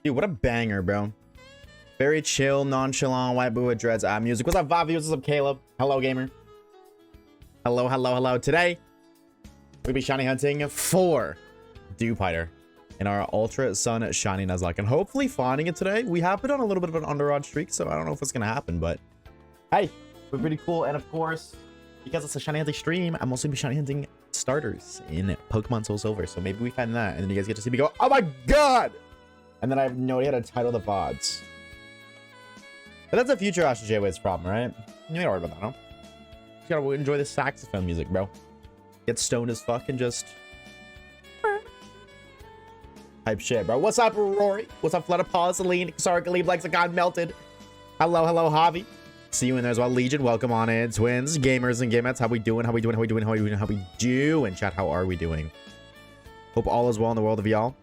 Dude, what a banger, bro. Very chill, nonchalant, white boy with dreads, music. What's up, Vavi? What's up, Caleb? Hello, gamer. Hello, hello, hello. Today, we'll be shiny hunting for Dewpider in our Ultra Sun Shiny Nuzlocke. And hopefully finding it today. We have been on a little bit of an under-odd streak, so I don't know if it's going to happen, but hey, we're pretty cool. And of course, because it's a shiny hunting stream, I'm also be shiny hunting starters in Pokemon Soul Silver. So maybe we find that, and then you guys get to see me go, oh my god! And then I have no idea how to title the Vods. But that's a future Oshawaves problem, right? You ain't worry about that, no? You gotta enjoy the saxophone music, bro. Get stoned as fuck and just type shit, bro. What's up, Rory? What's up, Flutterpaw, Celine? Sorry, Khalib likes a god melted. Hello, hello, Javi. See you in there as well. Legion, welcome on in. Twins, gamers, and gamettes. How we doing? How we doing? How we doing? How we doing? How we doing? Chat, how are we doing? Hope all is well in the world of y'all.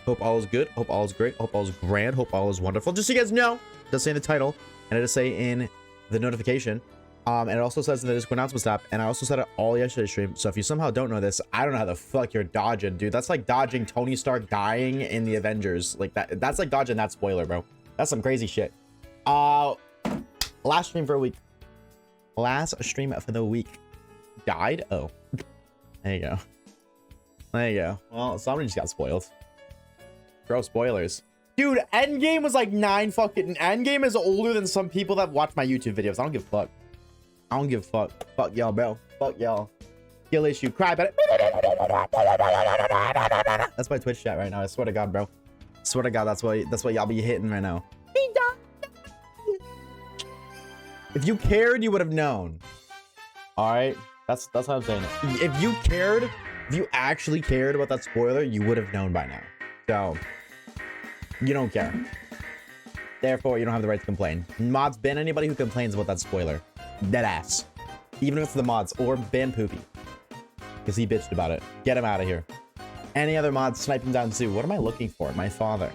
Hope all is good. Hope all is great. Hope all is grand. Hope all is wonderful. Just so you guys know, it does say in the title, and it does say in the notification. And it also says in the Discord announcements tab, and I also said it all yesterday's stream. So if you somehow don't know this, I don't know how the fuck you're dodging, dude. That's like dodging Tony Stark dying in the Avengers. Like that's like dodging that spoiler, bro. That's some crazy shit. Last stream for a week. Last stream for the week. Died? Oh. There you go. There you go. Well, somebody just got spoiled. Bro, spoilers. Dude, Endgame was like 9 fucking... Endgame is older than some people that watch my YouTube videos. I don't give a fuck. I don't give a fuck. Fuck y'all, bro. Fuck y'all. Skill issue. Cry about it. That's my Twitch chat right now. I swear to God, bro. I swear to God, that's what y'all be hitting right now. If you cared, you would have known. All right? That's how I'm saying it. If you cared, if you actually cared about that spoiler, you would have known by now. So, you don't care. Therefore, you don't have the right to complain. Mods, ban anybody who complains about that spoiler. Deadass. Even if it's the mods. Or ban Poopy. Because he bitched about it. Get him out of here. Any other mods, snipe him down too. What am I looking for? My father.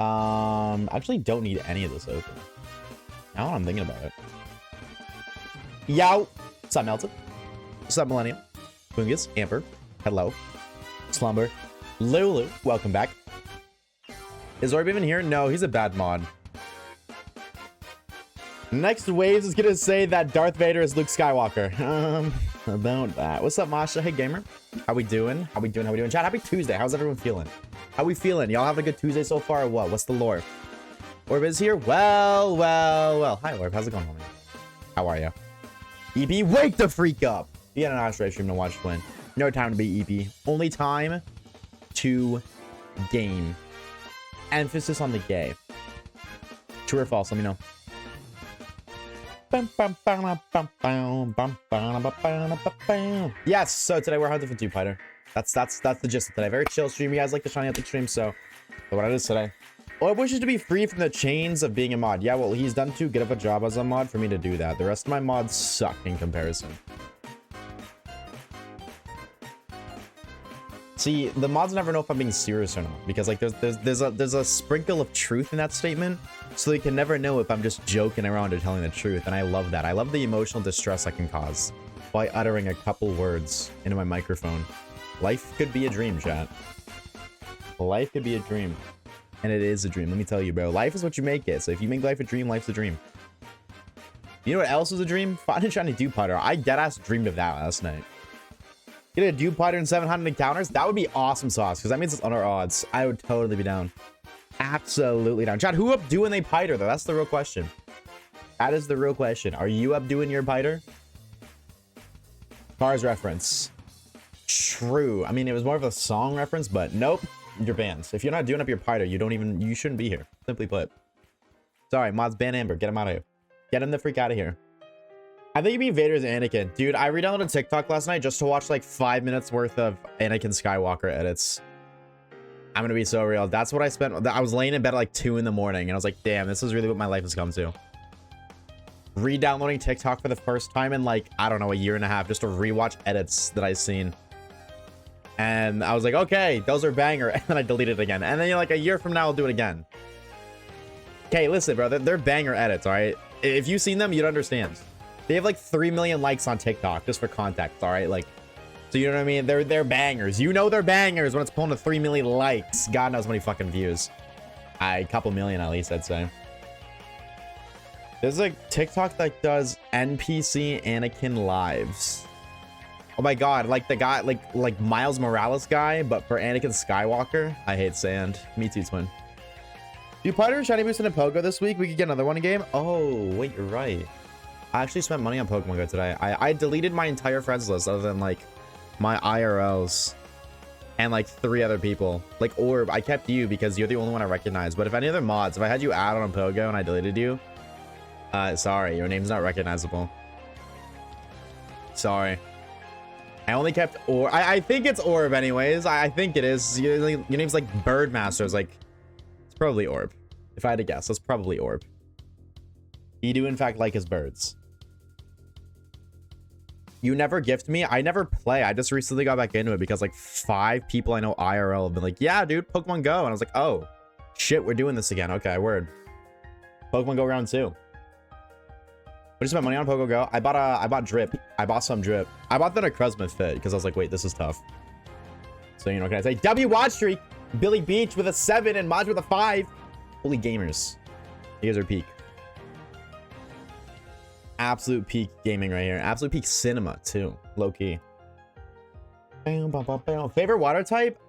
Actually don't need any of this open. Now I'm thinking about it. Yow! What's up, Melton? What's up, Millennium? Bungus, Amber. Hello. Slumber. Lulu, welcome back. Is Orb even here? No, he's a bad mod. Next Waves is gonna say that Darth Vader is Luke Skywalker. About that. What's up, Masha? Hey, gamer. How we doing? How we doing? How we doing? Chat, happy Tuesday. How's everyone feeling? How we feeling? Y'all have a good Tuesday so far or what? What's the lore? Orb is here? Well, well, well. Hi, Orb. How's it going, homie? How are you? EP, wake the freak up. You got an Oshawaves stream to watch win. No time to be EP. Only time to game. Emphasis on the gay. True or false? Let me know. Yes, so today we're hunting for Dewpider. That's the gist of today. Very chill stream. You guys like the shiny hunting stream, so that's what it is today. Orb wishes to be free from the chains of being a mod. Yeah, well, he's done too good of a job as a mod for me to do that. The rest of my mods suck in comparison. See, the mods never know if I'm being serious or not, because like there's a sprinkle of truth in that statement, so they can never know if I'm just joking around or telling the truth, and I love that. I love the emotional distress I can cause by uttering a couple words into my microphone. Life could be a dream, chat. Life could be a dream, and it is a dream. Let me tell you, bro. Life is what you make it. So if you make life a dream, life's a dream. You know what else is a dream? Finding shiny Dewpider. I deadass dreamed of that last night. Get a Dewpider in 700 encounters? That would be awesome sauce, because that means it's under odds. I would totally be down. Absolutely down. Chat, who up doing a Piter, though? That's the real question. That is the real question. Are you up doing your Piter? Cars reference. True. I mean, it was more of a song reference, but nope. You're banned. If you're not doing up your Piter, you shouldn't be here. Simply put. Sorry, mods, ban Amber. Get him out of here. Get him the freak out of here. I think you mean Vader's Anakin. Dude, I re-downloaded TikTok last night just to watch like 5 minutes worth of Anakin Skywalker edits. I'm gonna be so real. That's what I spent. I was laying in bed at like 2 in the morning and I was like, damn, this is really what my life has come to. Re-downloading TikTok for the first time in like, I don't know, a year and a half just to rewatch edits that I've seen. And I was like, okay, those are banger. And then I deleted it again. And then like a year from now, I'll do it again. Okay, listen, bro, they're banger edits, all right? If you've seen them, you'd understand. They have like 3 million likes on TikTok, just for context, all right? Like, So you know what I mean? They're bangers. You know they're bangers when it's pulling to 3 million likes. God knows how many fucking views. A couple million at least, I'd say. There's like TikTok that does NPC Anakin lives. Oh my god, like the guy, like Miles Morales guy, but for Anakin Skywalker. I hate sand. Me too, twin. You played shiny boost in a Pogo this week? We could get another one in game. Oh wait, you're right. I actually spent money on Pokemon Go today. I deleted my entire friends list other than like my IRLs and like 3 other people. Like Orb, I kept you because you're the only one I recognize. But if any other mods, if I had you add on Pogo and I deleted you, sorry, your name's not recognizable. Sorry. I only kept Orb. I think it's Orb anyways. I think it is. Your name's like Birdmaster. It's like, it's probably Orb. If I had to guess, it's probably Orb. You do in fact like his birds. You never gift me. I never play. I just recently got back into it because like 5 people I know IRL have been like, yeah, dude, Pokemon Go. And I was like, oh, shit, we're doing this again. Okay, word. Pokemon Go round 2. What did you spend money on Pokemon Go? I bought drip. I bought some drip. I bought the Necrozma fit because I was like, wait, this is tough. So, you know, can I say W Watch Streak, Billy Beach with a 7 and Mod with a 5. Holy gamers. You guys are peak. Absolute peak gaming right here. Absolute peak cinema too. Low key. Favorite water type?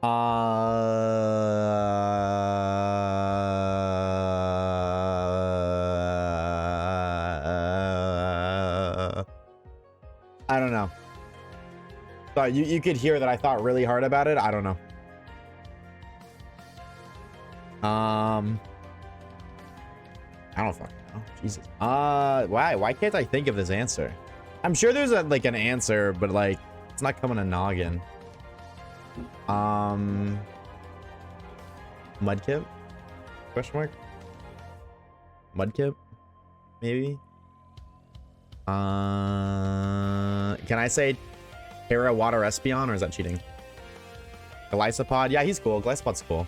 I don't know. So you could hear that I thought really hard about it. I don't know. I don't fucking know. Jesus. Why can't I think of this answer? I'm sure there's like an answer, but like it's not coming to noggin. Mudkip? Question mark? Mudkip? Maybe? Can I say Terra Water Espeon, or is that cheating? Glisopod? Yeah, he's cool. Glisopod's cool.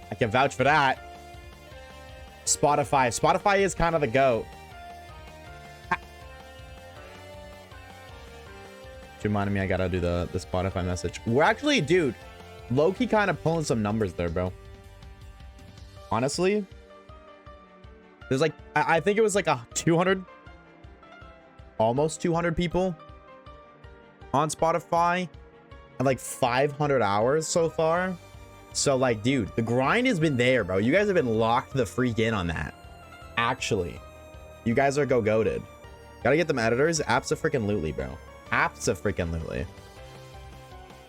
I can vouch for that. Spotify. Spotify is kind of the GOAT. Reminded me I gotta do the Spotify message. We're actually, dude, low-key kind of pulling some numbers there, bro. Honestly. There's like, I think it was like 200, almost 200 people on Spotify and like 500 hours so far. So like, dude, the grind has been there, bro. You guys have been locked the freak in on that. Actually, you guys are goated. Gotta get them editors. Abso-freaking-lutely, bro. Abso-freaking-lutely.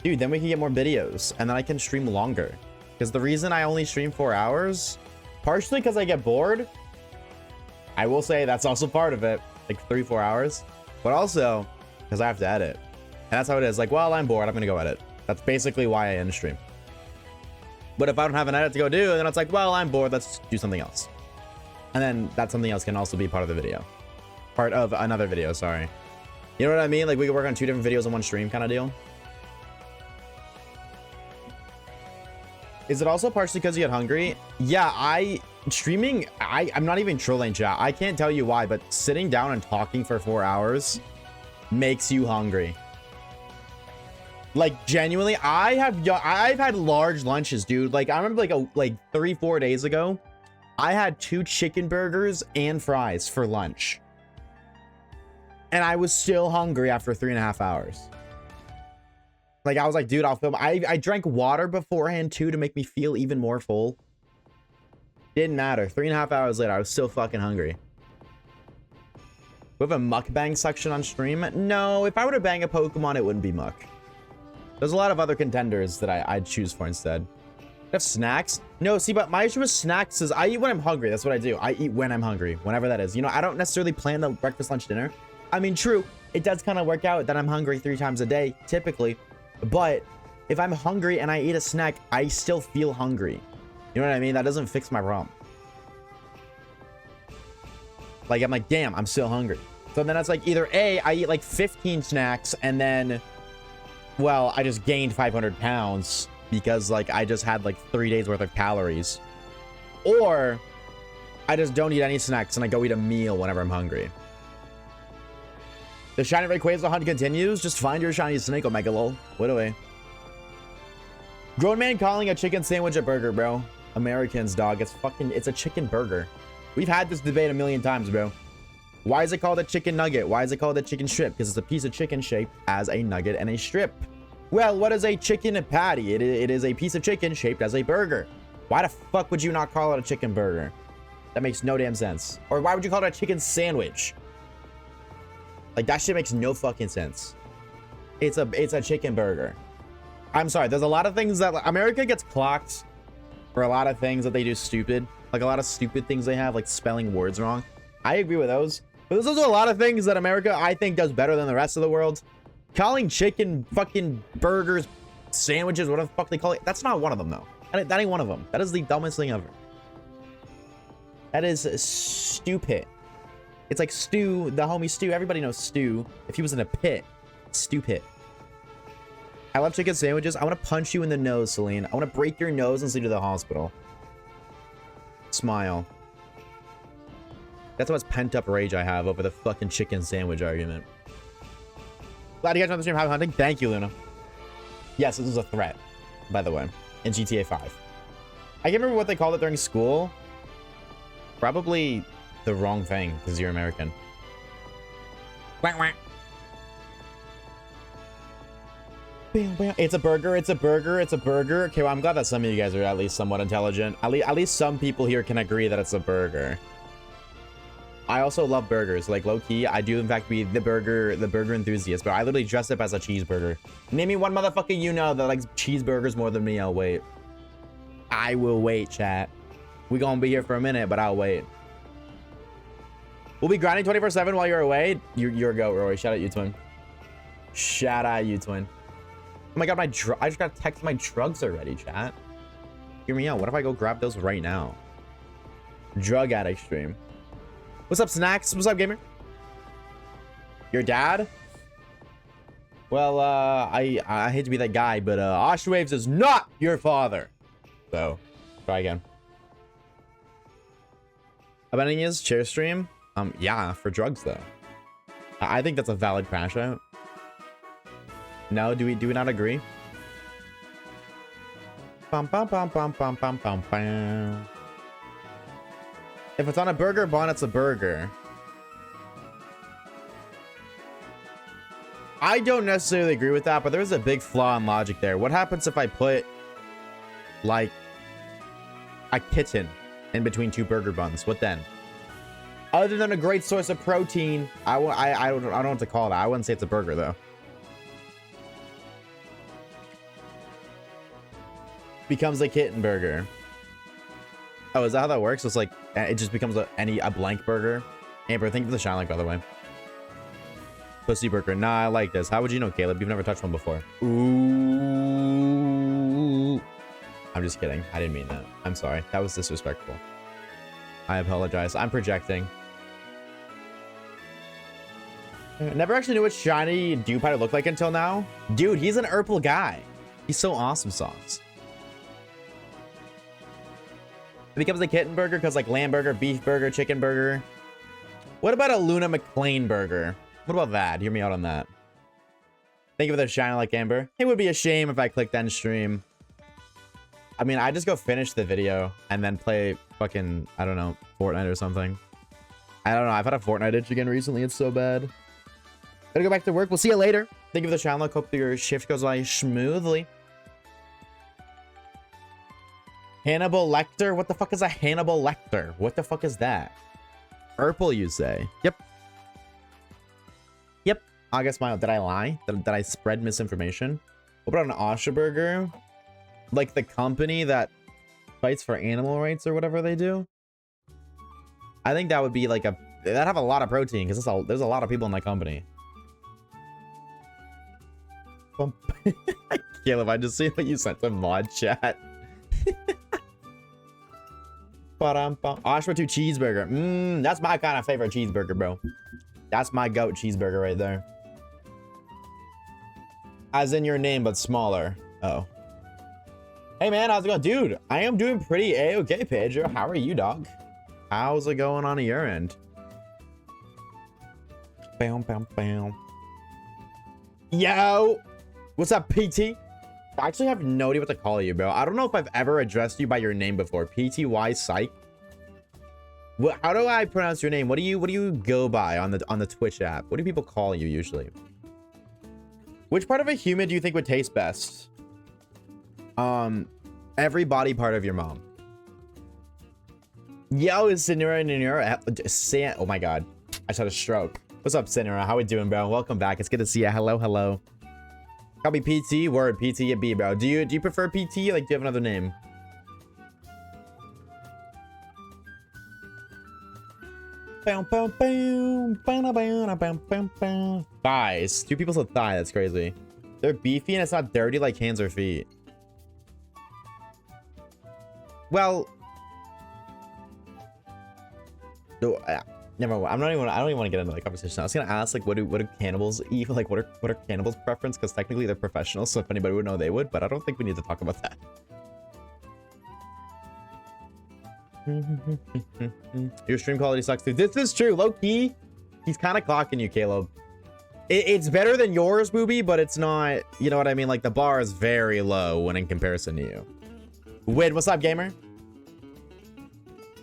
Dude, then we can get more videos and then I can stream longer. Because the reason I only stream 4 hours, partially because I get bored. I will say that's also part of it, like 3-4 hours, but also because I have to edit. And that's how it is. Like, well, I'm bored, I'm gonna go edit. That's basically why I end stream. But if I don't have an edit to go do, then it's like, well, I'm bored, let's do something else. And then that something else can also be part of the video. Part of another video, sorry. You know what I mean? Like we could work on 2 different videos in one stream kind of deal. Is it also partially because you get hungry? Yeah, streaming, I'm not even trolling chat. I can't tell you why, but sitting down and talking for 4 hours makes you hungry. Like genuinely, I've had large lunches, dude. Like I remember like 3-4 days ago, I had 2 chicken burgers and fries for lunch. And I was still hungry after 3.5 hours. Like I was like, dude, I'll film. I drank water beforehand too to make me feel even more full. Didn't matter. 3.5 hours later, I was still fucking hungry. We have a mukbang section on stream. No, if I were to bang a Pokemon, it wouldn't be muck. There's a lot of other contenders that I'd choose for instead. I have snacks. No, see, but my issue with snacks is I eat when I'm hungry. That's what I do. I eat when I'm hungry, whenever that is. You know, I don't necessarily plan the breakfast, lunch, dinner. I mean, true, it does kind of work out that I'm hungry 3 times a day, typically. But if I'm hungry and I eat a snack, I still feel hungry. You know what I mean? That doesn't fix my problem. Like, I'm like, damn, I'm still hungry. So then it's like either A, I eat like 15 snacks and then, well, I just gained 500 pounds because like I just had like 3 days worth of calories. Or I just don't eat any snacks and I go eat a meal whenever I'm hungry. The shiny Rayquaza hunt continues. Just find your shiny snake, Omega lol. Wait away. Grown man calling a chicken sandwich a burger, bro. Americans, dog. It's a chicken burger. We've had this debate a million times, bro. Why is it called a chicken nugget? Why is it called a chicken strip? Because it's a piece of chicken shaped as a nugget and a strip. Well, what is a chicken patty? It is a piece of chicken shaped as a burger. Why the fuck would you not call it a chicken burger? That makes no damn sense. Or why would you call it a chicken sandwich? Like, that shit makes no fucking sense. It's a chicken burger. I'm sorry, there's a lot of things that America gets clocked for a lot of things that they do stupid. Like a lot of stupid things they have, like spelling words wrong. I agree with those. But there's also a lot of things that America, I think, does better than the rest of the world. Calling chicken fucking burgers, sandwiches, whatever the fuck they call it. That's not one of them, though. That ain't one of them. That is the dumbest thing ever. That is stupid. It's like Stu, the homie Stu. Everybody knows Stu. If he was in a pit, Stu pit. I love chicken sandwiches. I want to punch you in the nose, Celine. I want to break your nose and send you to the hospital. Smile. That's how much pent-up rage I have over the fucking chicken sandwich argument. Glad you guys are on the stream. Happy hunting. Thank you, Luna. Yes, this is a threat, by the way, in GTA 5. I can't remember what they called it during school. Probably the wrong thing, because you're American. Quack, quack. It's a burger, it's a burger, it's a burger. Okay, well, I'm glad that some of you guys are at least somewhat intelligent. At least some people here can agree that it's a burger. I also love burgers. Like, low-key, I do, in fact, be the burger enthusiast, but I literally dress up as a cheeseburger. Name me one motherfucker you know that likes cheeseburgers more than me. I'll wait. I will wait, chat. We gonna be here for a minute, but I'll wait. We'll be grinding 24/7 while you're away. You're a goat, Rory. Shout out you, twin. Shout out you, twin. Oh my god, I just got to text my drugs already, chat. Hear me out. What if I go grab those right now? Drug addict stream. What's up, Snacks? What's up, gamer? Your dad? Well, I hate to be that guy, but Oshawaves is not your father. So, try again. Abandoning his chair stream? Yeah, for drugs though. I think that's a valid crash out. No, do we not agree? Bum, bum, bum, bum, bum, bum, bum, bum. If it's on a burger bun, it's a burger. I don't necessarily agree with that, but there's a big flaw in logic there. What happens if I put like a kitten in between two burger buns? What then? Other than a great source of protein, I don't know what to call that. I wouldn't say it's a burger though. Becomes a kitten burger. Oh, is that how that works? It's like it just becomes a blank burger. Amber, thank you for the shine like, by the way. Pussy burger. Nah, I like this. How would you know, Caleb? You've never touched one before. Ooh. I'm just kidding. I didn't mean that. I'm sorry. That was disrespectful. I apologize. I'm projecting. I never actually knew what shiny Dewpider looked like until now. Dude, he's an Urple guy. He's so awesome sauce. It becomes a kitten burger because like lamb burger, beef burger, chicken burger. What about a Luna McLean burger? What about that? Hear me out on that. Thank you for the shine like Amber. It would be a shame if I clicked end stream. I mean, I just go finish the video and then play fucking, I don't know, Fortnite or something. I don't know. I've had a Fortnite itch again recently. It's so bad. Gotta go back to work. We'll see you later. Thank you for the shine like. Hope your shift goes by smoothly. Hannibal Lecter? What the fuck is a Hannibal Lecter? What the fuck is that? Urple, you say? Yep. Yep. I guess did I lie? Did I spread misinformation? What about an Osha burger? Like the company that fights for animal rights or whatever they do? I think that would be like that'd have a lot of protein because there's a lot of people in that company. Caleb, I just see what you sent to mod chat. Oshwa 2 cheeseburger. That's my kind of favorite cheeseburger, bro. That's my goat cheeseburger right there. As in your name, but smaller. Oh. Hey, man, how's it going? Dude, I am doing pretty A-okay, Pedro. How are you, dog? How's it going on your end? Bam, bam, bam. Yo, what's up, PT? I actually have no idea what to call you, bro. I don't know if I've ever addressed you by your name before. PTY Psych. How do I pronounce your name? What do you go by on the Twitch app? What do people call you usually? Which part of a human do you think would taste best? Every body part of your mom. Yo, is Senora. Oh my god, I just had a stroke. What's up, Senora? How we doing, bro? Welcome back. It's good to see you. Hello, hello. Call me PT. Word, PT at B, bro. Do you prefer PT? Like, do you have another name? Thighs. Two people said thigh. That's crazy. They're beefy and it's not dirty like hands or feet. Well, no, never mind. I don't even want to get into that conversation. I was gonna ask, like, what do cannibals eat? Like, what are cannibals' preference? Because technically they're professionals, so if anybody would know, they would. But I don't think we need to talk about that. Your stream quality sucks too. This is true, low key. He's kind of clocking you, Caleb. It's better than yours, Booby, but it's not. You know what I mean? Like, the bar is very low when in comparison to you. Wid, what's up, gamer?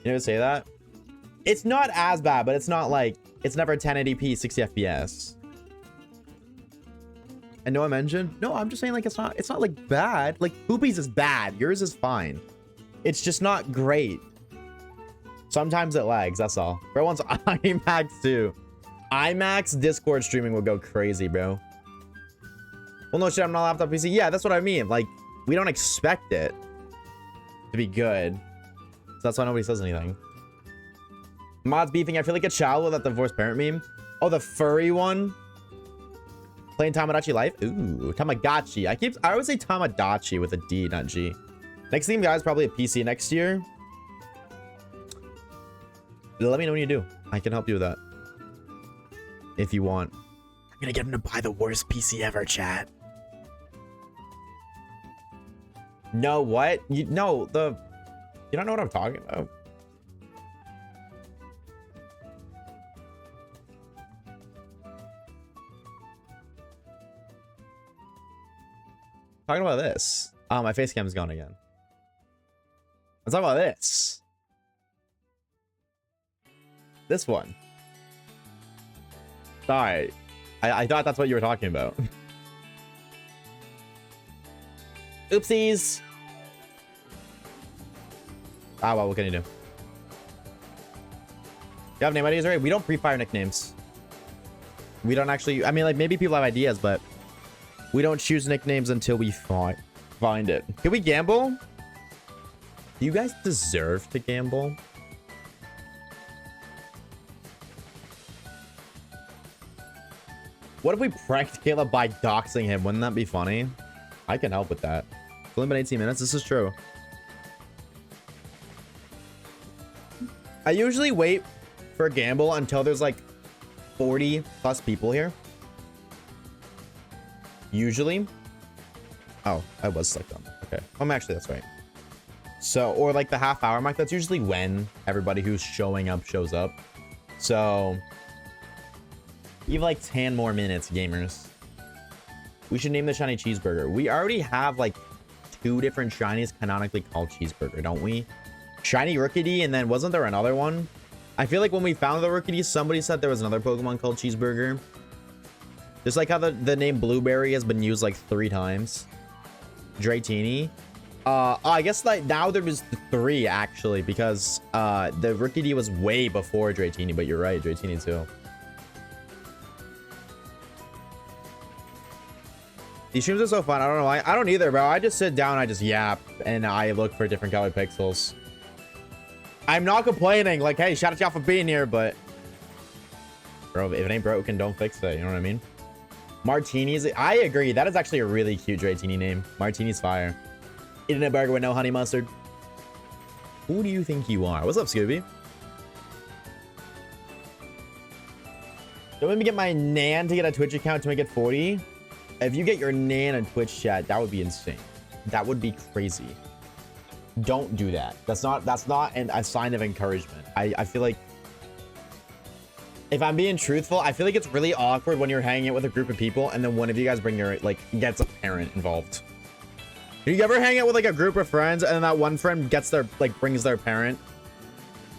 You ever say that? It's not as bad, but it's not like, it's never 1080p 60 FPS. And no, I mentioned, no, I'm just saying, like, it's not like bad. Like, Poopy's is bad. Yours is fine. It's just not great. Sometimes it lags, that's all. Bro wants IMAX too. IMAX Discord streaming would go crazy, bro. Well, no shit, I'm not a laptop PC. Yeah, that's what I mean. Like, we don't expect it to be good. So that's why nobody says anything. Mods beefing. I feel like a child with that divorced parent meme. Oh, the furry one. Playing Tamagotchi Life. Ooh, Tamagotchi. I always say Tamagotchi with a D, not G. Next theme, guys, probably a PC next year. Let me know when you do. I can help you with that. If you want. I'm gonna get him to buy the worst PC ever, chat. No, what? You don't know what I'm talking about. Talking about this. My face cam's gone again. I'm talking about this. This one. Sorry. I thought that's what you were talking about. Oopsies. Ah, well, what can you do? You have name ideas, right? We don't pre-fire nicknames. We don't actually... I mean, like, maybe people have ideas, but... we don't choose nicknames until we find it. Can we gamble? Do you guys deserve to gamble? What if we pranked Caleb by doxing him? Wouldn't that be funny? I can help with that. It's only been 18 minutes. This is true. I usually wait for a gamble until there's like 40 plus people here. Usually. Oh, I was stuck on. Okay. Actually, that's right. So, or like the half-hour mark. That's usually when everybody who's showing up shows up. So... you have like 10 more minutes, gamers. We should name the shiny cheeseburger. We already have like 2 different shinies canonically called cheeseburger, don't we? Shiny Rookidee, and then wasn't there another one? I feel like when we found the Rookidee, somebody said there was another Pokemon called cheeseburger. Just like how the name Blueberry has been used like 3 times. Dratini. I guess like now there was 3 actually, because the Rookidee was way before Dratini, but you're right, Dratini too. These streams are so fun. I don't know why. I don't either, bro. I just sit down, I just yap, and I look for different colored pixels. I'm not complaining. Like, hey, shout out to y'all for being here, but... bro, if it ain't broken, don't fix it. You know what I mean? Martini's... I agree. That is actually a really cute Dratini name. Martini's fire. Eating a burger with no honey mustard. Who do you think you are? What's up, Scooby? Don't let me get my Nan to get a Twitch account to make it 40. If you get your Nan on Twitch chat, that would be insane. That would be crazy. Don't do that. That's not a sign of encouragement. I feel like If I'm being truthful, I feel like it's really awkward when you're hanging out with a group of people and then one of you guys gets a parent involved. Do you ever hang out with like a group of friends and then that one friend gets their brings their parent,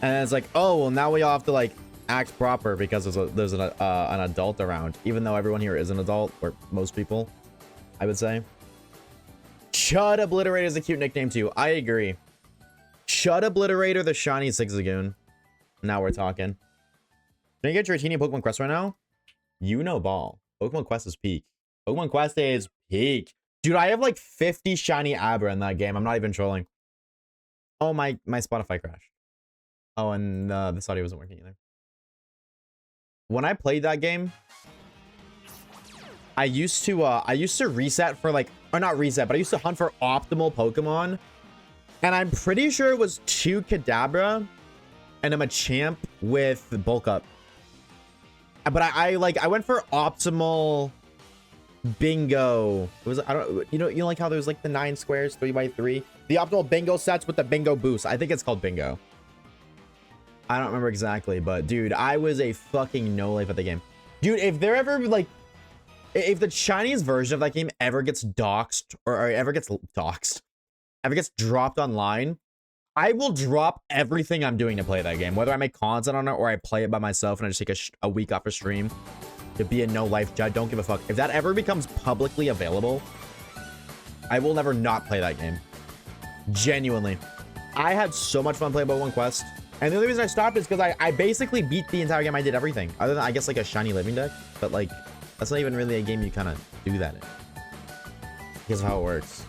and it's like, oh well, now we all have to like act proper because there's an adult around, even though everyone here is an adult, or most people, I would say. Chud Obliterator is a cute nickname too. I agree. Chud Obliterator, the shiny Zigzagoon. Now we're talking. Can you get your teeny Pokemon Quest right now? You know ball. Pokemon Quest is peak. Pokemon Quest is peak. Dude, I have like 50 shiny Abra in that game. I'm not even trolling. Oh, my Spotify crashed. Oh, and this audio wasn't working either. When I played that game, I used to reset for like, or not reset, but I used to hunt for optimal Pokemon. And I'm pretty sure it was 2 Kadabra and I'm a champ with Bulk Up. But I went for optimal bingo. It was, I don't, you know like how there's like the 9 squares 3x3, the optimal bingo sets with the bingo boost. I think it's called bingo. I don't remember exactly, but dude, I was a fucking no life at the game. Dude, if there ever like, if the Chinese version of that game ever gets doxed or ever gets dropped online, I will drop everything I'm doing to play that game, whether I make content on it or I play it by myself and I just take a week off a stream to be a no-life judge. Don't give a fuck. If that ever becomes publicly available, I will never not play that game. Genuinely. I had so much fun playing Pokemon Quest. And the only reason I stopped is because I basically beat the entire game. I did everything. Other than, I guess, like a shiny living deck. But, like, that's not even really a game you kind of do that in. Here's how it works.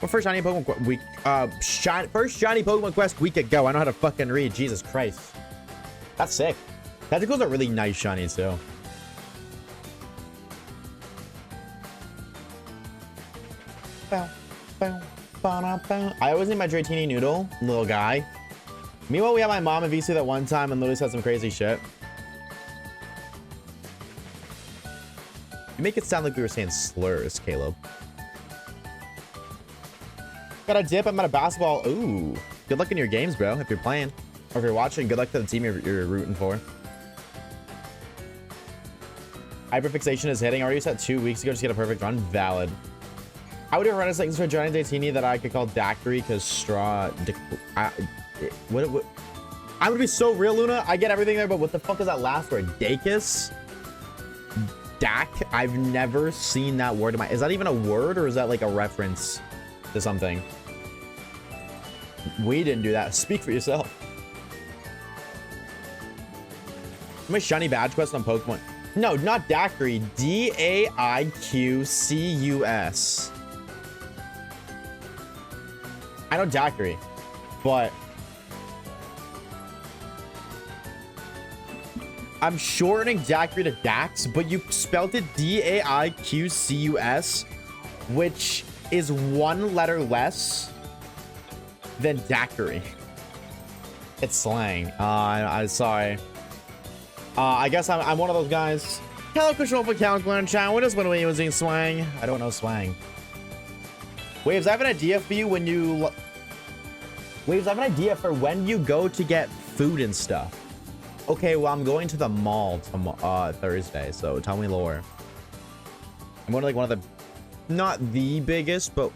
Well, first shiny Pokemon week, first shiny Pokemon Quest week ago. I know how to fucking read. Jesus Christ. That's sick. Tentacles are really nice shinies too. I always need my Dratini noodle, little guy. Meanwhile, we had my mom and VC that one time and literally said some crazy shit. You make it sound like we were saying slurs, Caleb. Got a dip. I'm at a basketball. Ooh. Good luck in your games, bro. If you're playing or if you're watching, good luck to the team you're rooting for. Hyperfixation is hitting. I already said 2 weeks ago just get a perfect run. Valid. I would do run things for Johnny Datini that I could call Daiquiri because straw. What? I'm gonna be so real, Luna. I get everything there, but what the fuck is that last word? Dacus? Dak? I've never seen that word in my. Is that even a word or is that like a reference to something? We didn't do that. Speak for yourself. My shiny badge quest on Pokemon. No, not Daiquiri. D-A-I-Q-C-U-S. I know Daiquiri, but I'm shortening Daiquiri to Dax, but you spelled it D-A-I-Q-C-U-S, which is 1 letter less than Daiquiri. It's slang. I'm sorry. I guess I'm one of those guys. Hello, control for Calculator Chat. What is when we using slang? I don't know slang. Waves, I have an idea for you when you... Waves, I have an idea for when you go to get food and stuff. Okay, well, I'm going to the mall Thursday, so tell me lore. I'm going to like one of the... Not the biggest, but...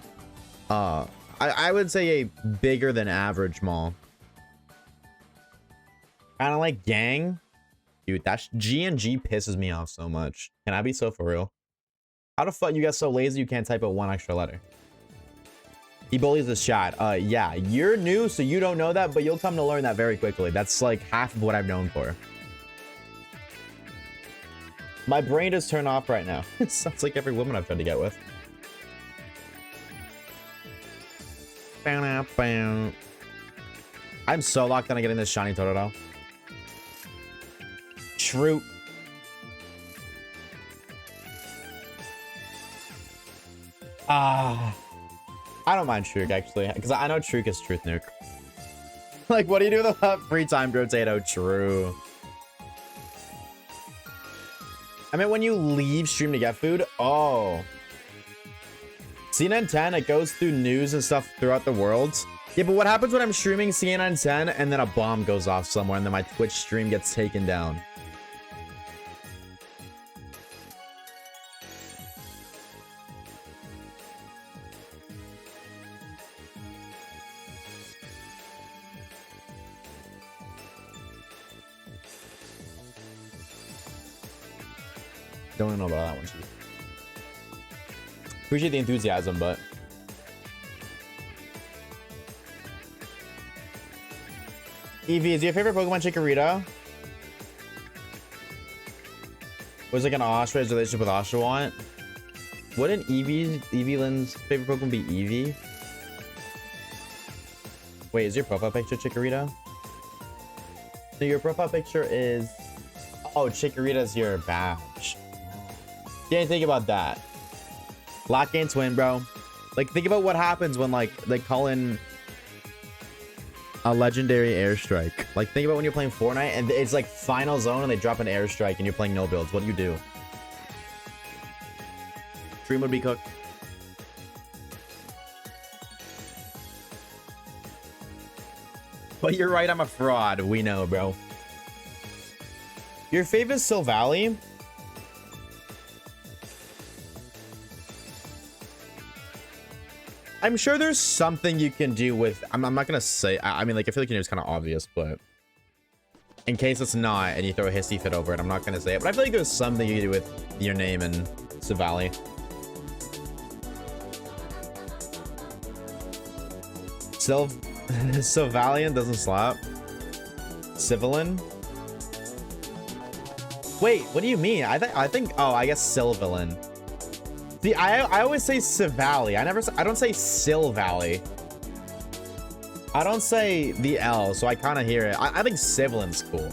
I would say a bigger than average mall. Kind of like gang. Dude, that G&G pisses me off so much. Can I be so for real? How the fuck you guys so lazy you can't type out 1 extra letter? He bullies his chat. Yeah, you're new, so you don't know that, but you'll come to learn that very quickly. That's like half of what I'm known for. My brain is turned off right now. It sounds like every woman I've tried to get with. I'm so locked on getting this shiny Totodile. True. I don't mind Shrook actually, because I know Shrook is Truth Nuke. Like, what do you do with a free time potato? True. I mean, when you leave stream to get food, oh. CNN 10, it goes through news and stuff throughout the world. Yeah, but what happens when I'm streaming CNN 10 and then a bomb goes off somewhere and then my Twitch stream gets taken down? Don't know about that one, Chief. Appreciate the enthusiasm, but Eevee, is your favorite Pokemon Chikorita? Was like an Oshawaves relationship with Oshawott? Wouldn't Eeveeland's favorite Pokemon be Eevee? Wait, is your profile picture Chikorita? So your profile picture is... Oh, Chikorita's your badge. Didn't think about that. Lock in twin, bro. Like, think about what happens when, like, they call in a legendary airstrike. Like, think about when you're playing Fortnite and it's like final zone and they drop an airstrike and you're playing no builds. What do you do? Stream would be cooked. But you're right, I'm a fraud. We know, bro. Your favorite Silvally? I'm sure there's something you can do with... I'm not gonna say... I mean, like, I feel like it's kind of obvious, but... In case it's not, and you throw a hissy fit over it, I'm not gonna say it. But I feel like there's something you can do with your name and Silvally. Silvalian doesn't slap. Civilin? Wait, what do you mean? I think... Oh, I guess Sylvalin. See, I always say Silvally. I don't say Silvally. I don't say the L, so I kind of hear it. I think Civilin's cool.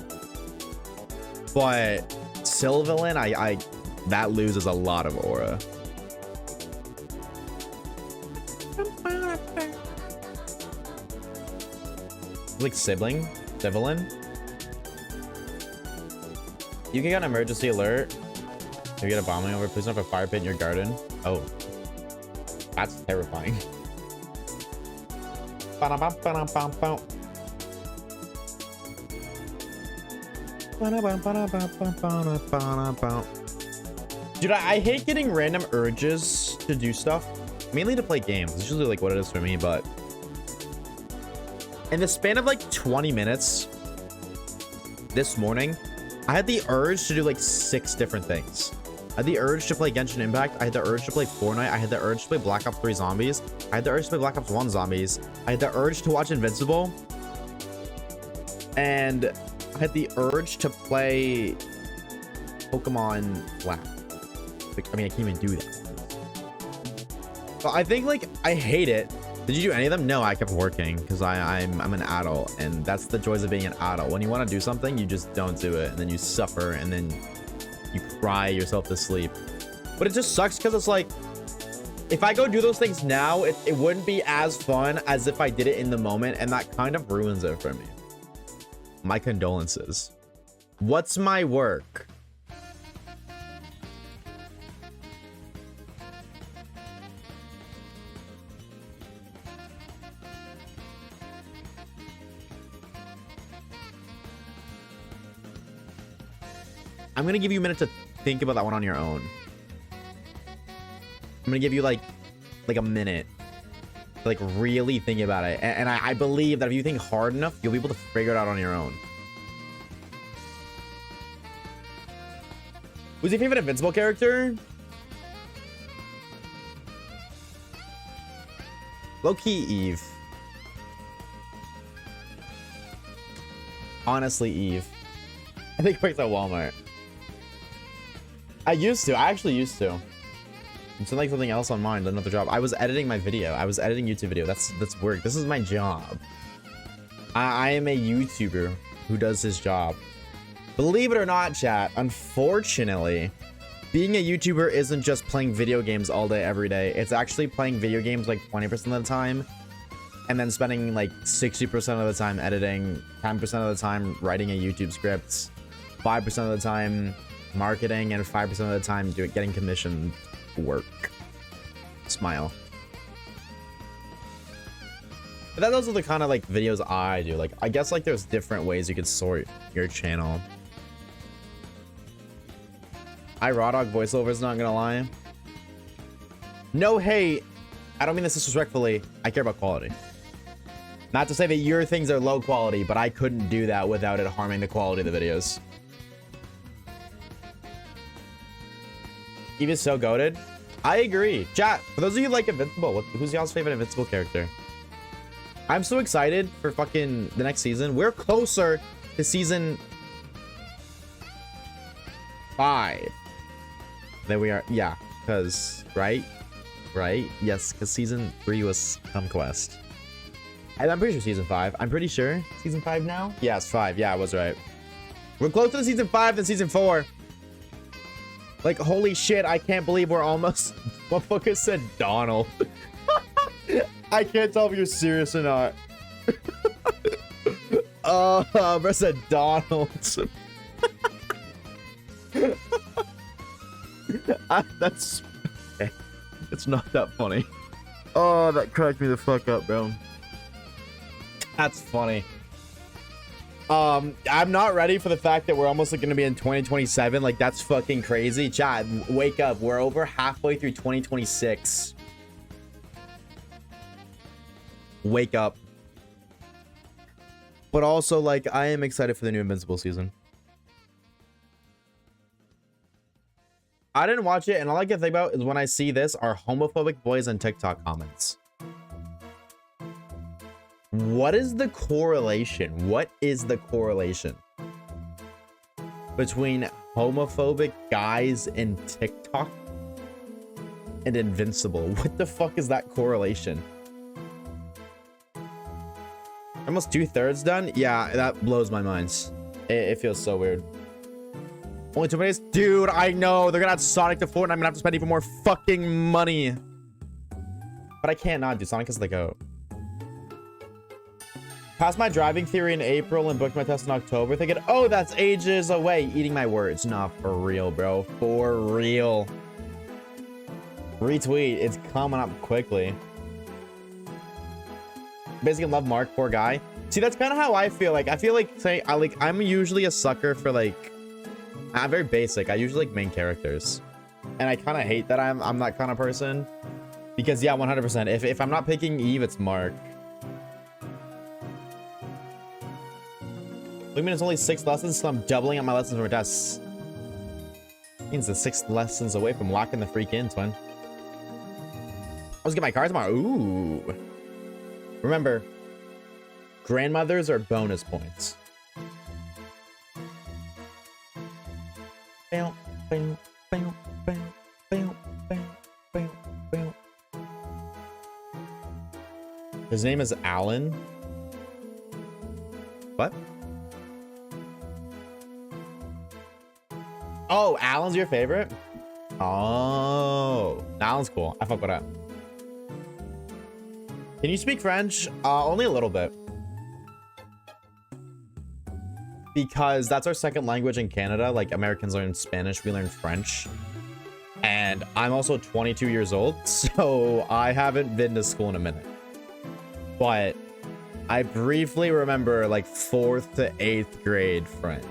But Sylvalin, that loses a lot of aura. Like sibling? Civilin? You can get an emergency alert. If you get a bombing over, please don't have a fire pit in your garden. Oh. That's terrifying. Dude, I hate getting random urges to do stuff. Mainly to play games. It's usually like what it is for me, but... In the span of like 20 minutes this morning, I had the urge to do like 6 different things. I had the urge to play Genshin Impact. I had the urge to play Fortnite. I had the urge to play Black Ops 3 Zombies. I had the urge to play Black Ops 1 Zombies. I had the urge to watch Invincible. And I had the urge to play Pokemon Black. Like, I mean, I can't even do that. But I think, like, I hate it. Did you do any of them? No, I kept working because I'm an adult, and that's the joys of being an adult. When you want to do something, you just don't do it, and then you suffer, and then you cry yourself to sleep. But it just sucks because it's like, if I go do those things now, it wouldn't be as fun as if I did it in the moment, and that kind of ruins it for me. My condolences. What's my work? I'm gonna give you a minute to think about that one on your own. I'm gonna give you like a minute to like really think about it. And I believe that if you think hard enough, you'll be able to figure it out on your own. Who's your favorite Invincible character? Low-key Eve. Honestly, Eve. I think I worked at Walmart. I actually used to. It's like something else on mine, another job. I was editing my video. I was editing YouTube video. That's work. This is my job. I am a YouTuber who does his job. Believe it or not, chat, unfortunately, being a YouTuber isn't just playing video games all day, every day. It's actually playing video games like 20% of the time, and then spending like 60% of the time editing, 10% of the time writing a YouTube script, 5% of the time marketing, and 5% of the time getting commissioned work. Smile. But those are the kind of like videos I do. Like, I guess like there's different ways you could sort your channel. Raw Dog voiceovers, not gonna lie. No hate. I don't mean this disrespectfully. I care about quality. Not to say that your things are low quality, but I couldn't do that without it harming the quality of the videos. Eva's so goated. I agree. Chat, for those of you who like Invincible, who's y'all's favorite Invincible character? I'm so excited for fucking the next season. We're closer to season 5 than we are. Yeah, because, right? Yes, because season 3 was Conquest. And I'm pretty sure season 5. I'm pretty sure season 5 now. Yeah, it's 5. Yeah, I was right. We're closer to season 5 than season 4. Like, holy shit, I can't believe we're almost... Motherfucker said Donald. I can't tell if you're serious or not. Bro said Donald. That's... Okay. It's not that funny. Oh, that cracked me the fuck up, bro. That's funny. I'm not ready for the fact that we're almost going to be in 2027. Like, that's fucking crazy. Chat, wake up. We're over halfway through 2026. Wake up. But also, like, I am excited for the new Invincible season. I didn't watch it, and all I can think about is when I see this are homophobic boys in TikTok comments. What is the correlation? What is the correlation between homophobic guys in TikTok and Invincible? What the fuck is that correlation? Almost 2/3 done? Yeah, that blows my mind. It feels so weird. Only 2 minutes? Dude, I know. They're gonna add Sonic to Fortnite. I'm gonna have to spend even more fucking money. But I can't not do Sonic is the GOAT. Passed my driving theory in April and booked my test in October. Thinking, oh, that's ages away. Eating my words. Nah, for real, bro. For real. Retweet. It's coming up quickly. Basically, love Mark, poor guy. See, that's kind of how I feel. Like, I feel like, I'm usually a sucker for, like, I'm very basic. I usually like main characters. And I kind of hate that I'm that kind of person. Because, yeah, 100%. If I'm not picking Eve, it's Mark. I mean, it's only 6 lessons, so I'm doubling up my lessons for tests. Means the 6 lessons away from locking the freak in, twin. Let's get my car tomorrow. Ooh. Remember, grandmothers are bonus points. His name is Alan. What? Oh, Alan's your favorite? Oh, Alan's cool. I fuck with that. Can you speak French? Only a little bit. Because that's our second language in Canada. Like, Americans learn Spanish, we learn French. And I'm also 22 years old, so I haven't been to school in a minute. But I briefly remember, like, 4th to 8th grade French.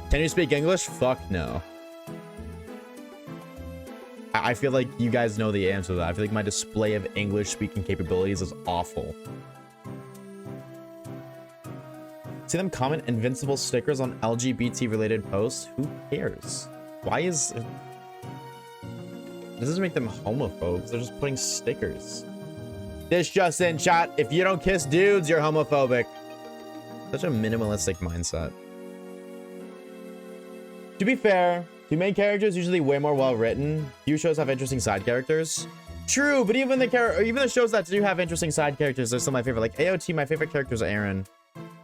Can you speak English? Fuck no. I feel like you guys know the answer to that. I feel like my display of English speaking capabilities is awful. See them comment Invincible stickers on LGBT related posts? Who cares? Why is it... This doesn't make them homophobes. They're just putting stickers. This just in, chat. If you don't kiss dudes, you're homophobic. Such a minimalistic mindset. To be fair, the main character is usually way more well written. Few shows have interesting side characters. True, but even the shows that do have interesting side characters are still my favorite. Like AOT, my favorite character is Aaron,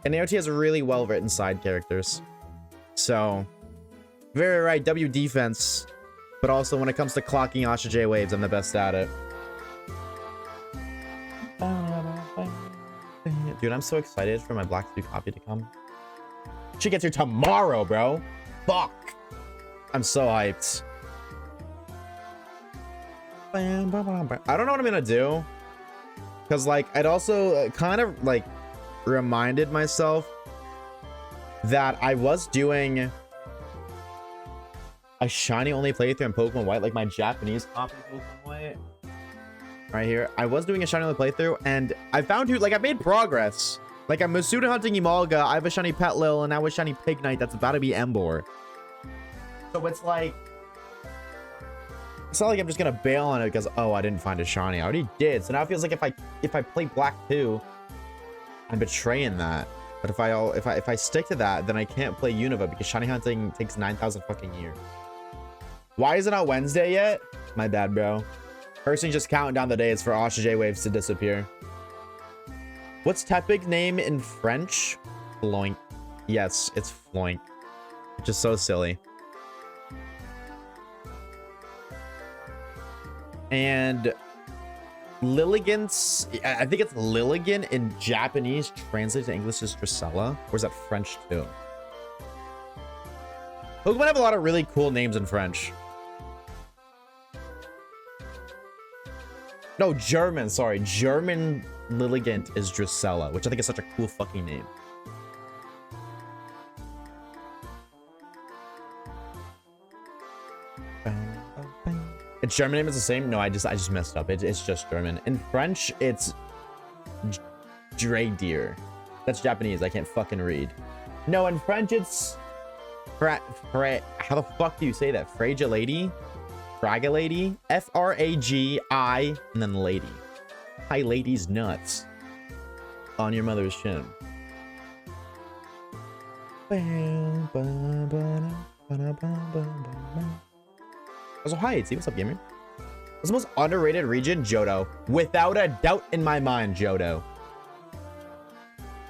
and AOT has really well written side characters. So, very right. W defense, but also when it comes to clocking Oshawaves, I'm the best at it. Dude, I'm so excited for my Black 3 copy to come. She gets here tomorrow, bro. Fuck. I'm so hyped. I don't know what I'm gonna do. Because, like, I'd also kind of, like, reminded myself that I was doing a shiny only playthrough in Pokemon White, like my Japanese copy of Pokemon White. Right here. I was doing a shiny only playthrough, and I found who, like, I made progress. Like, I'm Masuda hunting Emolga, I have a shiny Petlil, and now a shiny Pignite that's about to be Embor. So it's like, it's not like I'm just gonna bail on it because, oh, I didn't find a shiny. I already did. So now it feels like if I play Black 2, I'm betraying that. But if I stick to that, then I can't play Unova because shiny hunting takes 9,000 fucking years. Why is it not Wednesday yet? My bad, bro. Person just counting down the days for Oshawaves to disappear. What's Tepig's name in French? Floink. Yes, it's Floink. Which is so silly. And Lilligant's, I think it's Lilligant in Japanese, translated to English is Dracella. Or is that French too? Pokemon have a lot of really cool names in French. No, German, sorry. German Lilligant is Dracella, which I think is such a cool fucking name. Its German name is the same? No, I just messed up. It's just German. In French, it's Dreydeer. That's Japanese. I can't fucking read. No, in French, it's how the fuck do you say that? Fragilady? Fragilady? F-R-A-G-I and then lady. Hi, lady's nuts. On your mother's chin. Also, hi, it's what's up, gamer? What's the most underrated region? Johto. Without a doubt in my mind, Johto.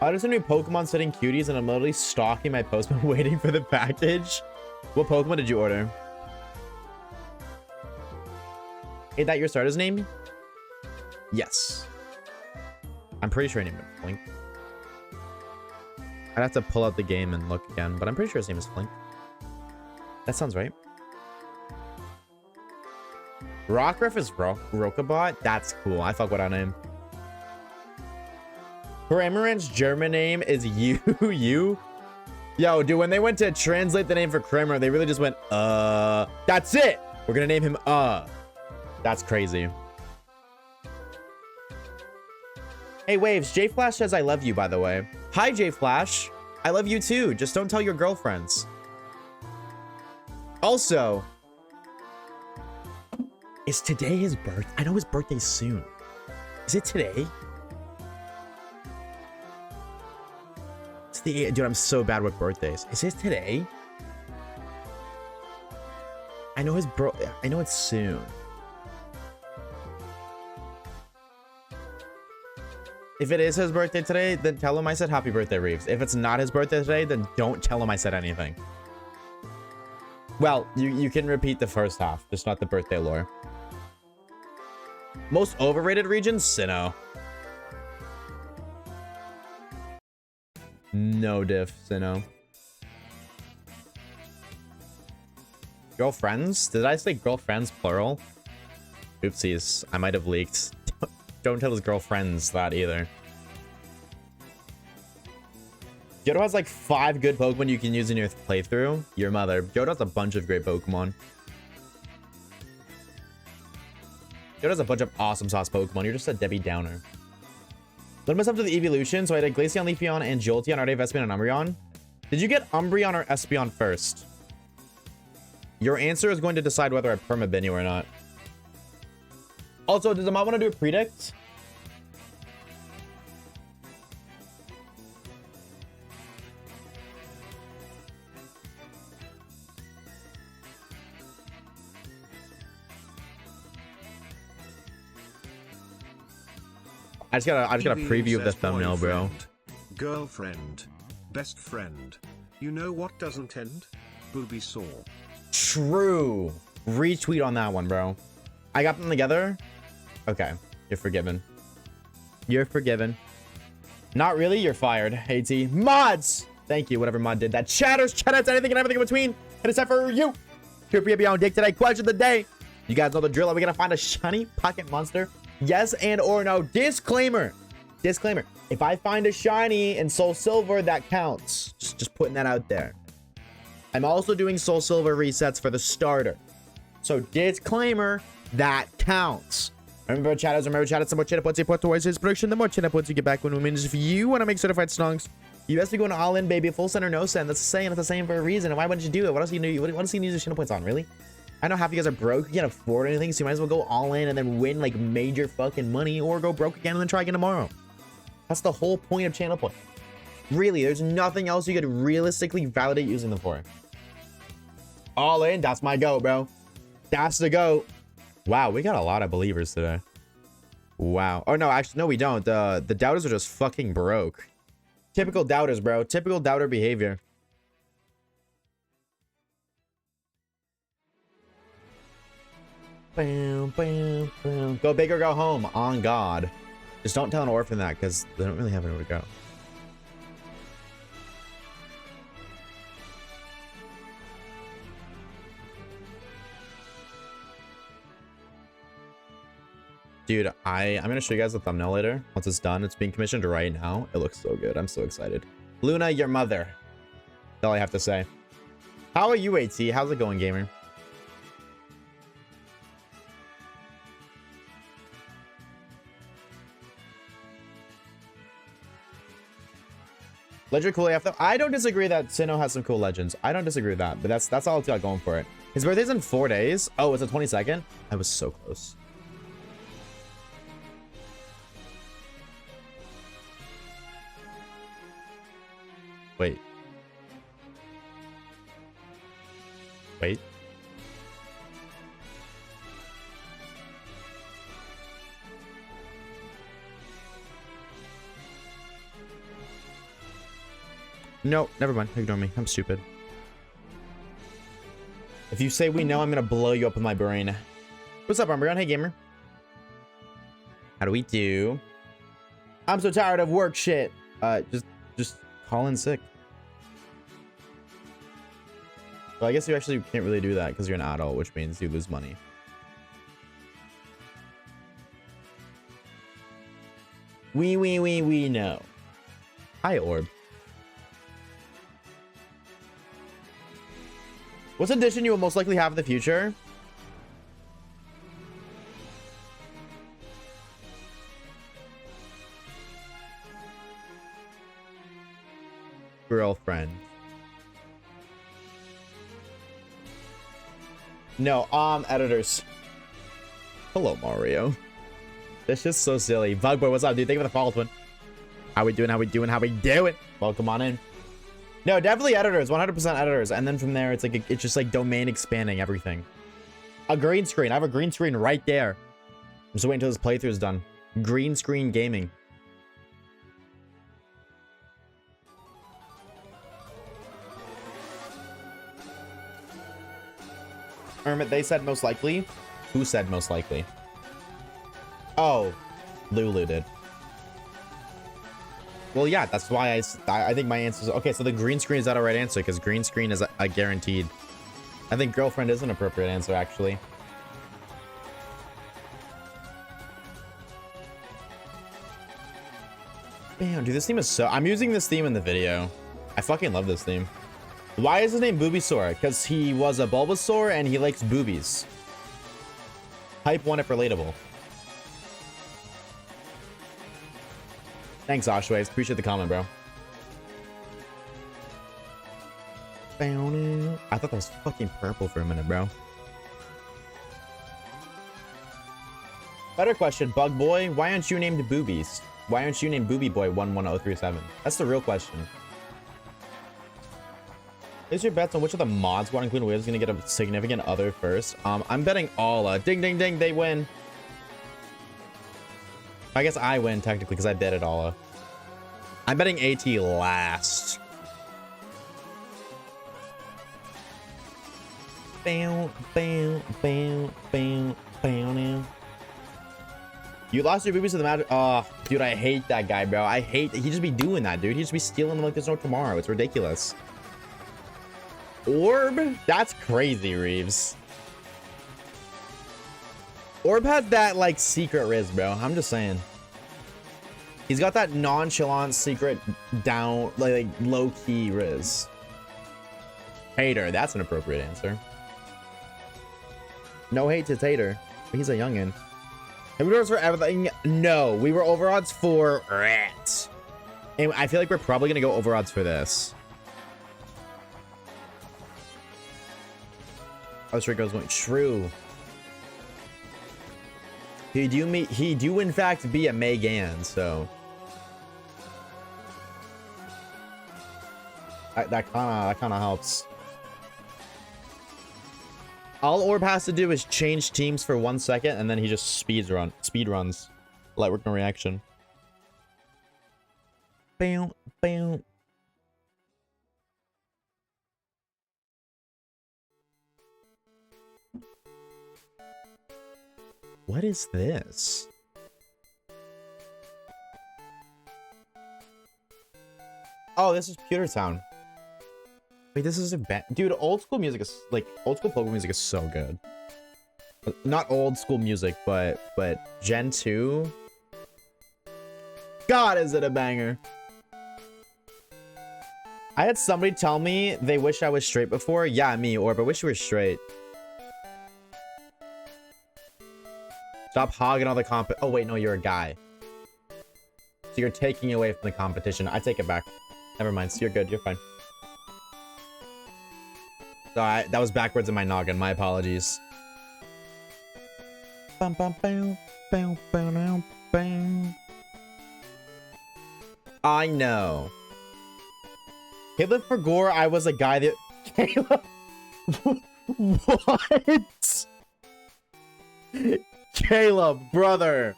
I just new Pokemon sitting cuties and I'm literally stalking my postman waiting for the package. What Pokemon did you order? Ain't that your starter's name? Yes. I'm pretty sure I named him Flink. I'd have to pull out the game and look again, but I'm pretty sure his name is Flink. That sounds right. Rockruff is Rokabot? That's cool. I fuck with that name. Cramorant's German name is you. Yo, dude, when they went to translate the name for Kramer, they really just went, that's it. We're gonna name him, That's crazy. Hey, Waves, J Flash says I love you, by the way. Hi, J Flash. I love you too. Just don't tell your girlfriends. Also, is today his birthday? I know his birthday's soon. Is it today? It's the 8th. Dude, I'm so bad with birthdays. Is it today? I know I know it's soon. If it is his birthday today, then tell him I said happy birthday, Reeves. If it's not his birthday today, then don't tell him I said anything. Well, you can repeat the first half, just not the birthday lore. Most overrated region? Sinnoh. No diff, Sinnoh. Girlfriends? Did I say girlfriends plural? Oopsies, I might have leaked. Don't tell his girlfriends that either. Johto has like 5 good Pokemon you can use in your playthrough. Your mother. Johto has a bunch of great Pokemon. Johto has a bunch of awesome sauce Pokemon. You're just a Debbie Downer. Led myself to the evolution, so I had a Glaceon, Leafeon, and Jolteon, Arde, Espeon, and Umbreon. Did you get Umbreon or Espeon first? Your answer is going to decide whether I permabin you or not. Also, does the mod want to do a predict? I just gotta preview of the thumbnail, bro. Girlfriend, best friend. You know what doesn't end? Booby sore. True. Retweet on that one, bro. I got them together. Okay, you're forgiven. You're forgiven. Not really, you're fired. AT. Mods! Thank you, whatever mod did that. Chatters, anything and everything in between. And it's time for you. Here for your beyond dick today. Question of the day. You guys know the drill. Are we gonna find a shiny pocket monster? Yes and or no. Disclaimer. Disclaimer. If I find a shiny in Soul Silver, that counts. Just putting that out there. I'm also doing Soul Silver resets for the starter. So disclaimer, that counts. Remember chatters, the more channel points you put towards his production, the more channel points you get back when we wins. If you want to make certified stonks, you best be going all in, baby. Full send or no send. That's the same. That's the same for a reason. And why wouldn't you do it? What else do you need? What else do you need the channel points on? Really? I know half of you guys are broke. You can't afford anything, so you might as well go all in and then win like major fucking money, or go broke again and then try again tomorrow. That's the whole point of channel points. Really, there's nothing else you could realistically validate using them for. All in. That's my go, bro. That's the go. Wow, we got a lot of believers today. Wow. Oh no, actually, no, we don't. The doubters are just fucking broke. Typical doubters, bro. Typical doubter behavior. Bam, bam, bam. Go big or go home. On God. Just don't tell an orphan that, because they don't really have anywhere to go. Dude, I'm gonna show you guys the thumbnail later. Once it's done, it's being commissioned right now. It looks so good. I'm so excited. Luna, your mother. That's all I have to say. How are you, AT? How's it going, gamer? Legend cool AF though. I don't disagree that Sinnoh has some cool legends. I don't disagree with that, but that's all it's got going for it. His birthday's in 4 days. Oh, it's the 22nd? I was so close. Wait. Wait. No, never mind. Ignore me. I'm stupid. If you say we know, I'm gonna blow you up with my brain. What's up, Umbreon? Hey, gamer. How do we do? I'm so tired of work shit. Just call in sick. Well, I guess you actually can't really do that because you're an adult, which means you lose money. We know. Hi, Orb. What's addition you will most likely have in the future? Girlfriend. No, editors. Hello, Mario. This is so silly. Bugboy, what's up, dude? Thank you for the follow, twin. How we doing? How we doing? How we doing? Welcome on in. No, definitely editors. 100% editors. And then from there, it's like it's just like domain expanding everything. A green screen. I have a green screen right there. I'm just waiting until this playthrough is done. Green screen gaming. Hermit, they said most likely. Who said most likely? Oh, Lulu did. Well, yeah, that's why I think my answer is okay. So the green screen is not a right answer because green screen is a guaranteed. I think girlfriend is an appropriate answer, actually. Damn, dude, this theme is so... I'm using this theme in the video. I fucking love this theme. Why is his name Boobysaur? Because he was a Bulbasaur and he likes boobies. Type 1 if relatable. Thanks, Oshawaves. Appreciate the comment, bro. I thought that was fucking purple for a minute, bro. Better question, Bug Boy. Why aren't you named Boobies? Why aren't you named Booby Boy 11037? That's the real question. Is your bets on which of the mod squad, including Wiz, is going to get a significant other first? I'm betting all. Ding, ding, ding. They win. I guess I win, technically, because I bet it all. I'm betting AT last. Bam, bam, bam, bam, bam, now. You lost your boobies to the magic. Oh, dude, I hate that guy, bro. I hate... He just be doing that, dude. He just be stealing them like there's no tomorrow. It's ridiculous. Orb? That's crazy, Reeves. Orb has that like secret Riz, bro. I'm just saying. He's got that nonchalant secret down, like low-key Riz. Hater, that's an appropriate answer. No hate to Tater. He's a youngin. And we were for everything. No, we were over odds for it. And I feel like we're probably gonna go over odds for this. Oh, Rico's going true. He do in fact be a Megan, so that kind of helps. All Orb has to do is change teams for 1 second, and then he just speed runs. Lightwork no reaction. Bam, bam. What is this? Oh, this is Pewter Town. Wait, this is a band. Dude, old school music is like old school Pokemon music is so good. Not old school music, but Gen 2. God, is it a banger? I had somebody tell me they wish I was straight before. Yeah, me, Orb. I wish you were straight. Stop hogging all the comp. Oh, wait, no, you're a guy. So you're taking away from the competition. I take it back. Never mind. So you're good. You're fine. So that was backwards in my noggin. My apologies. Bum, bum, bum, bum, bum, bum. I know. Caleb for Gore, I was a guy that... Caleb? What? Caleb, brother.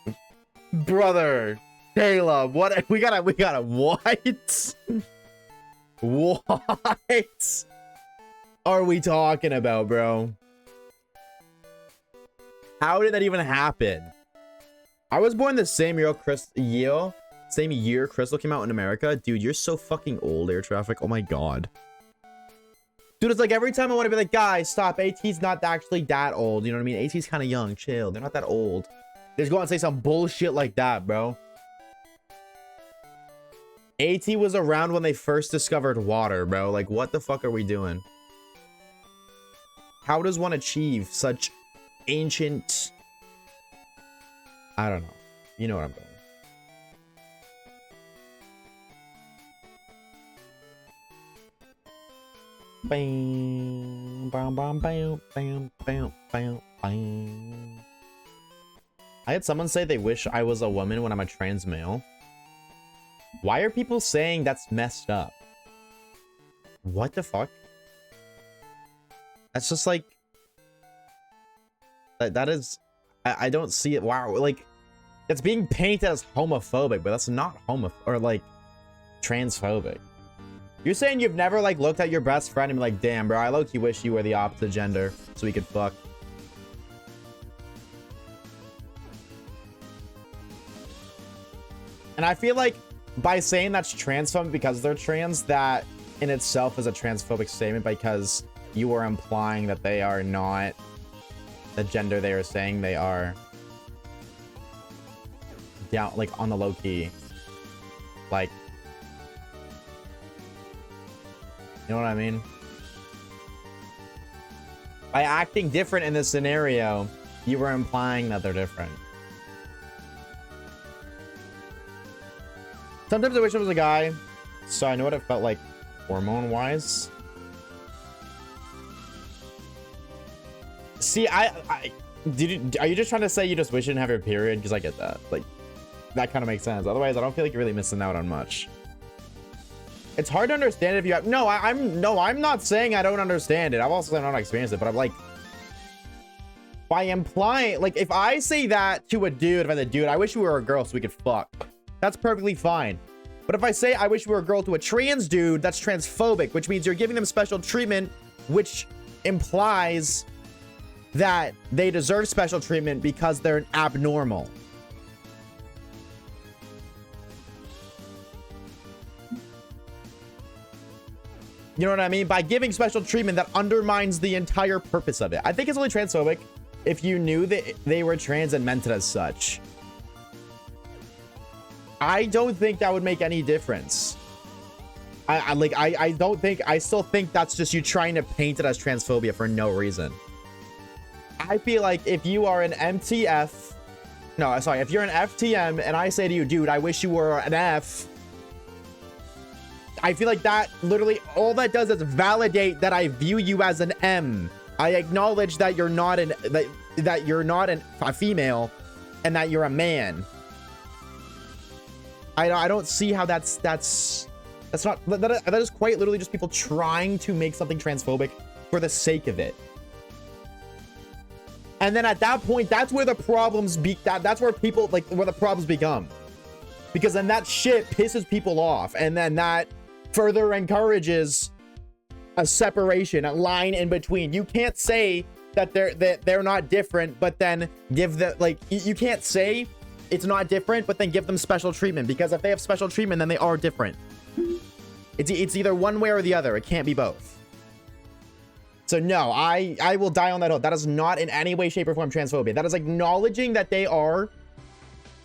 Caleb, what? We got a what? What are we talking about, bro? How did that even happen? I was born the same year Crystal came out in America. Dude, you're so fucking old, Air Traffic. Oh my god. Dude, it's like every time I want to be like, guys, stop. AT's not actually that old. You know what I mean? AT's kind of young. Chill. They're not that old. They just go out and say some bullshit like that, bro. AT was around when they first discovered water, bro. Like, what the fuck are we doing? How does one achieve such ancient... I don't know. You know what I'm going. Bam, bam, bam, bam, bam, bam, bam, bam. I had someone say they wish I was a woman when I'm a trans male. Why are people saying that's messed up? What the fuck? That's just like... That is... I don't see it. Wow, like... It's being painted as homophobic, but that's not or like... transphobic. You're saying you've never, like, looked at your best friend and be like, damn, bro, I low-key wish you were the opposite gender so we could fuck. And I feel like by saying that's transphobic because they're trans, that in itself is a transphobic statement because you are implying that they are not the gender they are saying they are. Down, like, on the low-key. Like... You know what I mean? By acting different in this scenario, you were implying that they're different. Sometimes I wish I was a guy, so I know what it felt like hormone-wise. See, are you just trying to say you just wish you didn't have your period? Because I get that. Like, that kind of makes sense. Otherwise, I don't feel like you're really missing out on much. It's hard to understand if you have... No, I'm not saying I don't understand it. I've also not experienced it, but I'm like... By implying... Like, if I say that to a dude, if I say, dude, I wish you were a girl so we could fuck. That's perfectly fine. But if I say I wish you were a girl to a trans dude, that's transphobic, which means you're giving them special treatment, which implies that they deserve special treatment because they're abnormal. You know what I mean? By giving special treatment that undermines the entire purpose of it. I think it's only transphobic if you knew that they were trans and meant it as such. I don't think that would make any difference. I still think that's just you trying to paint it as transphobia for no reason. I feel like if you are an MTF, no, sorry, if you're an FTM and I say to you, dude, I wish you were an F, I feel like that literally all that does is validate that I view you as an M. I acknowledge that you're not a female and that you're a man. I don't see how that is quite literally just people trying to make something transphobic for the sake of it. And then at that point, that's where the problems that's where people where the problems become. Because then that shit pisses people off, and then that further encourages a separation, a line in between. You can't say that they're not different, but then give the you can't say it's not different, but then give them special treatment, because if they have special treatment, then they are different. It's either one way or the other. It can't be both. So no, I will die on that hill. That is not in any way, shape, or form transphobia. That is acknowledging that they are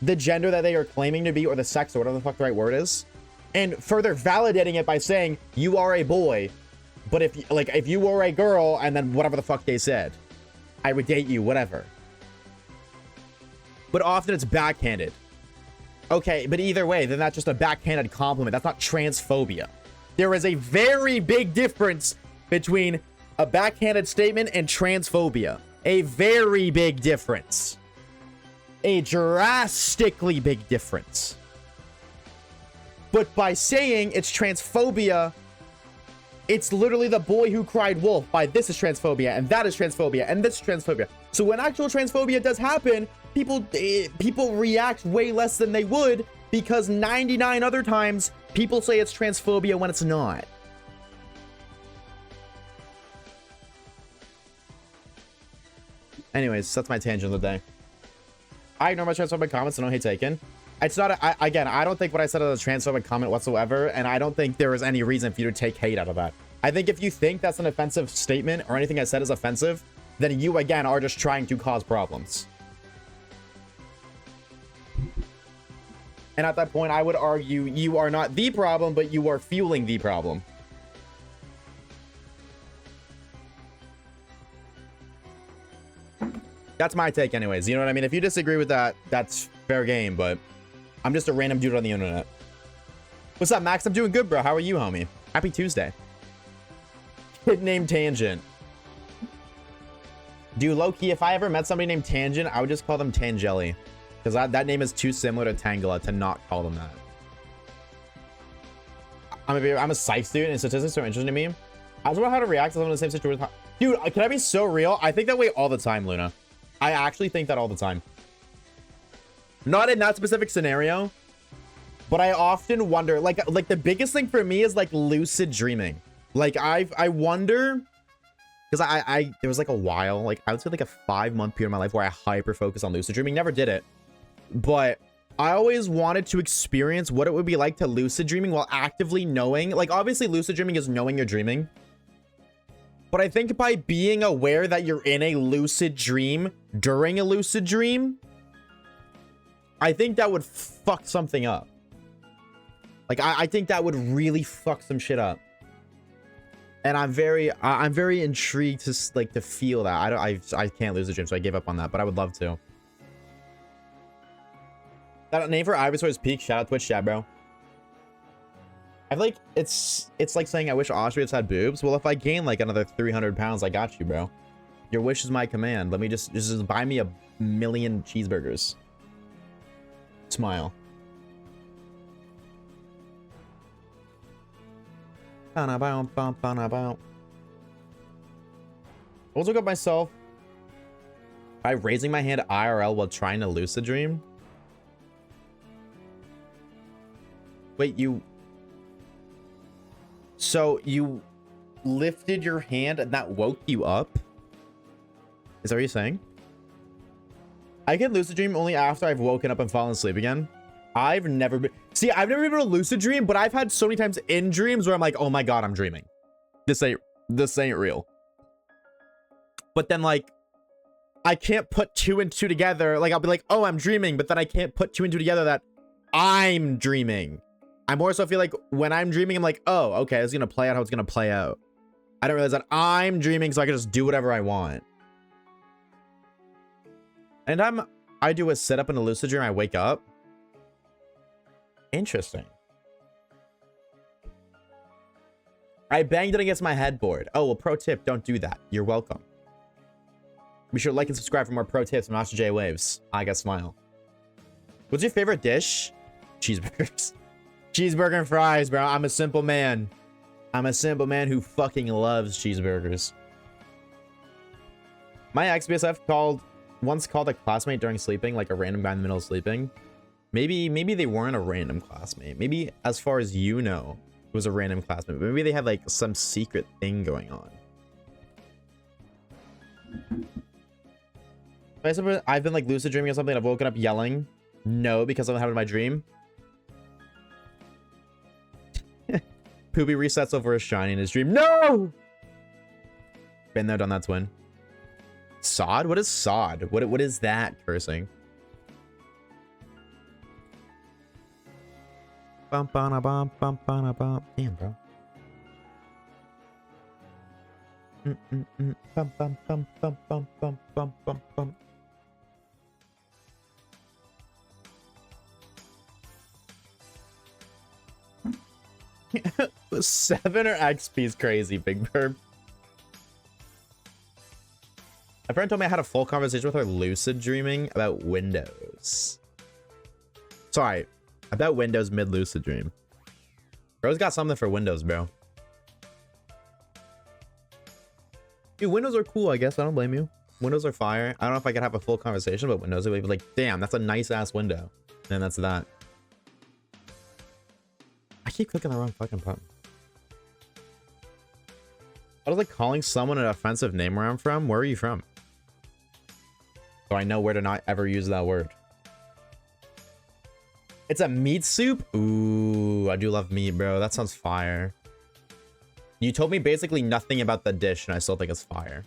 the gender that they are claiming to be, or the sex, or whatever the fuck the right word is, and further validating it by saying you are a boy, but if you were a girl, and then whatever the fuck they said, I would date you, whatever. But often it's backhanded. Okay, but either way, then that's just a backhanded compliment. That's not transphobia. There is a very big difference between a backhanded statement and transphobia. A very big difference. A drastically big difference. But by saying it's transphobia, it's literally the boy who cried wolf by this is transphobia, and that is transphobia, and this is transphobia. So when actual transphobia does happen, people react way less than they would, because 99 other times people say it's transphobia when it's not. Anyways, that's my tangent of the day. I ignore my transphobic comments, so no hate taken. It's not again, I don't think what I said is a transphobic comment whatsoever, and I don't think there is any reason for you to take hate out of that. I think if you think that's an offensive statement, or anything I said is offensive, then you again are just trying to cause problems. And at that point, I would argue you are not the problem, but you are fueling the problem. That's my take anyways. You know what I mean? If you disagree with that, that's fair game, but I'm just a random dude on the internet. What's up, Max? I'm doing good, bro. How are you, homie? Happy Tuesday. Kid named Tangent. Dude, low-key, if I ever met somebody named Tangent, I would just call them Tangeli. Because that name is too similar to Tangela to not call them that. I'm a psych student, and statistics are interesting to me. I don't know how to react to someone in the same situation. Dude, can I be so real? I think that way all the time, Luna. I actually think that all the time. Not in that specific scenario, but I often wonder, like the biggest thing for me is like lucid dreaming. Like I wonder, because there was like a while, like I would say like a 5-month period of my life where I hyper focused on lucid dreaming. Never did it, but I always wanted to experience what it would be like to lucid dreaming while actively knowing, like obviously lucid dreaming is knowing you're dreaming. But I think by being aware that you're in a lucid dream during a lucid dream, I think that would fuck something up. Like I think that would really fuck some shit up. And I'm very intrigued to to feel that. I can't lucid dream, so I gave up on that, but I would love to. That name for Ivysaur is Peak. Shout out Twitch chat, bro. I feel like it's like saying I wish Oshawaves had boobs. Well, if I gain like another 300 pounds, I got you, bro. Your wish is my command. Let me just buy me 1,000,000 cheeseburgers. Smile. I also got myself by raising my hand IRL while trying to lucid dream. Wait, so you lifted your hand and that woke you up? Is that what you're saying? I can lucid dream only after I've woken up and fallen asleep again. I've never been able to lucid dream, but I've had so many times in dreams where I'm like, oh my God, I'm dreaming. This ain't real. But then like, I can't put 2 and 2 together. Like, I'll be like, oh, I'm dreaming, but then I can't put 2 and 2 together that I'm dreaming. I more so feel like when I'm dreaming, I'm like, oh, okay, it's gonna play out how it's gonna play out. I don't realize that I'm dreaming, so I can just do whatever I want. And I do a sit-up in a lucid dream, I wake up. Interesting. I banged it against my headboard. Oh, well, pro tip, don't do that. You're welcome. Be sure to like and subscribe for more pro tips from Oshawaves. I got smile. What's your favorite dish? Cheeseburgers. Cheeseburger and fries, bro. I'm a simple man. I'm a simple man who fucking loves cheeseburgers. My ex-BSF once called a classmate during sleeping, like a random guy in the middle of sleeping. Maybe they weren't a random classmate. Maybe, as far as you know, it was a random classmate. Maybe they had like some secret thing going on. I've been like lucid dreaming or something. I've woken up yelling. No, because I'm having my dream. Poopy resets over a shiny in his dream. No! Been there, done that, twin. Sod? What is sod? What is that cursing? Bum, ba, bum, bum, ba, bum. Damn, bro. Bum, bum, bum, bum, bum, bum, bum, bum, bum. 7 or XP is crazy, Big Burp. My friend told me I had a full conversation with her lucid dreaming about Windows. Sorry, about Windows mid lucid dream. Bro's got something for Windows, bro. Dude, Windows are cool, I guess. I don't blame you. Windows are fire. I don't know if I could have a full conversation about Windows. It would be like, damn, that's a nice ass window. And that's that. I keep clicking the wrong fucking button. I was like calling someone an offensive name where I'm from. Where are you from? So I know where to not ever use that word. It's a meat soup? Ooh, I do love meat, bro. That sounds fire. You told me basically nothing about the dish, and I still think it's fire.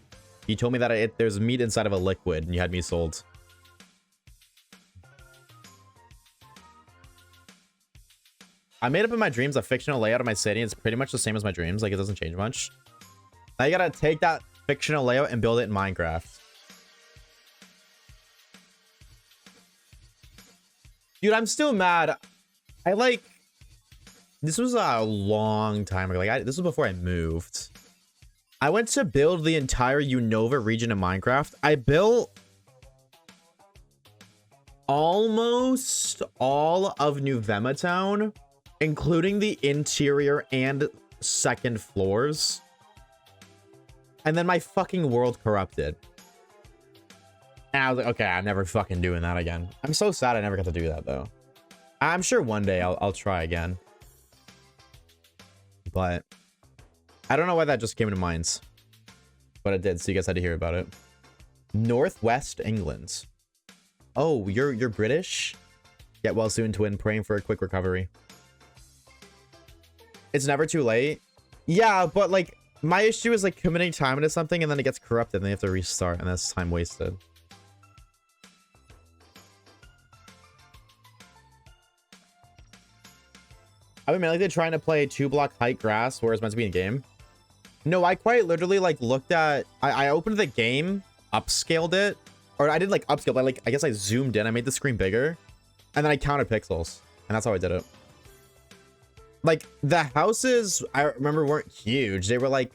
You told me that there's meat inside of a liquid, and you had me sold. I made up in my dreams a fictional layout of my city. It's pretty much the same as my dreams. Like, it doesn't change much. Now you gotta take that fictional layout and build it in Minecraft. Dude, I'm still mad. This was a long time ago. This was before I moved. I went to build the entire Unova region in Minecraft. I built almost all of New Vematown, including the interior and second floors. And then my fucking world corrupted. And I was like, okay, I'm never fucking doing that again. I'm so sad I never got to do that, though. I'm sure one day I'll try again. But I don't know why that just came into mind. But it did, so you guys had to hear about it. Northwest England. Oh, you're British? Get well soon, twin. Praying for a quick recovery. It's never too late. Yeah, but like my issue is like committing time into something and then it gets corrupted and they have to restart and that's time wasted. I've been mainly trying to play 2-block height grass where it's meant to be in game. No, I quite literally like looked at I opened the game, upscaled it, or I did like upscale, but like I guess I zoomed in, I made the screen bigger, and then I counted pixels, and that's how I did it. Like the houses I remember weren't huge. They were like,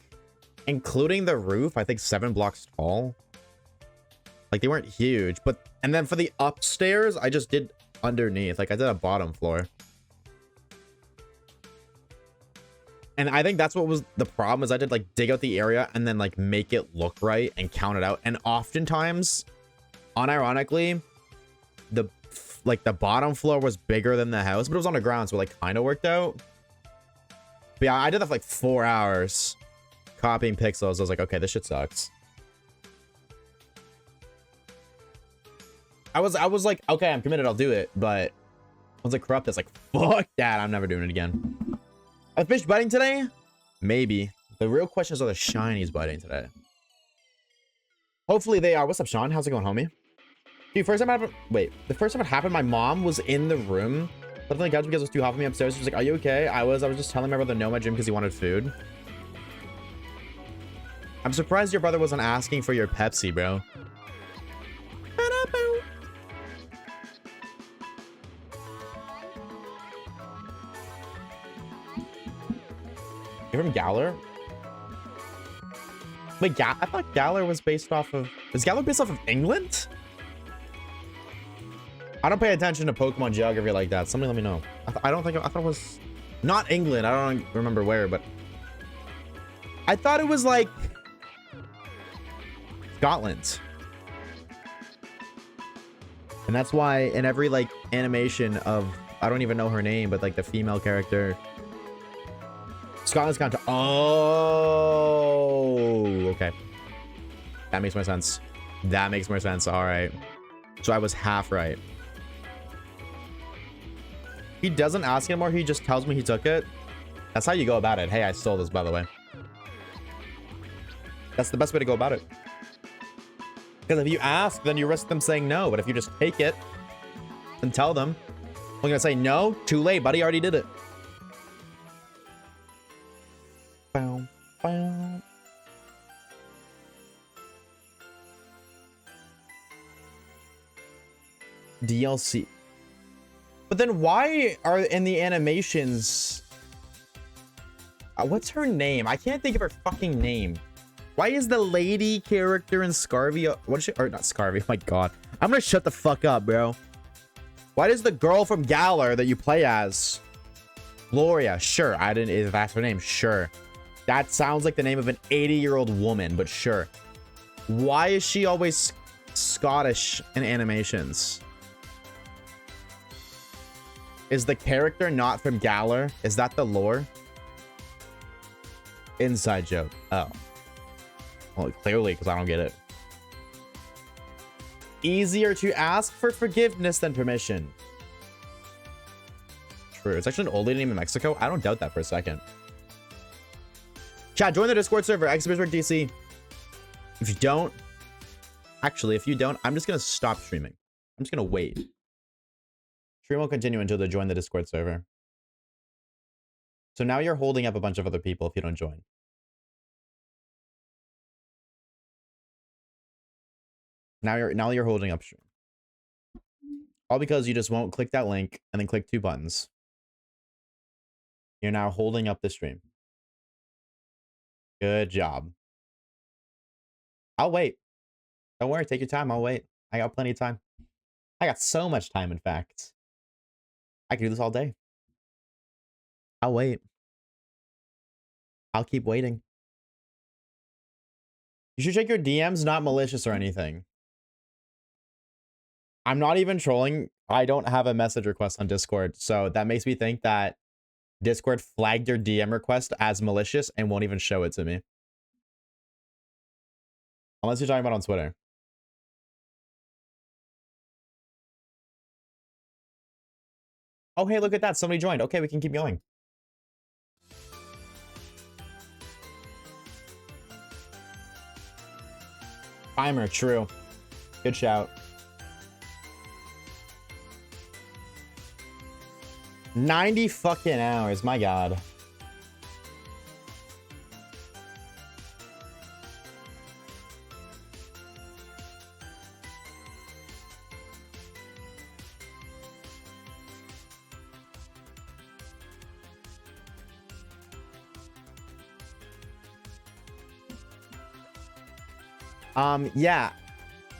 including the roof, I think 7 blocks tall. Like they weren't huge, but and then for the upstairs, I just did underneath. Like I did a bottom floor. And I think that's what was the problem is I did like dig out the area and then like make it look right and count it out. And oftentimes, unironically, the bottom floor was bigger than the house, but it was on the ground, so it like kind of worked out. But yeah, I did that for like 4 hours copying pixels. I was like, okay, this shit sucks. I was like, okay, I'm committed, I'll do it. But once it corrupted, it's like, fuck that, I'm never doing it again. Are the fish biting today? Maybe. The real question is, are the shinies biting today? Hopefully they are. What's up, Sean? How's it going, homie? Dude, first time it happened. Wait, the first time it happened, my mom was in the room. But the couch because it was too hot for me upstairs. She was like, "Are you okay?" I was just telling my brother no my gym because he wanted food. I'm surprised your brother wasn't asking for your Pepsi, bro. You're from Galar? Wait, I thought Galar was based off of... Is Galar based off of England? I don't pay attention to Pokemon geography like that. Somebody let me know. I thought it was... Not England. I don't remember where, but... I thought it was like... Scotland. And that's why in every like animation of... I don't even know her name, but like the female character... Scotland's counter. Oh, okay. That makes more sense. That makes more sense. All right. So I was half right. He doesn't ask anymore. He just tells me he took it. That's how you go about it. Hey, I stole this, by the way. That's the best way to go about it. Because if you ask, then you risk them saying no. But if you just take it and tell them, I'm going to say no. Too late, buddy. Already did it. Bow, bow. DLC. But then why are in the animations... what's her name? I can't think of her fucking name. Why is the lady character in Scarvy... What is she? Or not Scarvy. Oh my god. I'm gonna shut the fuck up, bro. Why does the girl from Galar that you play as... Gloria. Sure. I didn't... If that's her name. Sure. That sounds like the name of an 80-year-old woman, but sure. Why is she always Scottish in animations? Is the character not from Galar? Is that the lore? Inside joke. Oh. Well, clearly, because I don't get it. Easier to ask for forgiveness than permission. True. It's actually an old lady named in Mexico. I don't doubt that for a second. Chat, join the Discord server, Exhibition DC. If you don't, actually, if you don't, I'm just going to stop streaming. I'm just going to wait. Stream will continue until they join the Discord server. So now you're holding up a bunch of other people if you don't join. Now you're holding up stream. All because you just won't click that link and then click 2 buttons. You're now holding up the stream. Good job. I'll wait. Don't worry, take your time. I'll wait. I got plenty of time. I got so much time, in fact. I can do this all day. I'll wait. I'll keep waiting. You should check your DMs, not malicious or anything. I'm not even trolling. I don't have a message request on Discord, so that makes me think that Discord flagged your DM request as malicious and won't even show it to me. Unless you're talking about on Twitter. Oh, hey, look at that. Somebody joined. Okay, we can keep going. Timer, true. Good shout. 90 fucking hours, my god. Yeah.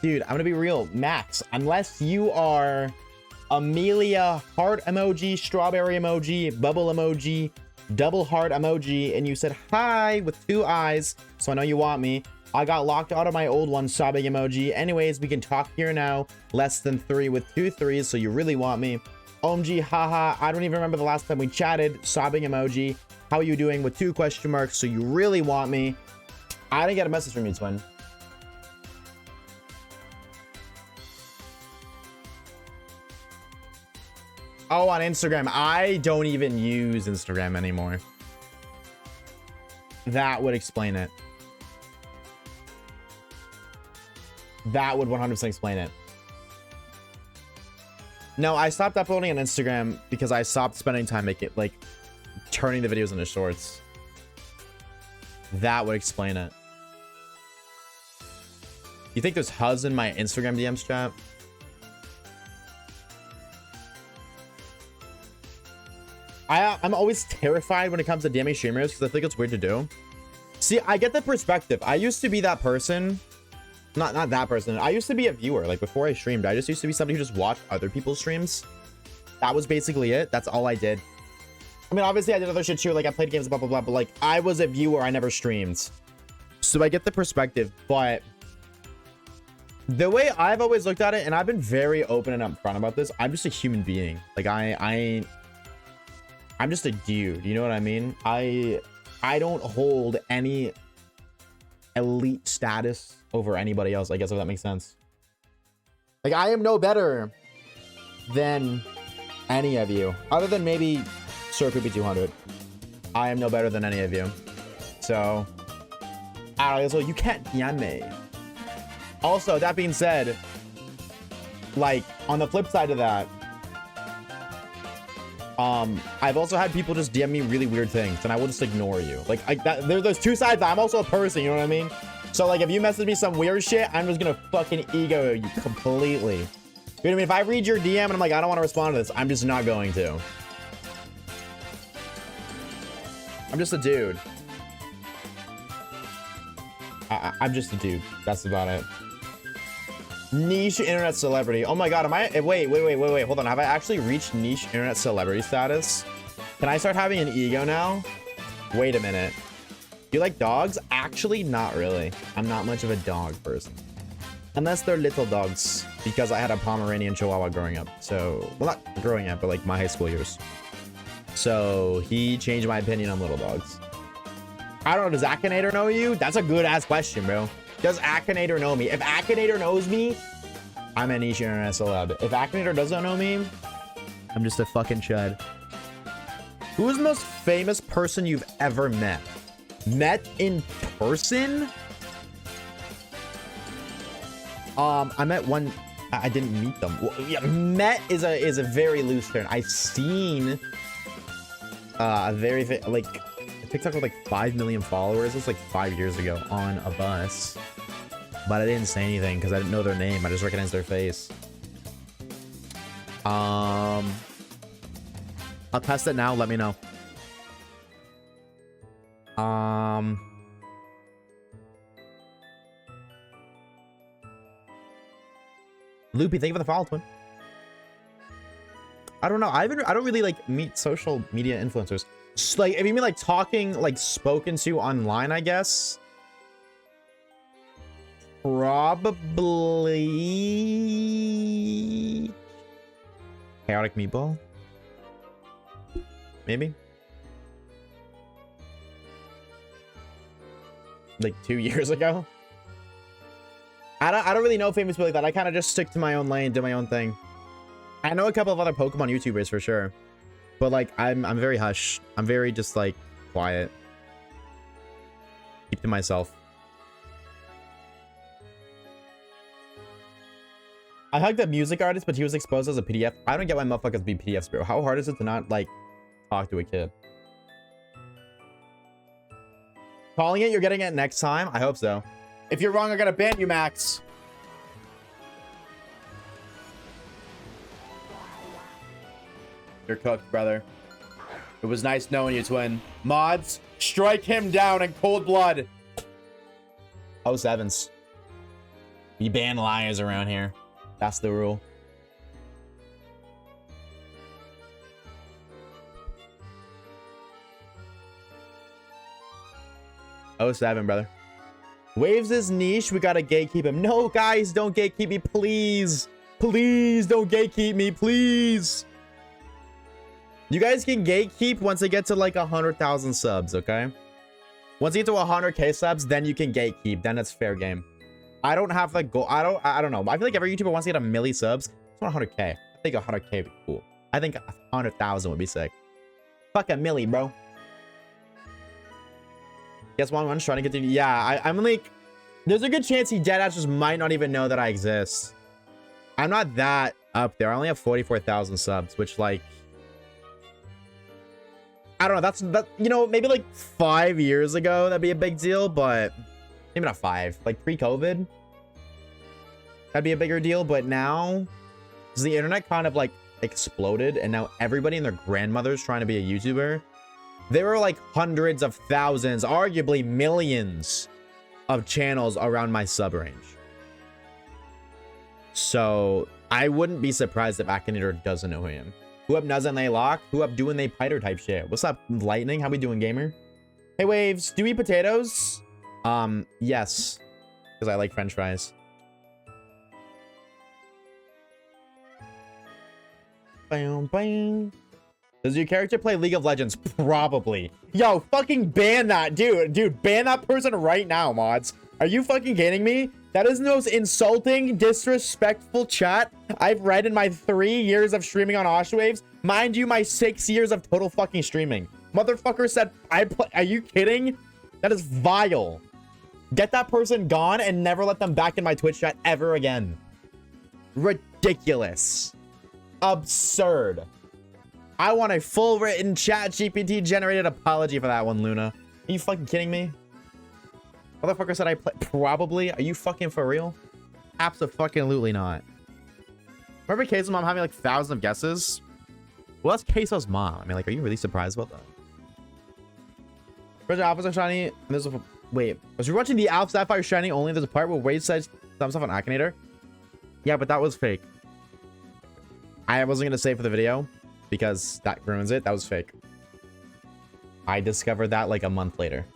Dude, I'm gonna be real. Max, unless you are Amelia heart emoji, strawberry emoji, bubble emoji, double heart emoji, and you said hi with 2 eyes, so I know you want me. I got locked out of my old one, sobbing emoji. Anyways, we can talk here now. Less than 3 with 2 threes, so you really want me. OMG, haha, I don't even remember the last time we chatted, sobbing emoji. How are you doing with 2 question marks, so you really want me. I didn't get a message from you, twin. Oh, on Instagram. I don't even use Instagram anymore. That would explain it. That would 100% explain it. No, I stopped uploading on Instagram because I stopped spending time making like turning the videos into shorts. That would explain it. You think there's Huz in my Instagram DMs chat? I'm always terrified when it comes to DMing streamers because I think it's weird to do. See, I get the perspective. I used to be that person. Not that person. I used to be a viewer. Like before I streamed, I just used to be somebody who just watched other people's streams. That was basically it. That's all I did. I mean, obviously I did other shit too. Like I played games, blah, blah, blah. But like I was a viewer. I never streamed. So I get the perspective. But the way I've always looked at it, and I've been very open and upfront about this, I'm just a human being. Like I'm just a dude. You know what I mean? I don't hold any elite status over anybody else, I guess, if that makes sense. Like I am no better than any of you, other than maybe Sir Poopy 200. I am no better than any of you. So I don't know, so you can't DM me. Also, that being said, like on the flip side of that, I've also had people just DM me really weird things and I will just ignore you. Like there's two sides. I'm also a person, you know what I mean? So like if you message me some weird shit, I'm just gonna fucking ego you completely. You know what I mean? If I read your DM and I'm like, I don't want to respond to this, I'm just not going to. I'm just a dude. I'm just a dude. That's about it. Niche internet celebrity. Oh my god, am I? Wait. Hold on. Have I actually reached niche internet celebrity status? Can I start having an ego now? Wait a minute. You like dogs? Actually, not really. I'm not much of a dog person. Unless they're little dogs. Because I had a Pomeranian Chihuahua growing up. So, well, not growing up, but like my high school years. So, he changed my opinion on little dogs. I don't know. Does Akinator know you? That's a good ass question, bro. Does Akinator know me? If Akinator knows me, I'm a niche internet celeb. If Akinator doesn't know me, I'm just a fucking chud. Who is the most famous person you've ever met? Met in person? I met one. I didn't meet them. Well, yeah, met is a very loose term. I've seen a very like TikTok with like 5 million followers. It was like 5 years ago on a bus. But I didn't say anything because I didn't know their name. I just recognized their face. I'll test it now. Let me know. Loopy, thank you for the follow, twin. I don't know. I don't really like meet social media influencers. Just like if you mean like talking, like spoken to online, I guess. Probably Chaotic Meatball. Maybe. Like 2 years ago. I don't really know famous people like that. I kind of just stick to my own lane, do my own thing. I know a couple of other Pokemon YouTubers for sure. But like I'm very hush. I'm very just like quiet. Keep to myself. I hugged a music artist, but he was exposed as a PDF. I don't get why motherfuckers be PDFs, bro. How hard is it to not, like, talk to a kid? Calling it, you're getting it next time? I hope so. If you're wrong, I gotta ban you, Max. You're cooked, brother. It was nice knowing you, twin. Mods, strike him down in cold blood. Oh, sevens. We ban liars around here. That's the rule. Oh, 07, brother. Waves is niche. We gotta gatekeep him. No, guys, don't gatekeep me, please. Please don't gatekeep me, please. You guys can gatekeep once they get to like 100,000 subs, okay? Once you get to 100K subs, then you can gatekeep. Then it's fair game. I don't have the goal. I don't know. I feel like every YouTuber wants to get a milli subs. It's not 100K. I think 100K would be cool. I think 100,000 would be sick. Fuck a milli, bro. Guess one's trying to get to. Yeah, I'm like, There's a good chance he deadass just might not even know that I exist. I'm not that up there. I only have 44,000 subs, which, like, I don't know. That, you know, maybe like 5 years ago, that'd be a big deal, but maybe not 5. Like pre-COVID, that'd be a bigger deal. But now, because the internet kind of like exploded, and now everybody and their grandmother's trying to be a YouTuber. There are like hundreds of thousands, arguably millions of channels around my sub range. So I wouldn't be surprised if Akinator doesn't know who I am. Who up Nuzlocke and they lock? Who up doing they piter type shit? What's up, Lightning? How we doing, gamer? Hey, Waves. Do you eat potatoes? Yes. Because I like French fries. Bam, bam. Does your character play League of Legends? Probably. Yo, fucking ban that, dude. Dude, ban that person right now, mods. Are you fucking kidding me? That is the most insulting, disrespectful chat I've read in my 3 years of streaming on Oshawaves. Mind you, my 6 years of total fucking streaming. Motherfucker said, are you kidding? That is vile. Get that person gone and never let them back in my Twitch chat ever again. Ridiculous. Absurd. I want a full written chat GPT generated apology for that one, Luna. Are you fucking kidding me? Motherfucker said I play. Probably. Are you fucking for real? Absolutely not. Remember Queso's mom having like thousands of guesses? Well, that's Queso's mom. I mean, like, are you really surprised about that? President Alpha Shiny. And there's a wait. Was you watching the Alpha Sapphire Shiny only? There's a part where Wade says some stuff on Akinator. Yeah, but that was fake. I wasn't gonna say for the video because that ruins it. That was fake. I discovered that like a month later.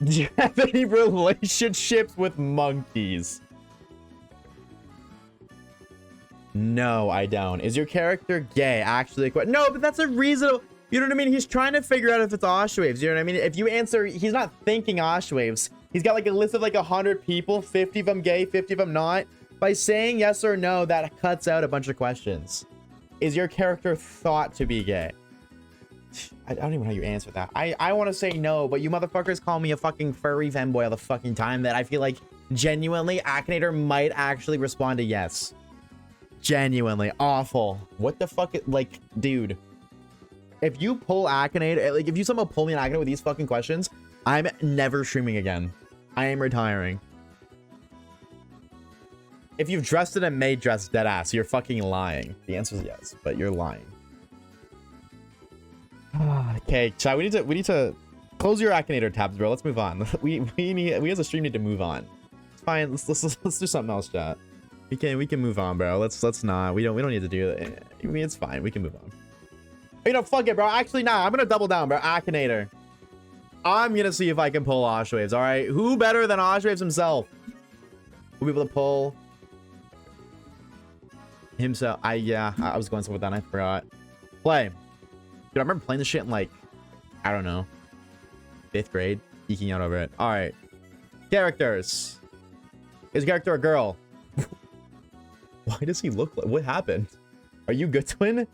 Do you have any relationships with monkeys? No, I don't. Is your character gay? Actually, no, but that's a reasonable. You know what I mean? He's trying to figure out if it's Oshawaves. You know what I mean? If you answer, he's not thinking Oshawaves. He's got like a list of like 100 people, 50 of them gay, 50 of them not. By saying yes or no, that cuts out a bunch of questions. Is your character thought to be gay? I don't even know how you answer that. I want to say no, but you motherfuckers call me a fucking furry fanboy all the fucking time that I feel like genuinely Akinator might actually respond to yes. Genuinely awful. What the fuck? Like, dude, if you pull Akinator, like if you somehow pull me an Akinator with these fucking questions, I'm never streaming again. I am retiring. If you've dressed in a maid dress, dead ass, you're fucking lying. The answer is yes, but you're lying. Okay, chat. We need to close your Akinator tabs, bro. Let's move on. We as a stream need to move on. It's fine. Let's do something else, chat. We can move on, bro. Let's not. We don't need to do that. I mean, it's fine. We can move on. You know, fuck it, bro. Actually, nah. I'm gonna double down, bro. Akinator. I'm gonna see if I can pull Oshawaves. All right. Who better than Oshawaves himself? We'll be able to pull himself. Yeah. I was going somewhere with that. And I forgot. Play. Dude, I remember playing this shit in like, I don't know, 5th grade, geeking out over it. All right. Characters. Is character a girl? Why does he look like, what happened? Are you good, twin?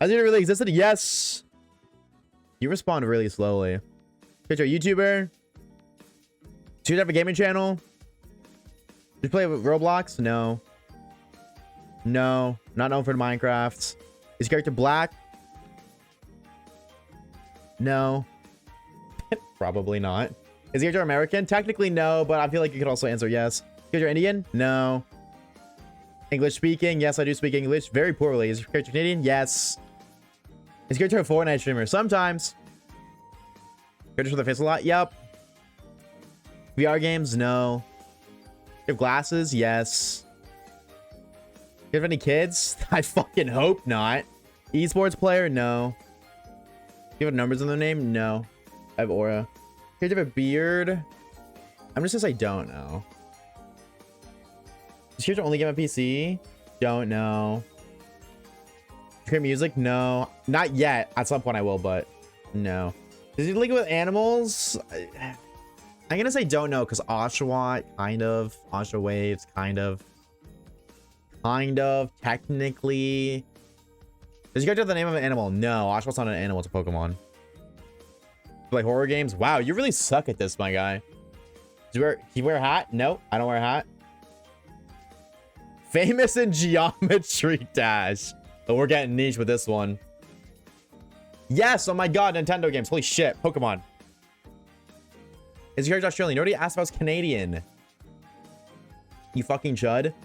Has it really existed? Yes. You respond really slowly. Character, YouTuber. Do you have a gaming channel? Do you play with Roblox? No. No. Not known for Minecraft. Is character black? No. Probably not. Is character American? Technically no, but I feel like you could also answer yes. Character Indian? No. English speaking? Yes, I do speak English very poorly. Is character Canadian? Yes. Is character a Fortnite streamer? Sometimes. Character show their face a lot? Yep. VR games? No. You have glasses? Yes. You have any kids? I fucking hope not. Esports player? No. You have numbers in their name? No. I have aura. You have a beard? I'm just gonna say don't know. Does character only game on PC? Don't know. Create music? No. Not yet. At some point I will, but no. Does he link with animals? I'm gonna say don't know because Oshawa, kind of. Oshawaves, kind of. Kind of. Technically. Does you guys have the name of an animal? No, Oshawa's not an animal, it's a Pokemon. Play horror games. Wow, you really suck at this, my guy. Do you wear a hat? No, I don't wear a hat. Famous in Geometry Dash. Oh, we're getting niche with this one. Yes, oh my god, Nintendo games. Holy shit, Pokemon. Is your character Australian? You already asked if I was Canadian. You fucking chud.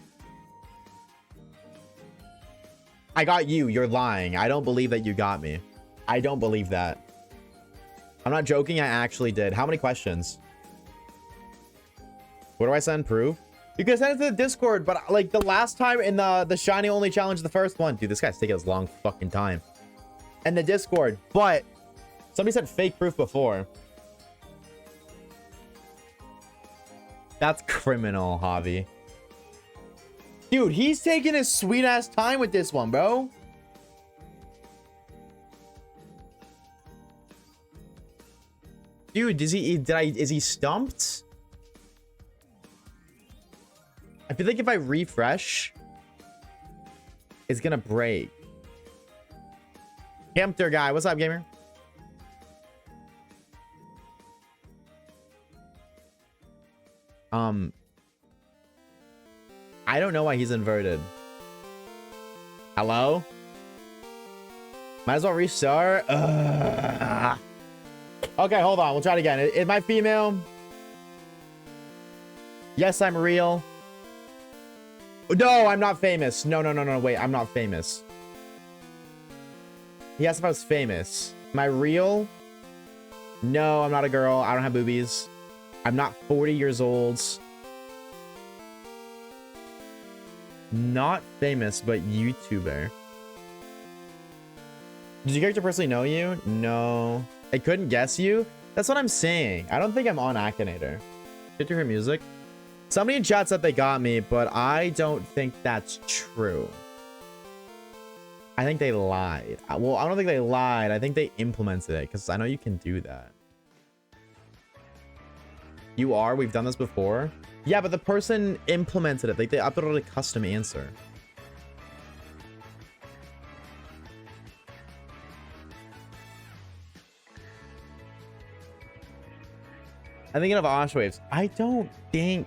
I got you. You're lying. I don't believe that you got me. I don't believe that. I'm not joking. I actually did. How many questions? What do I send? Proof? You can send it to the Discord, but like the last time in the shiny only challenge, the first one. Dude, this guy's taking his long fucking time. And the Discord, but somebody said fake proof before. That's criminal, Javi. Dude, he's taking his sweet ass time with this one, bro. Dude, is he stumped? I feel like if I refresh, it's gonna break. Hamster guy, what's up, gamer? I don't know why he's inverted. Hello? Might as well restart. Ugh. Okay, hold on. We'll try it again. Am I female? Yes, I'm real. No, I'm not famous. No. Wait, I'm not famous. He asked if I was famous. Am I real? No, I'm not a girl. I don't have boobies. I'm not 40 years old. Not famous, but YouTuber. Did your character personally know you? No. I couldn't guess you? That's what I'm saying. I don't think I'm on Akinator. Did you hear music? Somebody in chat said they got me, but I don't think that's true. I think they lied. Well, I don't think they lied. I think they implemented it because I know you can do that. You are? We've done this before? Yeah, but the person implemented it. Like, they uploaded a custom answer. I'm thinking of Oshawaves. I don't think...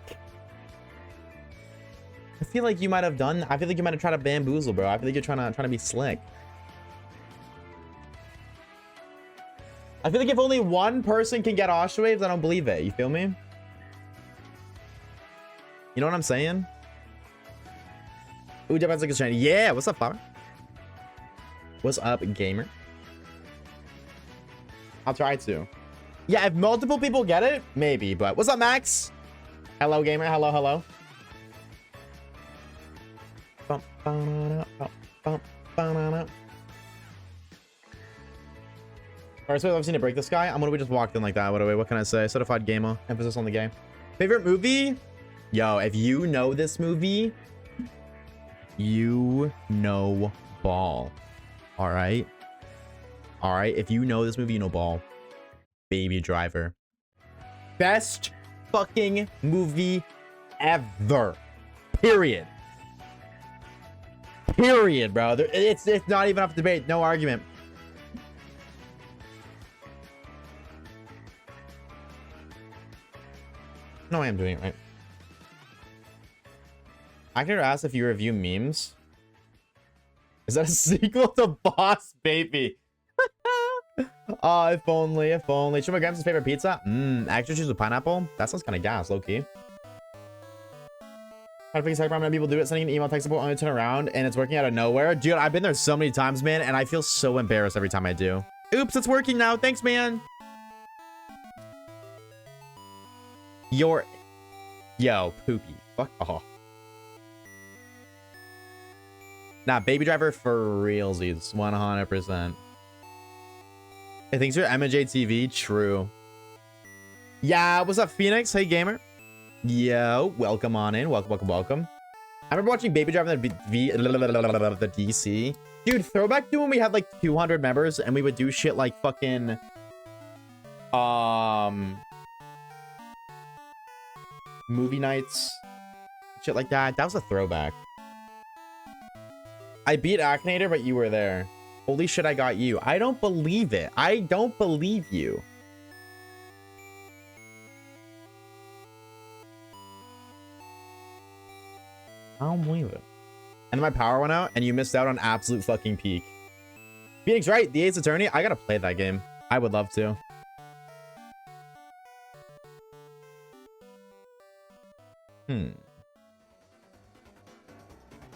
I feel like you might have done... I feel like you might have tried to bamboozle, bro. I feel like you're trying to be slick. I feel like if only one person can get Oshawaves, I don't believe it. You feel me? You know what I'm saying? Ooh, depends like a shiny. Yeah, what's up, Flower? What's up, gamer? I'll try to. Yeah, if multiple people get it, maybe. But what's up, Max? Hello, gamer. Hello. Alright, so I've seen it break this guy. I'm gonna be just walked in like that. What can I say? Certified gamer. Emphasis on the game. Favorite movie? Yo, if you know this movie, you know ball. Alright? Alright, if you know this movie, you know ball. Baby Driver. Best fucking movie ever. Period. Period, bro. It's not even up for debate. No argument. No, I am doing it right. I could ask if you review memes. Is that a sequel to Boss Baby? Oh, if only. Show my Gramps' favorite pizza. Extra cheese with pineapple. That sounds kind of gas, low key. How to fix Telegram? Many people do it. Sending an email, text support, only turn around, and it's working out of nowhere. Dude, I've been there so many times, man, and I feel so embarrassed every time I do. Oops, it's working now. Thanks, man. Yo, poopy. Fuck off. Nah, Baby Driver for realsies. 100%. I think you're MJ TV. True. Yeah, what's up, Phoenix? Hey, gamer. Yo, welcome on in. Welcome. I remember watching Baby Driver in the DC. Dude, throwback to when we had like 200 members and we would do shit like fucking... movie nights. Shit like that. That was a throwback. I beat Akinator, but you were there. Holy shit, I got you. I don't believe it. I don't believe you. I don't believe it. And then my power went out, and you missed out on absolute fucking peak. Phoenix, right? The Ace Attorney? I gotta play that game. I would love to.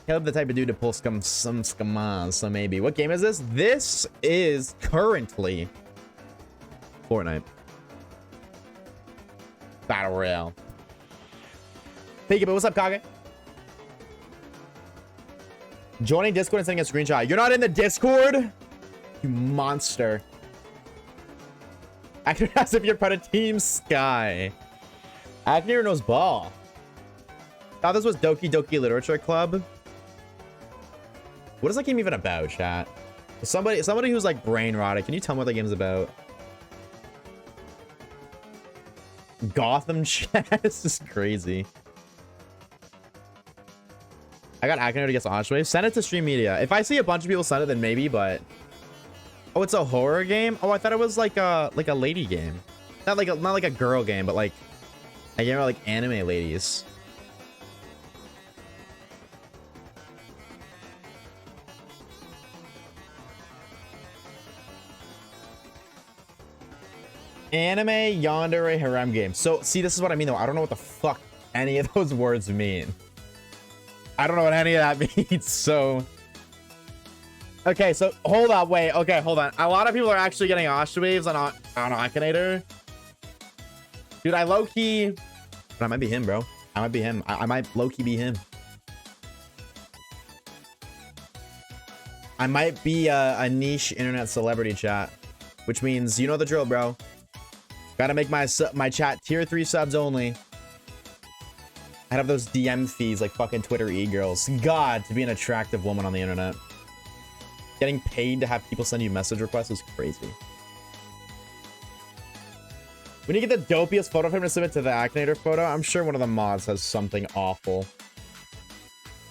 Caleb the type of dude to pull some scamas, so maybe. What game is this? This is currently Fortnite. Battle Royale. Peekaboo, what's up, Kage? Joining Discord and sending a screenshot. You're not in the Discord? You monster. Acting as if you're part of Team Sky. Actor knows ball. Thought this was Doki Doki Literature Club. What is that game even about, chat? Somebody who's like brain rotted. Can you tell me what the game's about? Gotham chat. This is crazy. I got Akinator against Oshawaves. Send it to Stream Media. If I see a bunch of people send it, then maybe, but... Oh, it's a horror game? Oh, I thought it was like a lady game. Not like a girl game, but like a game about like anime ladies. Anime yandere harem game. So, see, this is what I mean, though. I don't know what the fuck any of those words mean. I don't know what any of that means, so... Okay, so, hold on, wait. Okay, hold on. A lot of people are actually getting Oshawaves on Akinator. Dude, I low-key... But I might be him, bro. I might be him. I might low-key be him. I might be a niche internet celebrity, chat. Which means, you know the drill, bro. Gotta make my chat tier 3 subs only. I have those DM fees like fucking Twitter e-girls. God, to be an attractive woman on the internet. Getting paid to have people send you message requests is crazy. When you get the dopiest photo of him to submit to the Akinator photo, I'm sure one of the mods has something awful.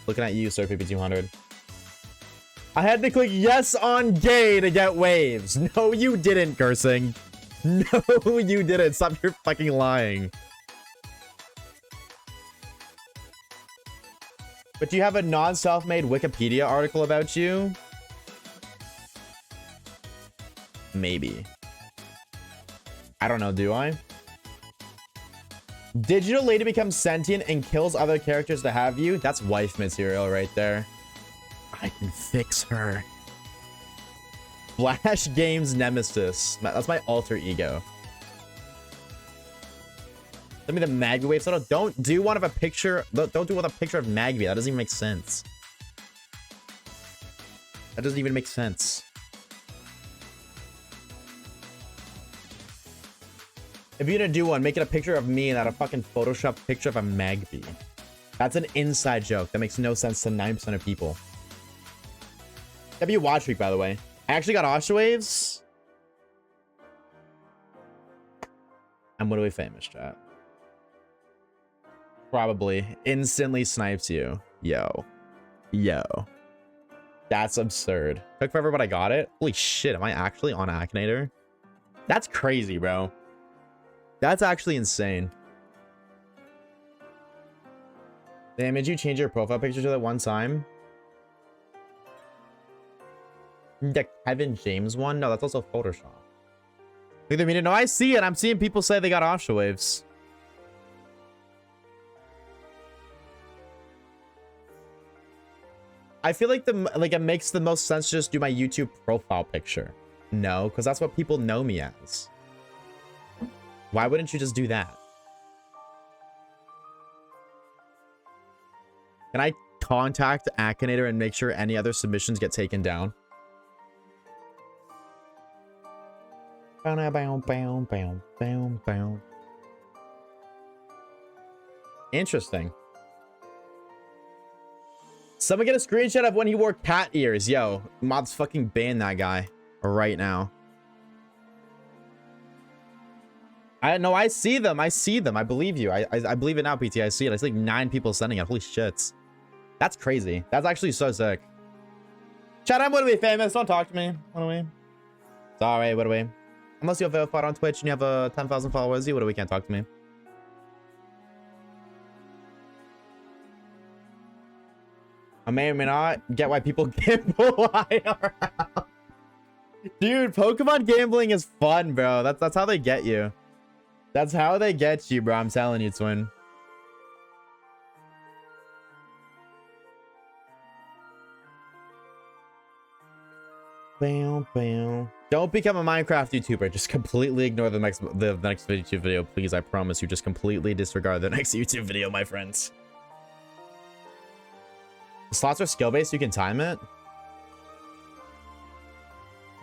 Looking at you, Sir PP200. I had to click yes on gay to get waves. No, you didn't, Gersing. No, you didn't. Stop your fucking lying. But do you have a non-self-made Wikipedia article about you? Maybe. I don't know, do I? Digital lady becomes sentient and kills other characters to have you? That's wife material right there. I can fix her. Flash Games Nemesis. That's my alter ego. Send me the Magby wave photo. Don't do one of a picture. Don't do one of a picture of Magby. That doesn't even make sense. That doesn't even make sense. If you're gonna do one, make it a picture of me and not a fucking Photoshop picture of a Magby. That's an inside joke. That makes no sense to 9% of people. W watch week, by the way. I actually got Oshawaves. I'm literally famous, chat. Probably instantly snipes you. Yo. That's absurd. Took forever, but I got it. Holy shit, am I actually on Akinator? That's crazy, bro. That's actually insane. Damn, did you change your profile picture to that one time? The Kevin James one? No, that's also Photoshop. Look at me. No, I see it. I'm seeing people say they got Oshawaves. I feel like it makes the most sense to just do my YouTube profile picture. No, because that's what people know me as. Why wouldn't you just do that? Can I contact Akinator and make sure any other submissions get taken down? Interesting. Someone get a screenshot of when he wore cat ears. Yo, mods fucking ban that guy right now. I see them. I see them. I believe you. I believe it now, PT. I see it. I see like 9 people sending it. Holy shit. That's crazy. That's actually so sick. Chat, I'm gonna be famous. Don't talk to me. What do we? Sorry, what do we? Unless you have a fight on Twitch and you have 10,000 followers, you what do we can't talk to me. I may or may not get why people gamble IRL. Dude, Pokemon gambling is fun, bro. That's how they get you. That's how they get you, bro. I'm telling you, twin. Bam, bam. Don't become a Minecraft YouTuber. Just completely ignore the next YouTube video, please. I promise you. Just completely disregard the next YouTube video, my friends. The slots are skill-based. You can time it.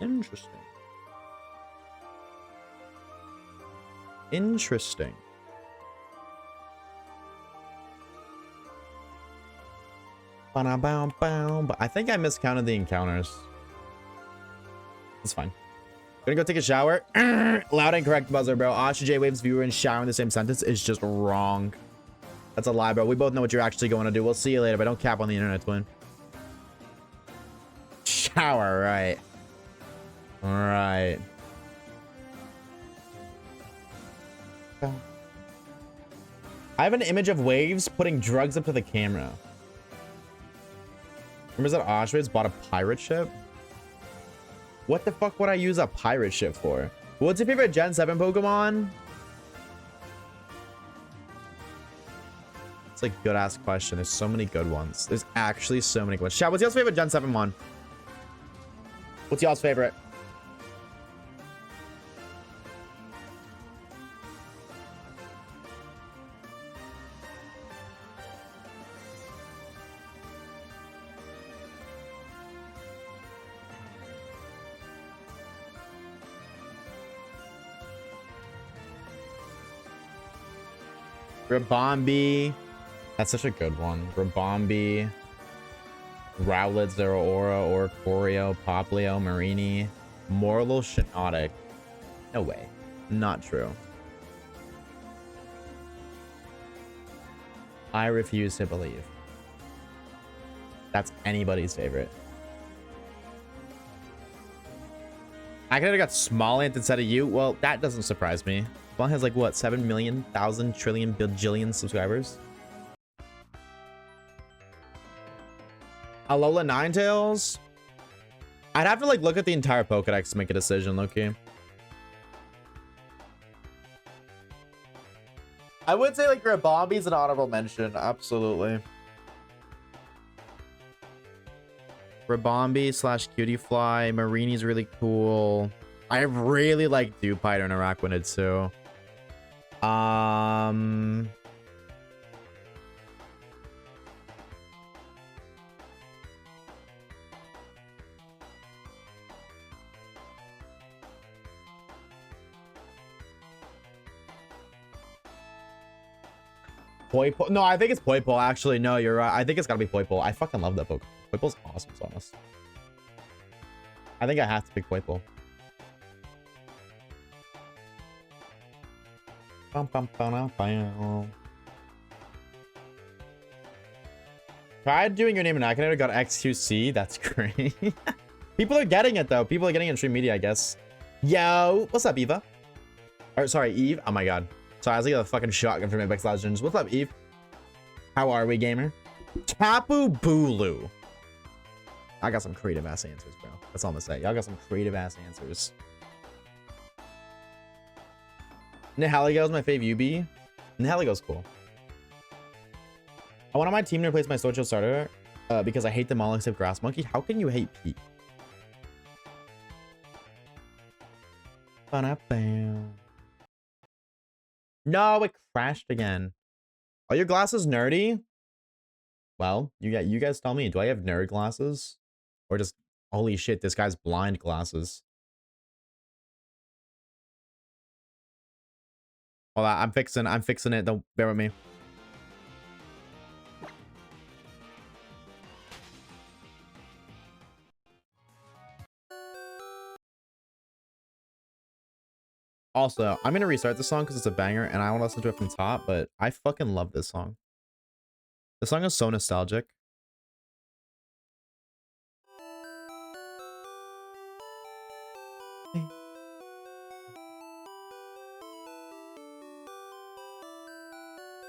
Interesting. Interesting. But I think I miscounted the encounters. It's fine. Gonna go take a shower. Loud and correct buzzer, bro. Oshawaves viewer and shower in the same sentence is just wrong. That's a lie, bro. We both know what you're actually going to do. We'll see you later, but don't cap on the internet, twin. Shower, right. All right. I have an image of Waves putting drugs up to the camera. Remember that Oshawaves bought a pirate ship? What the fuck would I use a pirate ship for? What's your favorite Gen 7 Pokemon? It's a good ass question. There's so many good ones. There's actually so many good ones. Chat, what's y'all's favorite Gen 7 one? What's y'all's favorite? Rabombi. That's such a good one. Rabombi. Rowlet, Zeraora, Oricorio, Poplio, Marini. Mortal, Shiinotic. No way. Not true. I refuse to believe. That's anybody's favorite. I could have got Smolant instead of you. Well, that doesn't surprise me. Smolant has like what, 7 million, 1,000 trillion, bajillion subscribers. Alola Ninetales. I'd have to like look at the entire Pokedex to make a decision, Loki. I would say like Rabombi's an honorable mention, absolutely. Rabombi / Cutiefly. Marini's really cool. I really like Dewpider and Araquanid too. Poipole. No, I think it's Poipole. Actually, no, you're right. I think it's gotta be Poipole. I fucking love that Pokemon. Poipole's awesome, to be honest. I think I have to pick Poipole. Tried doing your name in Akinator, got XQC. That's great. People are getting it though. People are getting it in stream media, I guess. Yo, what's up, Eva? Or sorry, Eve. Oh my god. Sorry, I was like a fucking shotgun from Apex Legends. What's up, Eve? How are we, gamer? Tapu Bulu. I got some creative ass answers, bro. That's all I'm gonna say. Y'all got some creative ass answers. Nihiligo's my fave UB. Nihiligo's cool. I want on my team to replace my social starter because I hate them all except Grass Monkey. How can you hate Pete? No, it crashed again. Are your glasses nerdy? Well, you guys tell me. Do I have nerd glasses? Or just, holy shit, this guy's blind glasses. Hold on, I'm fixing it. Don't bear with me. Also, I'm gonna restart the song because it's a banger and I want to listen to it from the top, but I fucking love this song. The song is so nostalgic.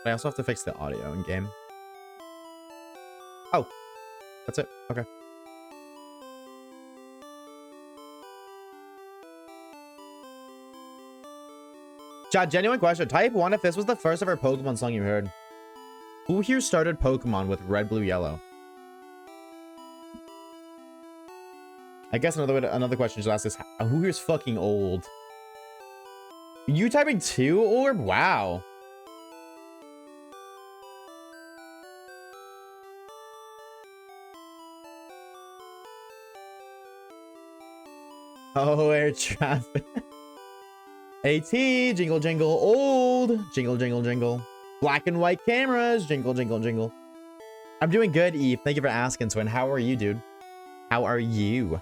I also have to fix the audio in game. Oh, That's it. Okay. Chat, genuine question. Type 1 if this was the first ever Pokemon song you heard. Who here started Pokemon with red, blue, yellow? I guess another question to ask is, who here's fucking old? You typing 2 orb? Wow. Oh, air traffic. AT, jingle, jingle, old. Jingle, jingle, jingle. Black and white cameras. Jingle, jingle, jingle. I'm doing good, Eve. Thank you for asking, Twin. How are you, dude? How are you?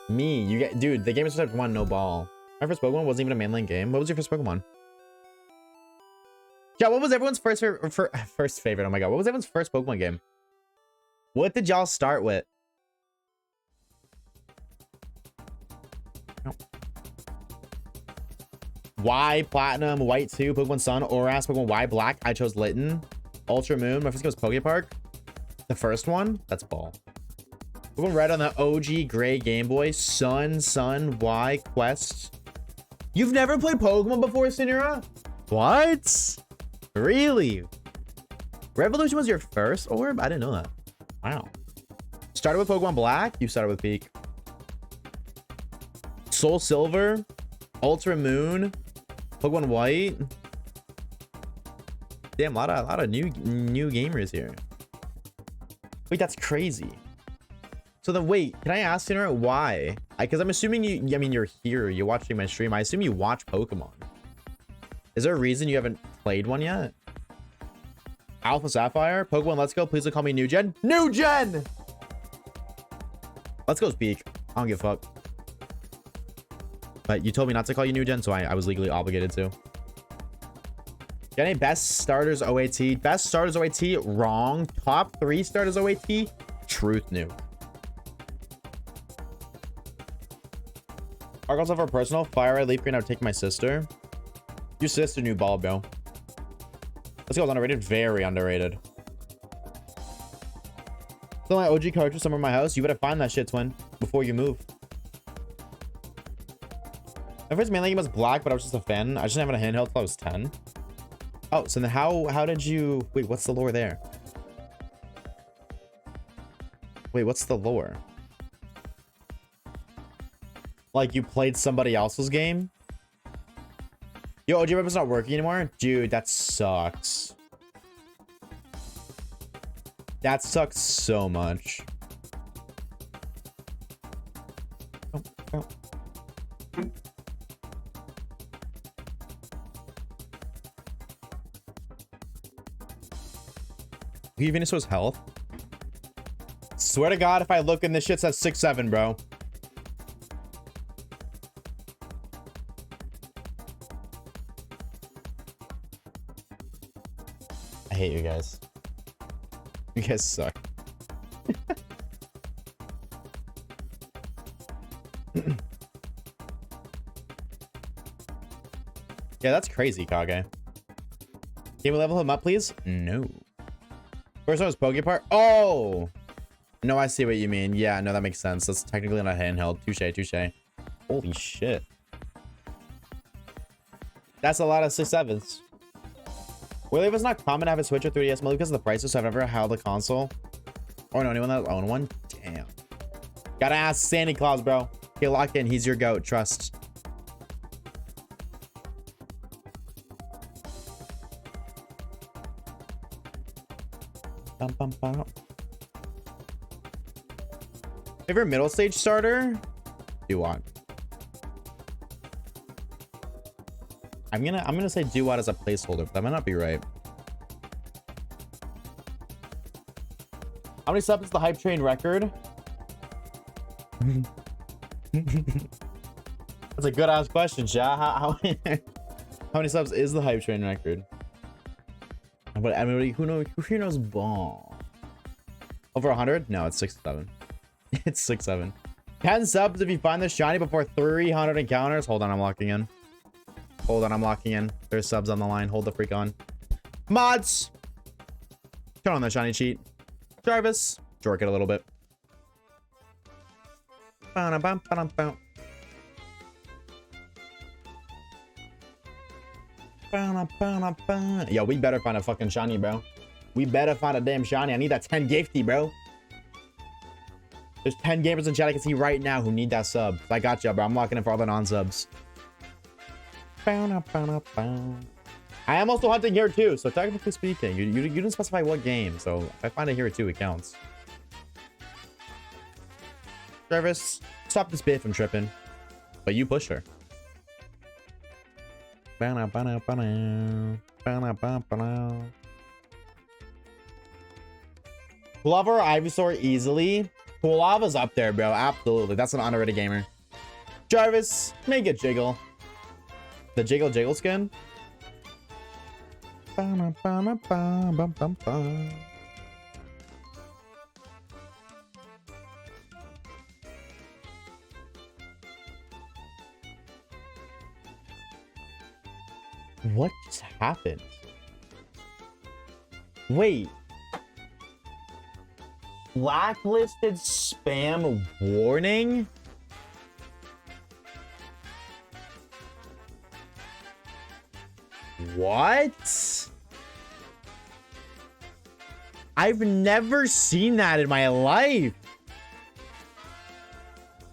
Me, you get, dude, the game is type 1, no ball. My first Pokemon wasn't even a mainline game. What was your first Pokemon? Yeah, what was everyone's first favorite? Oh my god, what was everyone's first Pokemon game? What did y'all start with? Y Platinum, White 2, Pokemon Sun, Oras, Pokemon Y Black. I chose Litten. Ultra Moon. My first game was Pokepark. The first one? That's ball. Pokemon Red on the OG Gray Game Boy. Sun, Y, Quest. You've never played Pokemon before, Sinira? What? Really? Revolution was your first orb? I didn't know that. Wow. Started with Pokemon Black. You started with Peak. Soul Silver. Ultra Moon. Pokemon White. Damn, a lot of new gamers here. Wait, that's crazy. So then wait, can I ask Sinner why? Because I'm assuming I mean, you're here, you're watching my stream. I assume you watch Pokemon. Is there a reason you haven't played one yet? Alpha Sapphire, Pokemon Let's Go. Please don't call me New Gen. New Gen! Let's Go's peak. I don't give a fuck. But you told me not to call you New Gen, so I was legally obligated to. Got any best starters OAT? Best starters OAT, wrong. Top 3 starters OAT, truth new. Argos over personal. Fire Red, Leaf Green, I would take my sister. Your sister new ball, bro. Let's go, underrated. Very underrated. Still my OG character somewhere in my house. You better find that shit, Twin, before you move. My first mainline game was Black, but I was just a fan. I just didn't have a handheld till I was 10. Oh, so then how did you... Wait, what's the lore there? Wait, what's the lore? Like, you played somebody else's game? Yo, OG Web's not working anymore? Dude, that sucks. That sucks so much. Oh, oh. He finished his health. Swear to God, if I look in this shit, says 6-7, bro. I hate you guys. You guys suck. Yeah, that's crazy, Kage. Can we level him up, please? No. First one was Pokepark. Oh! No, I see what you mean. Yeah, no, that makes sense. That's technically not handheld. Touche, touche. Holy shit. That's a lot of 6-7s. Well, if it's not common to have a Switch or 3DS mode because of the prices, so I've never held a console. Or no, anyone that own one? Damn. Gotta ask Santa Claus, bro. Get locked in. He's your goat. Trust. Bum, bum, bum. Favorite middle stage starter? Duat. I'm gonna say Duat as a placeholder, but that might not be right. How many subs is the hype train record? That's a good ass question, Sha. How many subs is the hype train record? But everybody who here knows ball. Over 100? No, it's 6-7. It's 6-7. 10 subs if you find the shiny before 300 encounters. Hold on, I'm locking in. Hold on, I'm locking in. There's subs on the line. Hold the freak on. Mods! Turn on the shiny cheat. Jarvis. Jork it a little bit. Yo, we better find a fucking shiny, bro. We better find a damn shiny. I need that 10 gifty, bro. There's 10 gamers in chat I can see right now who need that sub. I got you, bro. I'm locking in for all the non-subs. I am also hunting here too, so technically speaking, you didn't specify what game, so if I find it here too, it counts. Jarvis, stop this bit from tripping. But you push her. Glover, Ivysaur easily. Lava's up there, bro. Absolutely. That's an underrated gamer. Jarvis, make it jiggle. The jiggle skin. What just happened? Wait. Blacklisted spam warning? What? I've never seen that in my life.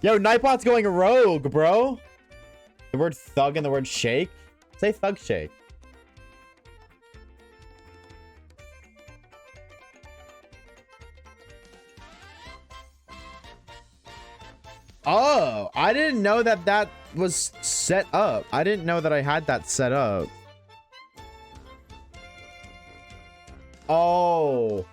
Yo, Nightbot's going rogue, bro. The word thug and the word shake. Say thug shake. Oh, I didn't know that that was set up. I didn't know that I had that set up. Oh.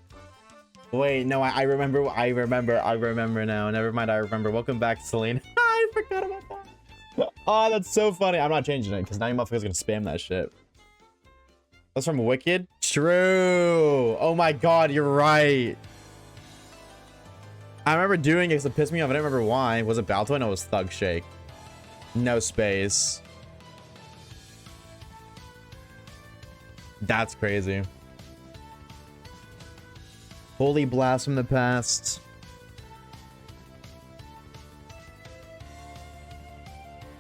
Wait, no, I remember now. Never mind, I remember. Welcome back, Celine. I forgot about that. Oh, that's so funny. I'm not changing it because now you motherfuckers gonna spam that shit. That's from Wicked? True. Oh my god, you're right. I remember doing it because it pissed me off. I don't remember why. Was it Balto? No, it was Thug Shake. No space. That's crazy. Holy blast from the past.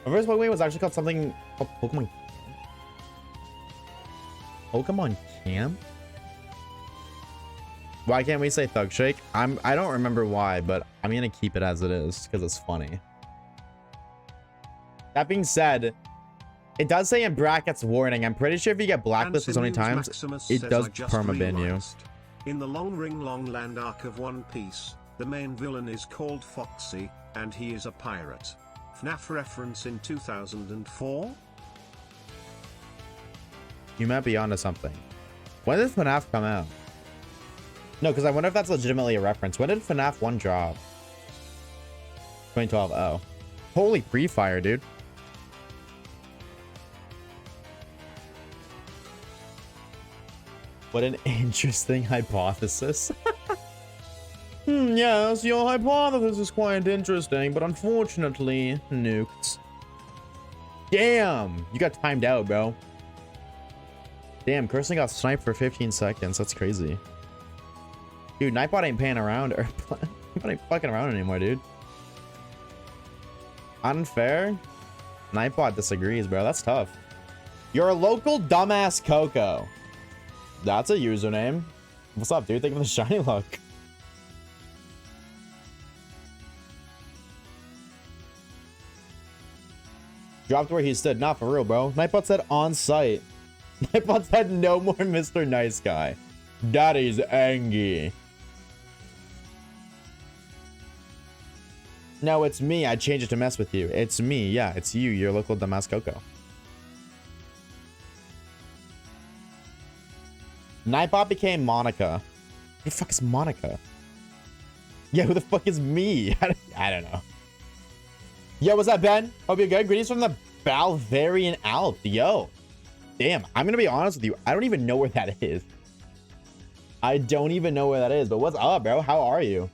My first Pokemon was actually called something called Pokemon. Pokemon Camp? Why can't we say Thug Shake? I don't remember why, but I'm gonna keep it as it is because it's funny. That being said, it does say in brackets warning. I'm pretty sure if you get blacklisted so many times, it does perma-ban you. In the Long Ring Long Land arc of One Piece, the main villain is called Foxy, and he is a pirate. FNAF reference in 2004? You might be onto something. When did FNAF come out? No, because I wonder if that's legitimately a reference. When did FNAF 1 drop? 2012. Oh. Holy pre-fire, dude. What an interesting hypothesis. Yes, your hypothesis is quite interesting, but unfortunately, nuked. Damn! You got timed out, bro. Damn, Kirsten got sniped for 15 seconds. That's crazy. Dude, Nightbot ain't paying around or Nightbot ain't fucking around anymore, dude. Unfair? Nightbot disagrees, bro. That's tough. You're a local dumbass Coco. That's a username. What's up, dude? Thank you for the shiny luck. Dropped where he stood. Not for real, bro. Nightbot said on site. Nightbot said no more Mr. Nice Guy. Daddy's angry. No, it's me. I changed it to mess with you. It's me. Yeah, it's you, your local dumbass Coco. Nightbot became Monica. Who the fuck is Monica? Yeah, who the fuck is me? I don't know. Yo, what's up, Ben? Hope you're good. Greetings from the Balvarian Alp. Yo. Damn, I'm gonna be honest with you. I don't even know where that is. I don't even know where that is. But what's up, bro? How are you?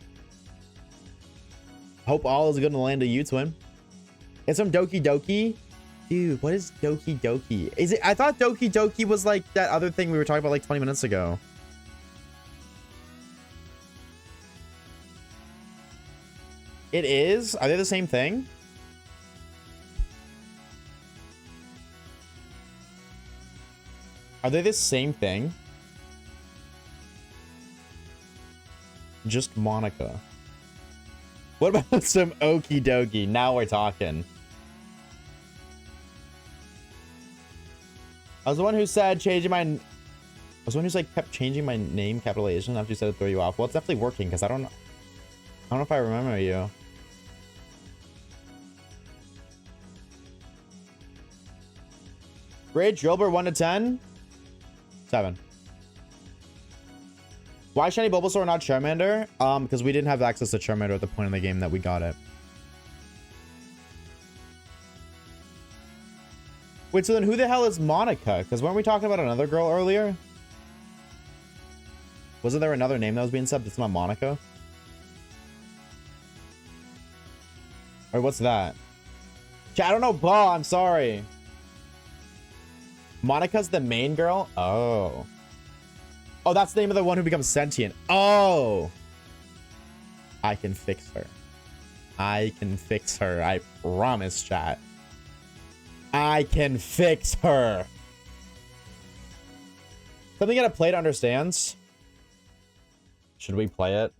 Hope all is good in the land of you, twin. It's from Doki Doki. Dude, what is Doki Doki? Is it? I thought Doki Doki was like that other thing we were talking about like 20 minutes ago. It is? Are they the same thing? Are they the same thing? Just Monica. What about some okie dokie? Now we're talking. I was the one who said changing my... I was the one who's like kept changing my name capitalization after you said it throw you off. Well, it's definitely working because I don't know if I remember you. Grade Drillbur 1 to 10? 7. Why shiny Bulbasaur not Charmander? Because we didn't have access to Charmander at the point in the game that we got it. Wait, so then who the hell is Monica? Because weren't we talking about another girl earlier? Wasn't there another name that was being subbed? It's not Monica? Or what's that? I don't know, Paul. I'm sorry. Monica's the main girl? Oh. Oh, that's the name of the one who becomes sentient. Oh. I can fix her. I can fix her. I promise, chat. I can fix her. Something that a player understands. Should we play it?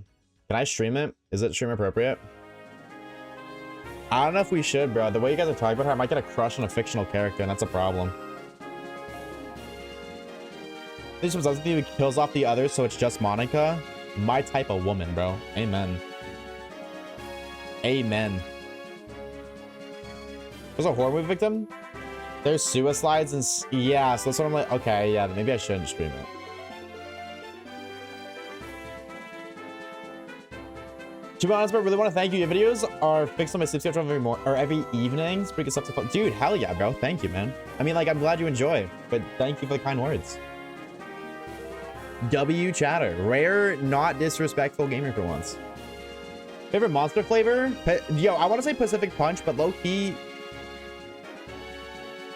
Can I stream it? Is it stream appropriate? I don't know if we should, bro. The way you guys are talking about her, I might get a crush on a fictional character, and that's a problem. This was something who kills off the others, so it's just Monica. My type of woman, bro. Amen. Amen. There's a horror movie victim? There's suicides and... Yeah, so that's what I'm like... Okay, yeah, maybe I shouldn't stream it. To be honest, but I really want to thank you. Your videos are fixed on my sleep schedule every morning or every evening. It's pretty good stuff to fun. Dude, hell yeah, bro. Thank you, man. I mean, like, I'm glad you enjoy, but thank you for the kind words. W chatter. Rare, not disrespectful gamer for once. Favorite monster flavor? Yo, I want to say Pacific Punch, but low-key...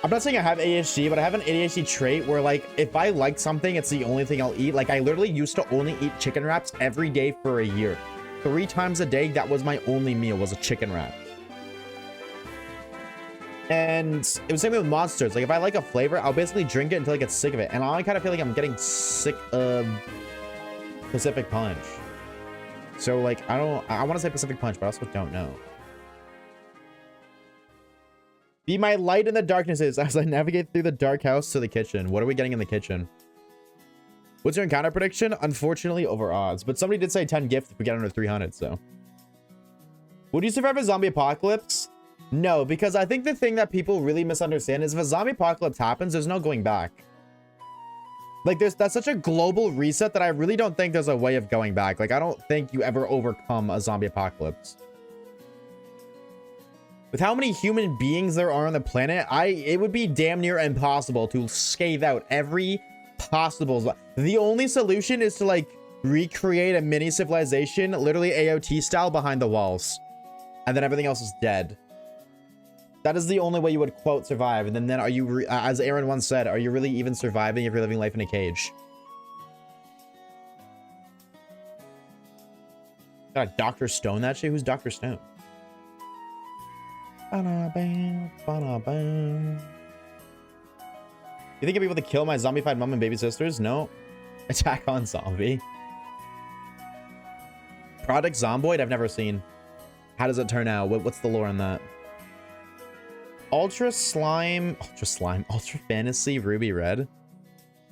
I'm not saying I have ADHD, but I have an ADHD trait where, like, if I like something, it's the only thing I'll eat. Like, I literally used to only eat chicken wraps every day for a year. 3 times a day, that was my only meal, was a chicken wrap. And it was the same with monsters. Like, if I like a flavor, I'll basically drink it until I get sick of it. And I kind of feel like I'm getting sick of Pacific Punch. So, like, I want to say Pacific Punch, but I also don't know. Be my light in the darknesses as I navigate through the dark house to the kitchen. What are we getting in the kitchen? What's your encounter prediction? Unfortunately, over odds. But somebody did say 10 gifts if we get under 300, so. Would you survive a zombie apocalypse? No, because I think the thing that people really misunderstand is if a zombie apocalypse happens, there's no going back. Like, that's such a global reset that I really don't think there's a way of going back. Like, I don't think you ever overcome a zombie apocalypse. With how many human beings there are on the planet, it would be damn near impossible to scathe out every possible... The only solution is to, like, recreate a mini civilization, literally AOT style, behind the walls. And then everything else is dead. That is the only way you would, quote, survive. And then are you, as Aaron once said, are you really even surviving if you're living life in a cage? Got Dr. Stone that shit? Who's Dr. Stone? You think I'd be able to kill my zombified mom and baby sisters? No. Attack on zombie. Project Zomboid? I've never seen. How does it turn out? What's the lore on that? Ultra Fantasy Ruby Red.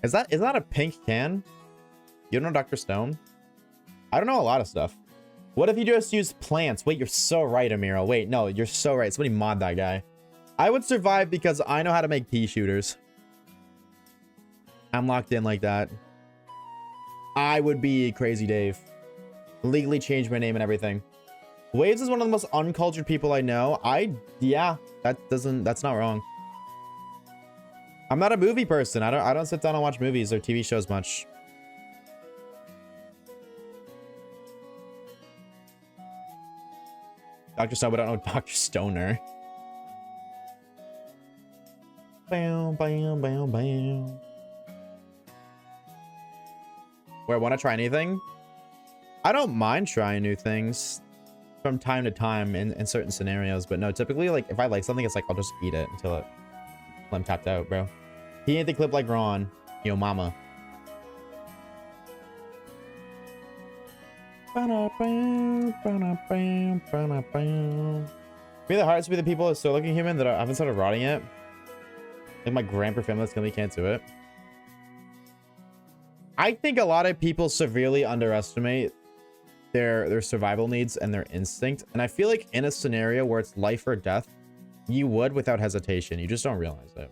Is that a pink can? You don't know Dr. Stone? I don't know a lot of stuff. What if you just use plants? Wait, you're so right, Amira. Wait, no, you're so right. Somebody mod that guy. I would survive because I know how to make pea shooters. I'm locked in like that. I would be Crazy Dave. Legally change my name and everything. Waves is one of the most uncultured people I know. Yeah, that's not wrong. I'm not a movie person. I don't sit down and watch movies or TV shows much. Dr. Stone, but I don't know Dr. Stoner. Bam, bam, bam, bam. Where I want to try anything? I don't mind trying new things. from time to time in certain scenarios, but no, typically, like, if I like something, it's like, I'll just eat it until I'm tapped out, bro. He ain't the clip like Ron. Yo, mama. Be the hearts be the people that are still looking human that I haven't started rotting yet. Like my grandpa family that's gonna can't do it. I think a lot of people severely underestimate their survival needs and their instinct. And I feel like in a scenario where it's life or death, you would without hesitation. You just don't realize it.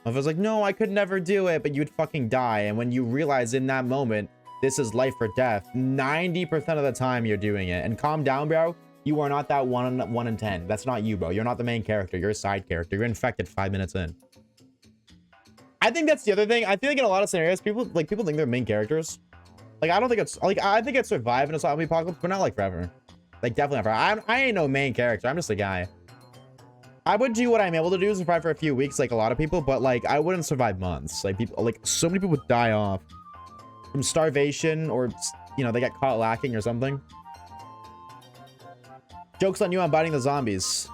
If I was like, no, I could never do it, but you'd fucking die. And when you realize in that moment, this is life or death, 90% of the time you're doing it. And calm down, bro. You are not that 1 in 10. That's not you, bro. You're not the main character. You're a side character. You're infected 5 minutes in. I think that's the other thing. I feel like in a lot of scenarios, people think they're main characters. Like, I don't think it's like, I think I'd survive in a zombie apocalypse, but not like forever. Like, definitely not forever. I ain't no main character. I'm just a guy. I would do what I'm able to do, survive for a few weeks, like a lot of people, but like, I wouldn't survive months. Like, people, like, so many people would die off from starvation or, you know, they get caught lacking or something. Joke's on you, I'm biting the zombies.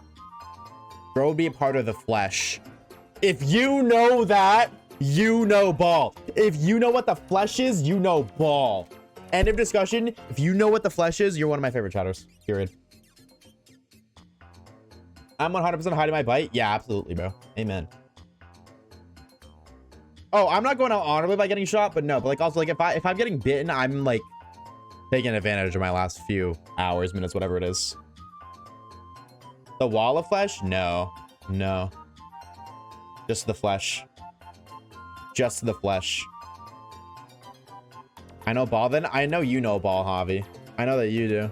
Bro would be a part of the flesh. If you know that, you know ball. If you know what the flesh is, you know ball. End of discussion. If you know what the flesh is, you're one of my favorite chatters. Period. I'm 100% hiding my bite. Yeah, absolutely, bro. Amen. Oh, I'm not going out honorably by getting shot, but no. But like, also, like, if I'm getting bitten, I'm like taking advantage of my last few hours, minutes, whatever it is. The wall of flesh? No. No. Just the flesh. Just the flesh. I know ball then. I know you know ball, Javi. I know that you do.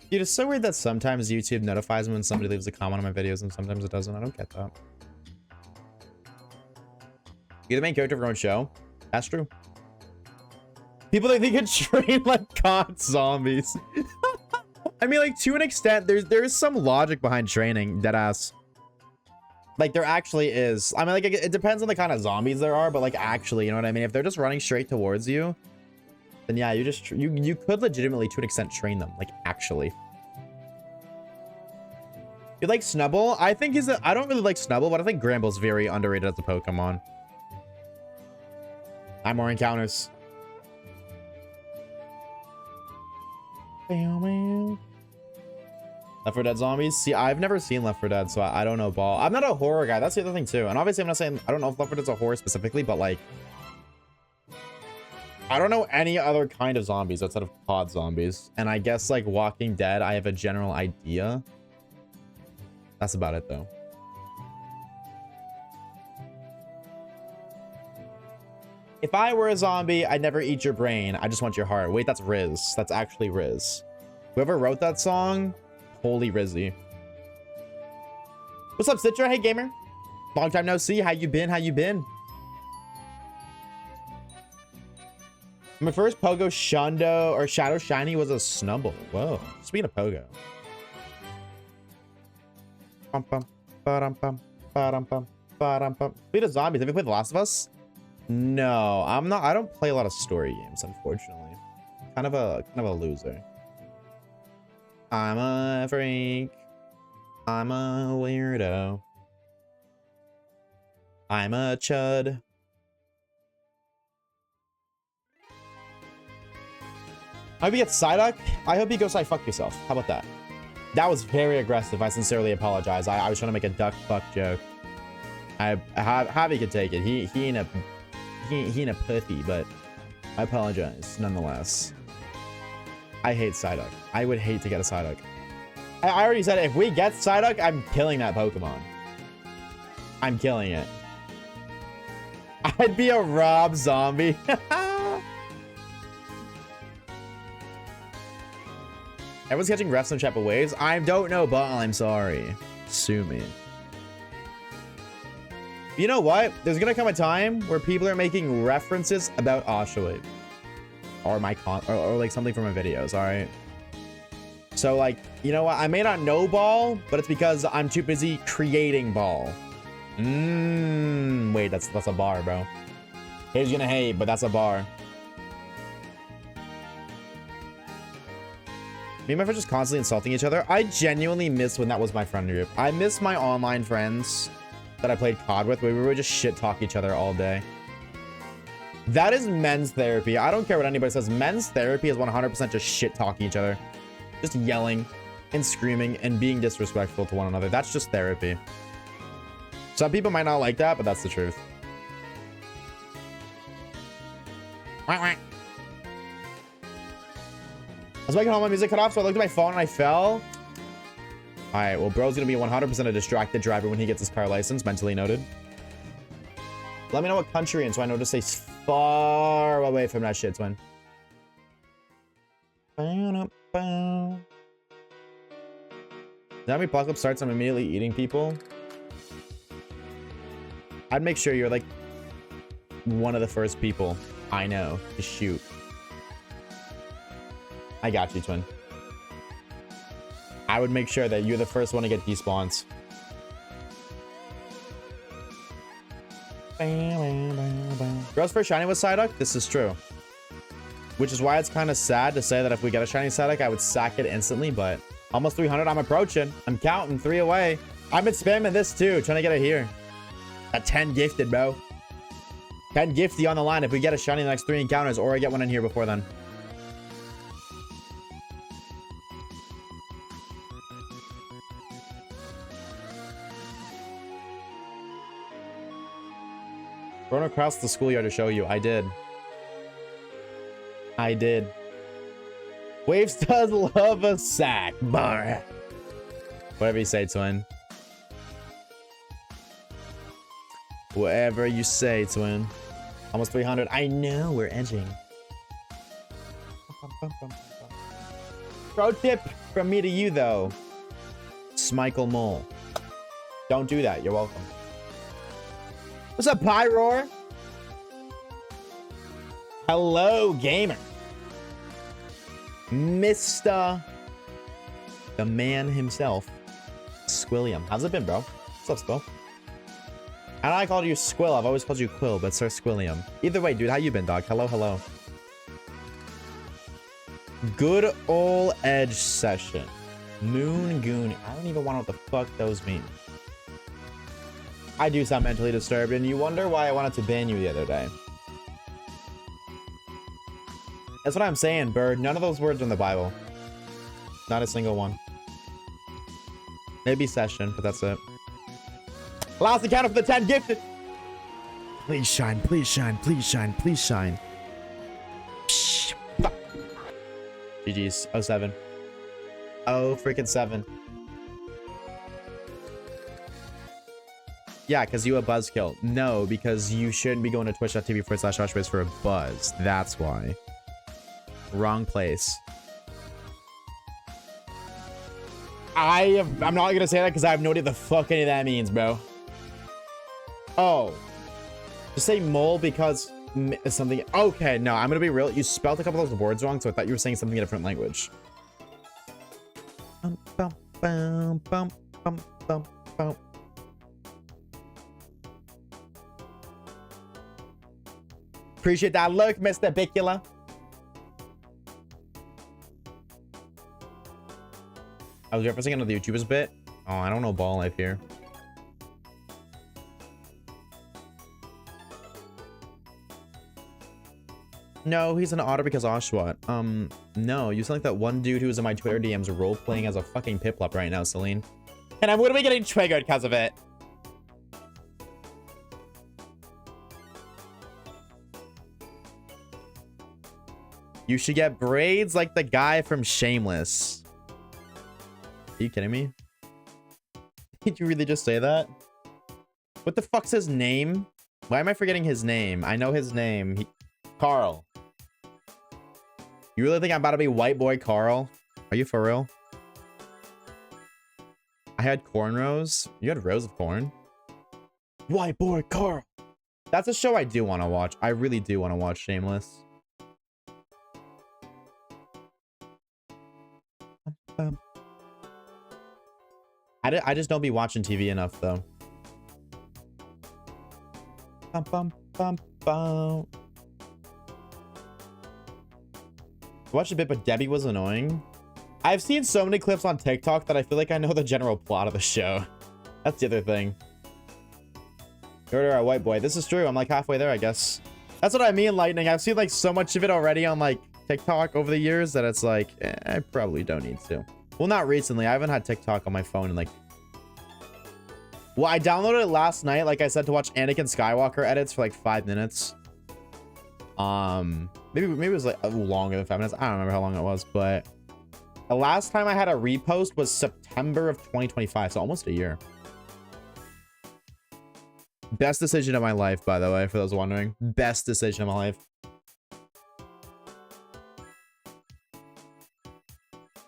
Dude, it's so weird that sometimes YouTube notifies me when somebody leaves a comment on my videos and sometimes it doesn't. I don't get that. You're the main character of your own show. That's true. People think they can train like god zombies. I mean, like, to an extent, there's some logic behind training, deadass. Like, there actually is. I mean, like, it depends on the kind of zombies there are, but like, actually, you know what I mean? If they're just running straight towards you, then yeah, you could legitimately, to an extent, train them. Like, actually. You like Snubble? I think I don't really like Snubble, but I think Gramble's very underrated as a Pokemon. I'm more encounters. Left 4 Dead zombies? See, I've never seen Left 4 Dead, so I don't know ball. I'm not a horror guy. That's the other thing, too. And obviously, I'm not saying... I don't know if Left 4 Dead's a horror specifically, but, like... I don't know any other kind of zombies outside of pod zombies. And I guess, like, Walking Dead, I have a general idea. That's about it, though. If I were a zombie, I'd never eat your brain. I just want your heart. Wait, that's Riz. That's actually Riz. Whoever wrote that song... Holy Rizzy. What's up, Citra? Hey, gamer. Long time no see. How you been? How you been? My first Pogo Shundo or Shadow Shiny was a Snubble. Whoa. Speaking of Pogo. Bum, bum, ba-dum, bum, ba-dum, bum, ba-dum, bum. Speaking of zombies, have you played The Last of Us? No, I'm not. I don't play a lot of story games, unfortunately. Kind of a loser. I'm a freak. I'm a weirdo. I'm a chud. I hope you get Psyduck. I hope you go fuck yourself. How about that? That was very aggressive. I sincerely apologize. I was trying to make a duck fuck joke. Javi could take it. He ain't a pussy, but I apologize nonetheless. I hate Psyduck. I would hate to get a Psyduck. I already said it. If we get Psyduck, I'm killing that Pokemon. I'm killing it. I'd be a Rob zombie. Everyone's catching refs in chat of waves. I don't know, but I'm sorry. Sue me. You know what? There's gonna come a time where people are making references about Oshawaves. Or my or like something from my videos, alright? So like, you know what? I may not know ball, but it's because I'm too busy creating ball. Wait, that's a bar, bro. He's gonna hate, but that's a bar. Me and my friends just constantly insulting each other. I genuinely miss when that was my friend group. I miss my online friends that I played COD with, where we would just shit talk each other all day. That is men's therapy. I don't care what anybody says. Men's therapy is 100% just shit talking each other. Just yelling and screaming and being disrespectful to one another. That's just therapy. Some people might not like that, but that's the truth. I was making all my music cut off, so I looked at my phone and I fell. All right, well, bro's gonna be 100% a distracted driver when he gets his car license. Mentally noted. Let me know what country and so I know to stay far away from that shit, twin. Now me Apocalypse starts, I'm immediately eating people. I'd make sure you're like one of the first people I know to shoot. I got you, twin. I would make sure that you're the first one to get despawns. Girls for shiny with Psyduck? This is true. Which is why it's kind of sad to say that if we get a shiny Psyduck, I would sack it instantly, but almost 300, I'm approaching. I'm counting 3 away. I've been spamming this too, trying to get it here. A 10 gifted, bro. 10 gifty on the line if we get a shiny in the next 3 encounters, or I get one in here before then. Run across the schoolyard to show you. I did. I did. Waves does love a sack. Bar. Whatever you say, twin. Whatever you say, twin. Almost 300. I know we're edging. Pro tip from me to you, though. Smichael Mole. Don't do that. You're welcome. What's up, Pyroar? Hello, gamer. Mr. the man himself, Squilliam. How's it been, bro? What's up, Squill? I know I called you Squill. I've always called you Quill, but Sir Squilliam. Either way, dude, how you been, dog? Hello, hello. Good ol' edge session. Moon Goon. I don't even want what the fuck those mean. I do sound mentally disturbed, and you wonder why I wanted to ban you the other day. That's what I'm saying, Bird. None of those words are in the Bible. Not a single one. Maybe session, but that's it. Last encounter for the 10 gifted. Please shine, please shine, please shine, please shine. Psh, fuck. GG's. 07. Oh, freaking 7. Yeah, because you a buzzkill. No, because you shouldn't be going to twitch.tv/Oshawaves for a buzz. That's why. Wrong place. I'm not gonna say that because I have no idea the fuck any of that means, bro. Oh. Just say mole because something. Okay, no, I'm gonna be real. You spelled a couple of those words wrong, so I thought you were saying something in a different language. Bum, bum, bum, bum, bum, bum, bum. Appreciate that look, Mr. Bicula. I was referencing another YouTuber's bit. Oh, I don't know ball life here. No, he's an otter because Oshawott. No, you sound like that one dude who was in my Twitter DMs role-playing as a fucking Piplup right now, Celine. And I'm literally getting triggered because of it. You should get braids like the guy from Shameless. Are you kidding me? Did you really just say that? What the fuck's his name? Why am I forgetting his name? I know his name. Carl. You really think I'm about to be white boy Carl? Are you for real? I had cornrows. You had rows of corn? White boy Carl. That's a show I do want to watch. I really do want to watch Shameless. I just don't be watching TV enough, though. Bum, bum, bum, I watched a bit, but Debbie was annoying. I've seen so many clips on TikTok that I feel like I know the general plot of the show. That's the other thing. You're a white boy. This is true. I'm like halfway there, I guess. That's what I mean, Lightning. I've seen like so much of it already on like TikTok over the years that it's like, I probably don't need to. Well, not recently. I haven't had TikTok on my phone in like... Well, I downloaded it last night, like I said, to watch Anakin Skywalker edits for like 5 minutes. Maybe it was like longer than 5 minutes. I don't remember how long it was, but the last time I had a repost was September of 2025, so almost a year. Best decision of my life, by the way, for those wondering. Best decision of my life.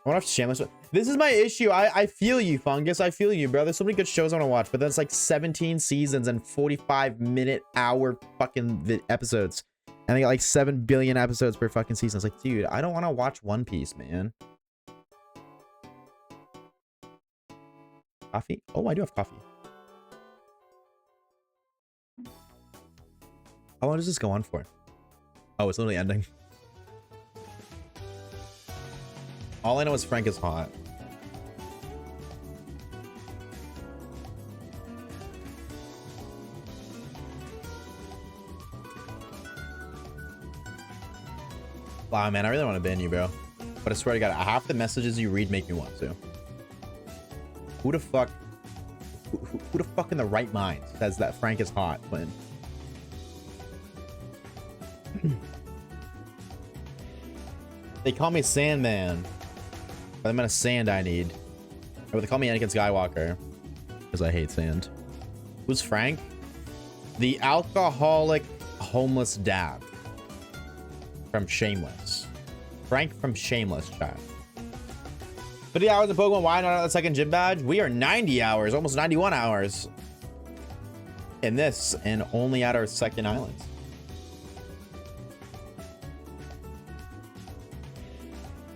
I want to Shameless. This is my issue. I feel you, Fungus. I feel you, bro. There's so many good shows I want to watch, but then it's like 17 seasons and 45-minute-hour fucking episodes. And they got like 7 billion episodes per fucking season. It's like, dude, I don't want to watch One Piece, man. Coffee? Oh, I do have coffee. How long does this go on for? Oh, it's literally ending. All I know is Frank is hot. Wow, man, I really want to ban you, bro. But I swear to God, half the messages you read make me want to. Who the fuck in the right mind says that Frank is hot when... They call me Sandman. But the amount of sand I need. Or they call me Anakin Skywalker. Because I hate sand. Who's Frank? The alcoholic homeless dad. From Shameless. Frank from Shameless, chat. 50 hours of Pokemon. Why not a second gym badge? We are 90 hours. Almost 91 hours. In this. And only at our second island.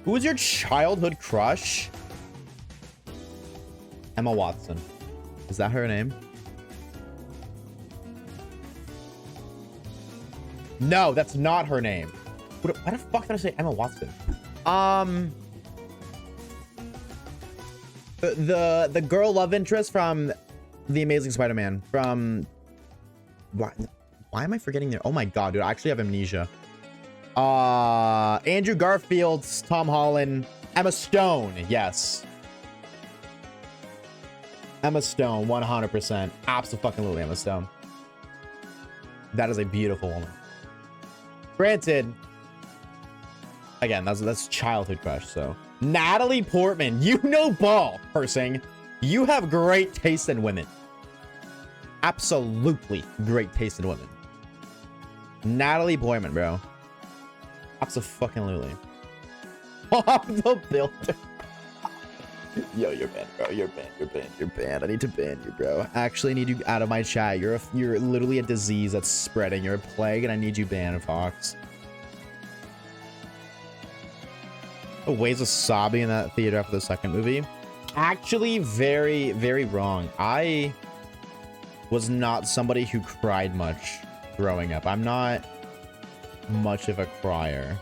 Who was your childhood crush? Emma Watson. Is that her name? No, that's not her name. Why the fuck did I say Emma Watson? The girl love interest from The Amazing Spider-Man. From... Why am I forgetting their... Oh my god, dude. I actually have amnesia. Andrew Garfield, Tom Holland, Emma Stone. Yes. Emma Stone, 100%. Absolutely Emma Stone. That is a beautiful woman. Granted, again, that's childhood crush, so. Natalie Portman, you know ball, Persing. You have great taste in women. Absolutely great taste in women. Natalie Portman, bro. Absolutely. Bob the Builder. Yo, you're banned, bro. You're banned. I need to ban you, bro. I actually need you out of my chat. You're literally a disease that's spreading. You're a plague, and I need you banned, Fox. The waves of sobbing in that theater after the second movie. Actually, very, very wrong. I was not somebody who cried much growing up. I'm not much of a crier.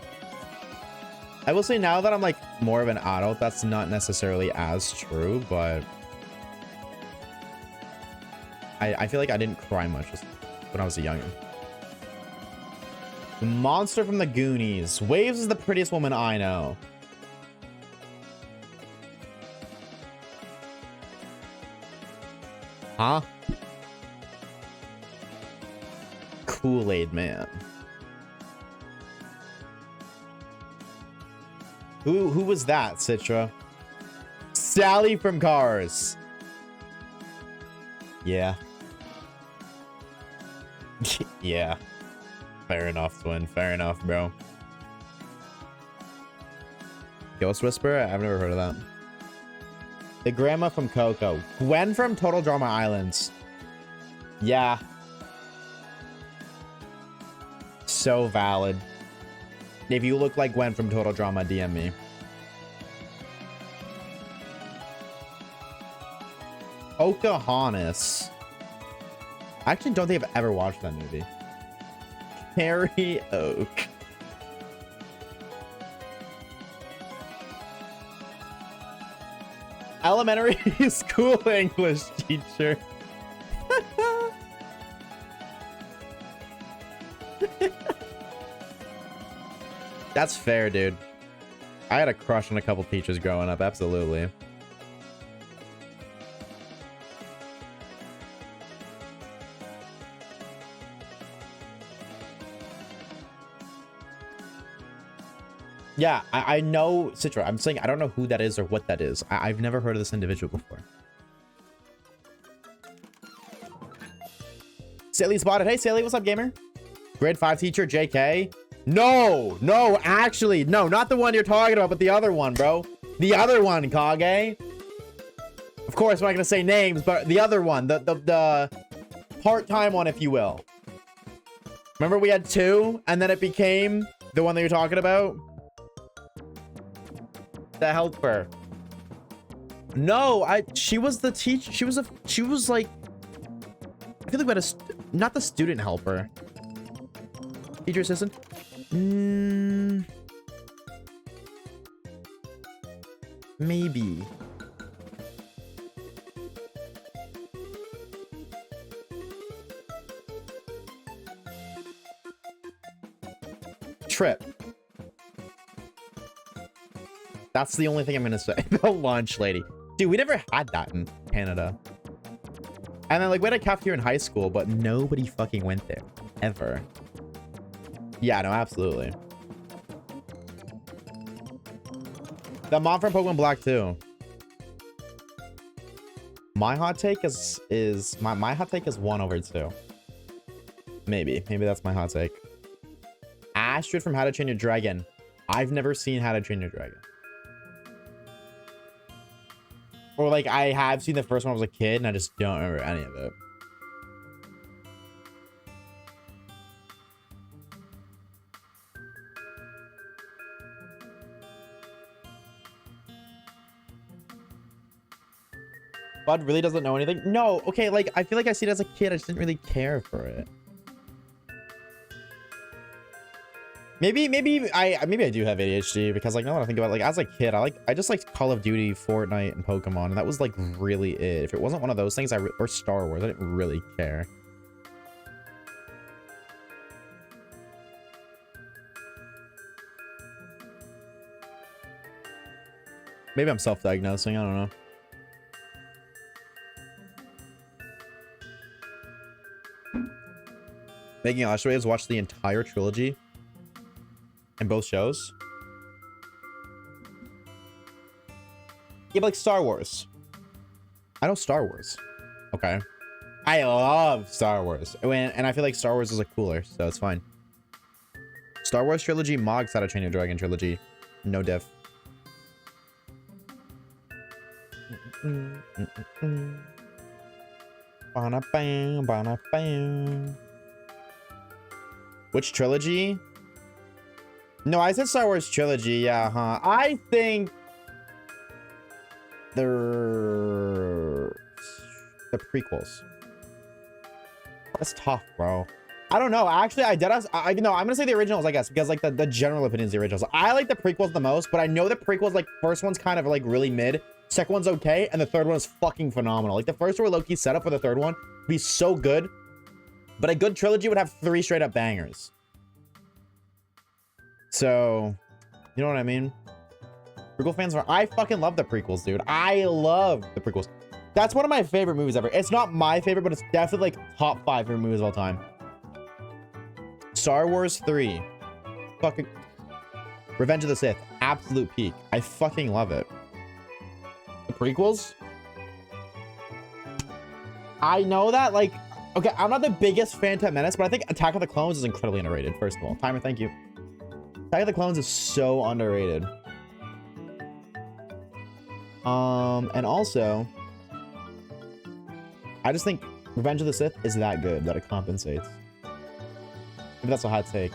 I will say now that I'm like more of an adult, that's not necessarily as true, but I feel like I didn't cry much when I was a youngin. The monster from the Goonies. Waves is the prettiest woman I know. Huh? Kool-Aid Man. Who was that, Citra? Sally from Cars. Yeah. Yeah. Fair enough, twin. Fair enough, bro. Ghost Whisperer? I've never heard of that. The grandma from Coco. Gwen from Total Drama Islands. Yeah. So valid. If you look like Gwen from Total Drama, DM me. Pocahontas. I actually don't think I've ever watched that movie. Harry Oak. Elementary school English teacher. That's fair, dude. I had a crush on a couple teachers growing up, absolutely. Yeah, I know Citra. I'm saying I don't know who that is or what that is. I've never heard of this individual before. Saley spotted. Hey, Saley, what's up, gamer? Grade 5 teacher, JK. No, actually, no, not the one you're talking about, but the other one, bro. The other one, Kage. Of course, I'm not gonna say names, but the other one, the part-time one, if you will. Remember we had 2, and then it became the one that you're talking about? The helper. No, she was the teacher. She was like, I feel like we had not the student helper. Teacher assistant? Maybe. Trip. That's the only thing I'm gonna say. The lunch lady. Dude, we never had that in Canada. And then, like, we had a cafeteria in high school, but nobody fucking went there. Ever. Yeah, no, absolutely. The mom from Pokemon Black, too. My hot take is my hot take is 1/2. Maybe that's my hot take. Astrid from How to Train Your Dragon. I've never seen How to Train Your Dragon. Or, like, I have seen the first one when I was a kid, and I just don't remember any of it. Bud really doesn't know anything? No, okay, like, I feel like I seen it as a kid. I just didn't really care for it. Maybe I do have ADHD because, like, now that I think about it, like, as a kid, I just liked Call of Duty, Fortnite, and Pokemon, and that was, like, really it. If it wasn't one of those things, or Star Wars, I didn't really care. Maybe I'm self-diagnosing, I don't know. Making Oshawaves watch the entire trilogy in both shows. Yeah, but like Star Wars. I know Star Wars. Okay. I love Star Wars. And I feel like Star Wars is like cooler, so it's fine. Star Wars trilogy, Mog's How to Train Your Dragon trilogy. No diff. Which trilogy? No, I said Star Wars trilogy. Yeah, huh? I think the prequels. That's tough, bro. I don't know. Actually, no, I'm gonna say the originals, I guess, because like the general opinion is the originals. I like the prequels the most, but I know the prequels, like, first one's kind of like really mid, second one's okay, and the third one is fucking phenomenal. Like, the first one were low-key set up for the third one would be so good, but a good trilogy would have 3 straight up bangers. So, you know what I mean? Prequel fans are... I fucking love the prequels, dude. I love the prequels. That's one of my favorite movies ever. It's not my favorite, but it's definitely like top 5 favorite movies of all time. Star Wars 3. Fucking... Revenge of the Sith. Absolute peak. I fucking love it. The prequels? I know that, like... Okay, I'm not the biggest Phantom Menace, but I think Attack of the Clones is incredibly underrated, first of all. Timer, thank you. Attack of the Clones is so underrated. And also, I just think Revenge of the Sith is that good that it compensates. Maybe that's a hot take.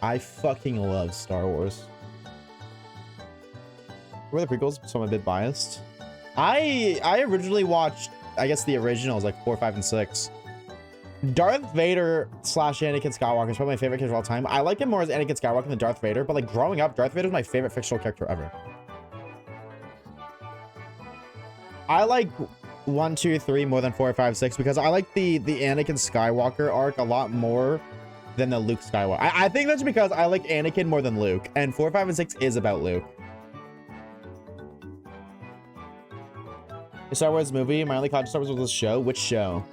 I fucking love Star Wars. Were the prequels, so I'm a bit biased. I originally watched, I guess, the originals, like 4, 5, and 6. Darth Vader slash Anakin Skywalker is probably my favorite character of all time. I like him more as Anakin Skywalker than Darth Vader, but like growing up, Darth Vader was my favorite fictional character ever. I like 1, 2, 3 more than 4, 5, 6 because I like the Anakin Skywalker arc a lot more than the Luke Skywalker. I think that's because I like Anakin more than Luke, and 4, 5, and 6 is about Luke. A Star Wars movie. My only contact Star Wars was this show. Which show?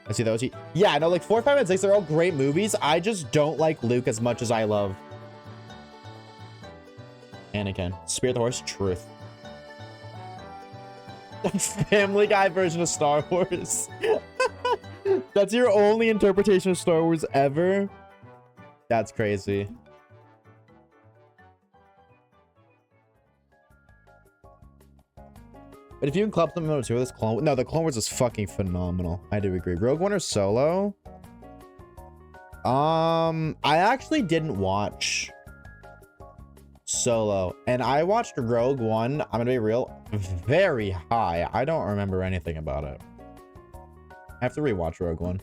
I see those. Yeah, no, like 4, 5, and 6, they're all great movies. I just don't like Luke as much as I love Anakin. Spirit the Horse, truth. Family Guy version of Star Wars. That's your only interpretation of Star Wars ever? That's crazy. But if you can club something over to this Clone... No, the Clone Wars is fucking phenomenal. I do agree. Rogue One or Solo? I actually didn't watch Solo. And I watched Rogue One, I'm gonna be real, very high. I don't remember anything about it. I have to rewatch Rogue One.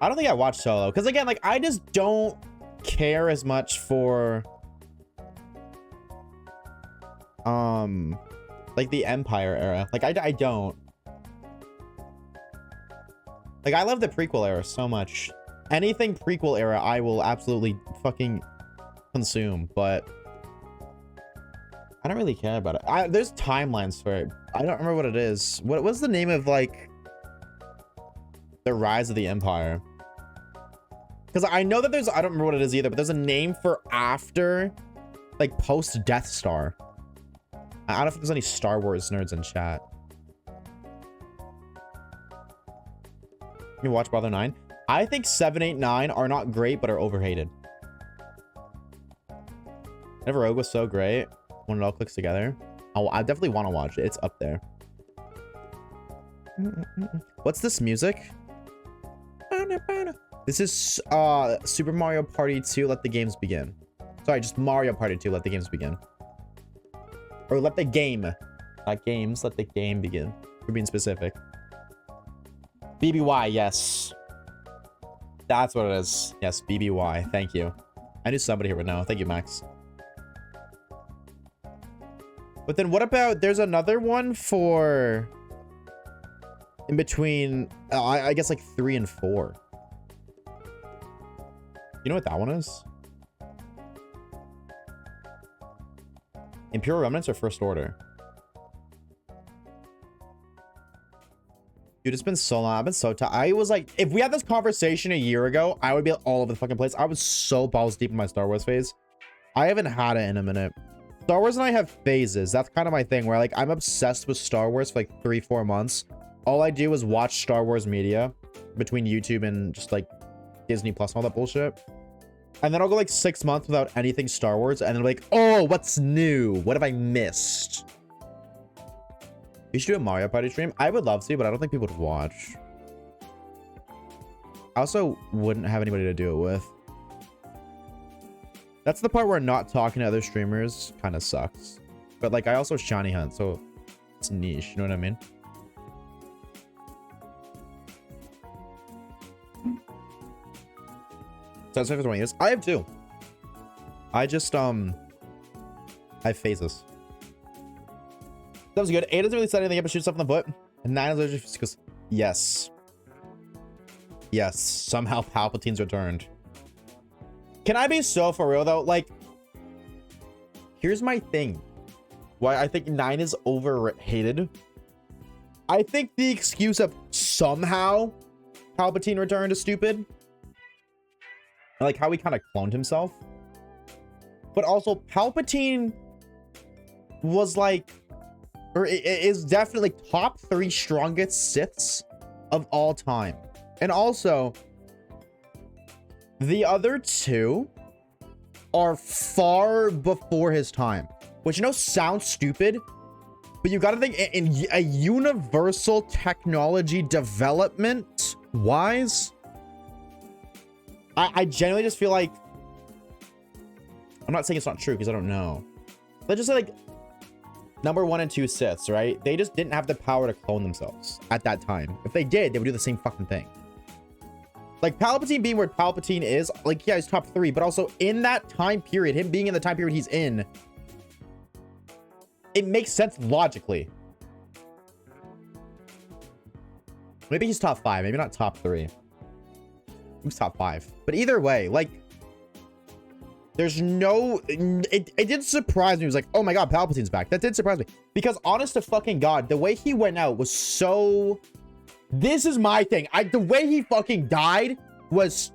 I don't think I watched Solo. Because again, like, I just don't care as much for... like the Empire era. Like I don't. Like I love the prequel era so much. Anything prequel era I will absolutely fucking consume, but I don't really care about it. There's timelines for it. I don't remember what it is. What's the name of like the Rise of the Empire? Because I know that there's, I don't remember what it is either, but there's a name for after, like post Death Star. I don't know if there's any Star Wars nerds in chat. You watch Brother 9? I think 7, 8, 9 are not great, but are overhated. Never Rogue was so great when it all clicks together. Oh, I definitely want to watch it. It's up there. What's this music? This is Super Mario Party 2, Let the Games Begin. Sorry, just Mario Party 2, Let the Games Begin. Or let the game. Not games, let the game begin. We're being specific. BBY, yes. That's what it is. Yes, BBY. Thank you. I knew somebody here would know. Thank you, Max. But then what about... There's another one for... In between... I guess like 3 and 4. You know what that one is? Imperial Remnants or First Order? Dude, it's been so long. I've been so tired. I was like, if we had this conversation a year ago, I would be all over the fucking place. I was so balls deep in my Star Wars phase. I haven't had it in a minute. Star Wars and I have phases. That's kind of my thing where like I'm obsessed with Star Wars for like 3, 4 months. All I do is watch Star Wars media between YouTube and just like Disney Plus and all that bullshit. And then I'll go like 6 months without anything Star Wars. And then like, oh, what's new? What have I missed? You should do a Mario Party stream. I would love to, but I don't think people would watch. I also wouldn't have anybody to do it with. That's the part where not talking to other streamers kind of sucks. But like, I also shiny hunt, so it's niche. You know what I mean? That's for 20 years. I have 2. I just I have phases. That was good. 8 doesn't really set anything up and shoots stuff in the foot. And 9 is just because yes. Yes. Somehow Palpatine's returned. Can I be so for real though? Like, here's my thing. Why I think 9 is overhated. I think the excuse of somehow Palpatine returned is stupid. Like how he kind of cloned himself. But also Palpatine was like, or is definitely top 3 strongest Siths of all time. And also the other 2 are far before his time, which, you know, sounds stupid, but you got to think in a universal technology development wise, I genuinely just feel like, I'm not saying it's not true because I don't know, let's just say like number 1 and 2 Siths, right? They just didn't have the power to clone themselves at that time. If they did, they would do the same fucking thing. Like Palpatine being where Palpatine is, like, yeah, he's top 3, but also in that time period, him being in the time period he's in, it makes sense logically. Maybe he's top 5, maybe not top 3. He's top 5. But either way, like, there's no... It did surprise me. It was like, oh my god, Palpatine's back. That did surprise me. Because honest to fucking god, the way he went out was so... This is my thing. The way he fucking died was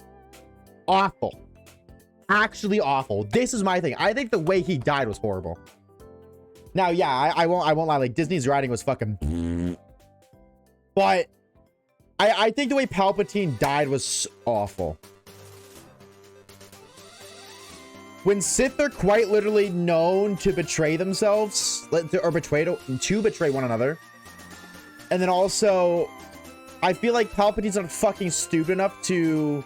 awful. Actually awful. This is my thing. I think the way he died was horrible. Now, yeah, I won't lie. Like, Disney's writing was fucking... But I think the way Palpatine died was awful. When Sith are quite literally known to betray themselves, or to betray one another, and then also, I feel like Palpatine's not fucking stupid enough to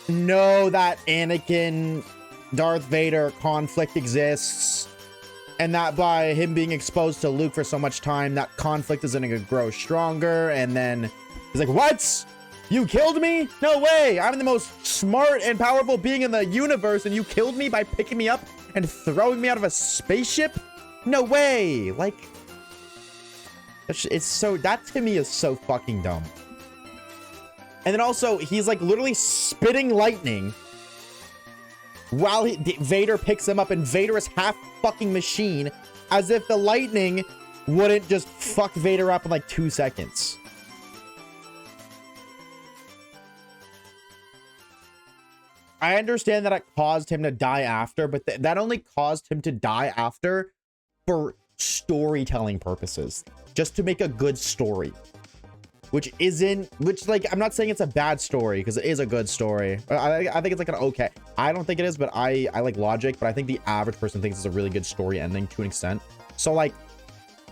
know that Anakin, Darth Vader conflict exists, and that by him being exposed to Luke for so much time, that conflict is gonna grow stronger, and then he's like, what? You killed me? No way! I'm the most smart and powerful being in the universe, and you killed me by picking me up and throwing me out of a spaceship? No way! Like, it's so... That to me is so fucking dumb. And then also, he's like literally spitting lightning while Vader picks him up, and Vader is half fucking machine, as if the lightning wouldn't just fuck Vader up in like 2 seconds. I understand that it caused him to die after, but that only caused him to die after for storytelling purposes. Just to make a good story. Which, like, I'm not saying it's a bad story, because it is a good story. I think it's like an okay. I don't think it is, but I like logic, but I think the average person thinks it's a really good story ending to an extent. So, like,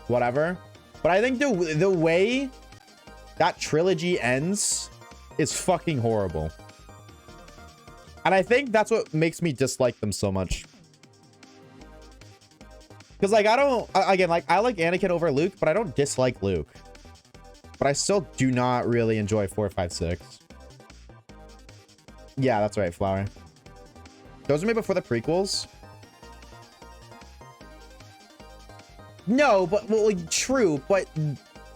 whatever. But I think the way that trilogy ends is fucking horrible. And I think that's what makes me dislike them so much. Because, like, again, like, I like Anakin over Luke, but I don't dislike Luke. But I still do not really enjoy 4, 5, 6. Yeah, that's right, Flower. Those are made before the prequels? No, but, well, like, true, but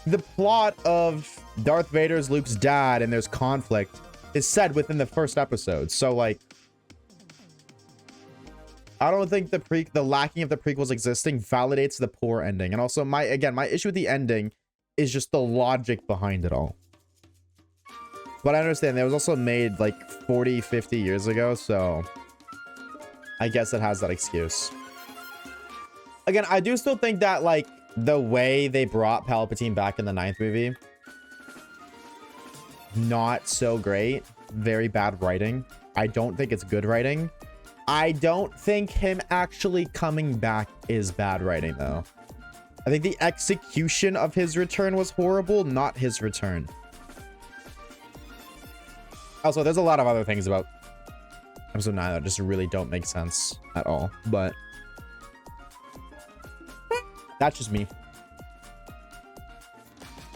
the plot of Darth Vader's Luke's dad and there's conflict is said within the first episode. So, like, I don't think the lacking of the prequels existing validates the poor ending. And also, my issue with the ending is just the logic behind it all. But I understand it was also made like 40, 50 years ago, so I guess it has that excuse. Again, I do still think that, like, the way they brought Palpatine back in the 9th movie, not so great. Very bad writing. I don't think it's good writing. I don't think him actually coming back is bad writing, though. I think the execution of his return was horrible, not his return. Also, there's a lot of other things about episode 9 that just really don't make sense at all, but that's just me.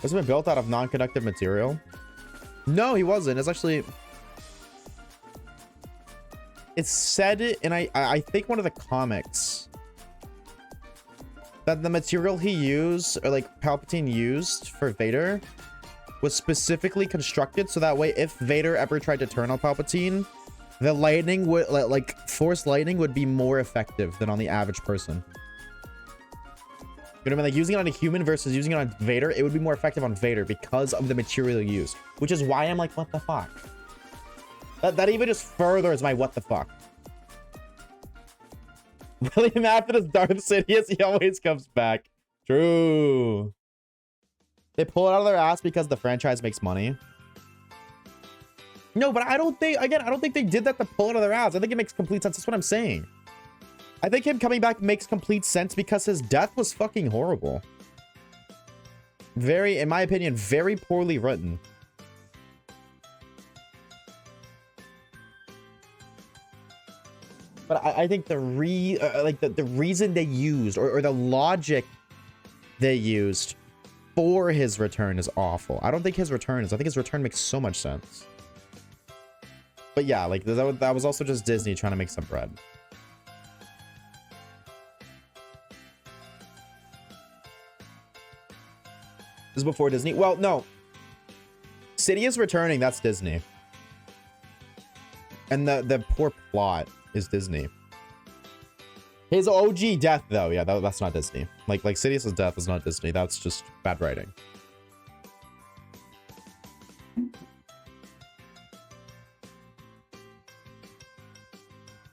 Has it been built out of non-conductive material? No, he wasn't. It's actually... It's said in, I think, one of the comics that the material he used, or like Palpatine used for Vader, was specifically constructed so that way if Vader ever tried to turn on Palpatine, the lightning would, like, force lightning would be more effective than on the average person. You know what I mean? Like, using it on a human versus using it on Vader, it would be more effective on Vader because of the material used. Which is why I'm like, what the fuck? That even just furthers my what the fuck. William Afton is Darth Sidious, he always comes back. True. They pull it out of their ass because the franchise makes money. No, but I don't think, again, I don't think they did that to pull it out of their ass. I think it makes complete sense. That's what I'm saying. I think him coming back makes complete sense because his death was fucking horrible. Very, in my opinion, very poorly written. But I think the reason they used or the logic they used for his return is awful. I don't think his return is. I think his return makes so much sense. But yeah, like that was also just Disney trying to make some bread. This is before Disney. Well, no. Sidious returning, that's Disney. And the poor plot is Disney. His OG death, though, yeah, that's not Disney. Like Sidious's death is not Disney. That's just bad writing.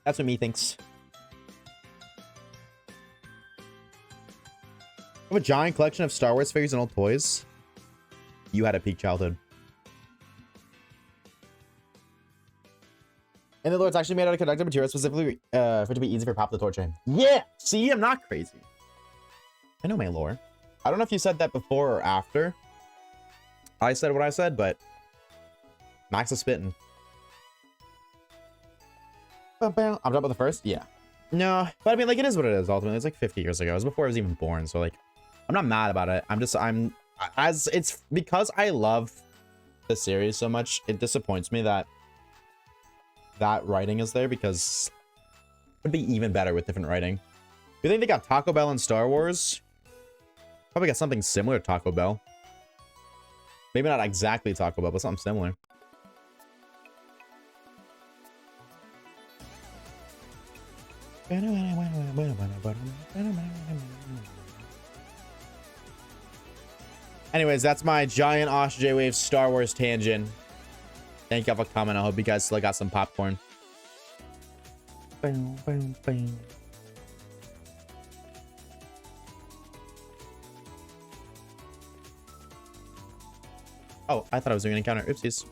That's what me thinks. I have a giant collection of Star Wars figures and old toys. You had a peak childhood. And the Lord's actually made out of conductive material specifically for it to be easy for Pop to torture. Yeah! See, I'm not crazy. I know my lore. I don't know if you said that before or after I said what I said, but Max is spitting. I'm done with the first? Yeah. No, but I mean, like, it is what it is, ultimately. It's like 50 years ago. It was before I was even born, so, like, I'm not mad about it. It's because I love the series so much, it disappoints me that writing is there, because it would be even better with different writing. You think they got Taco Bell in Star Wars? Probably got something similar to Taco Bell. Maybe not exactly Taco Bell, but something similar. Anyways, that's my giant Oshawaves Star Wars tangent. Thank you for coming. I hope you guys still got some popcorn. Oh, I thought I was doing an encounter. Oopsies.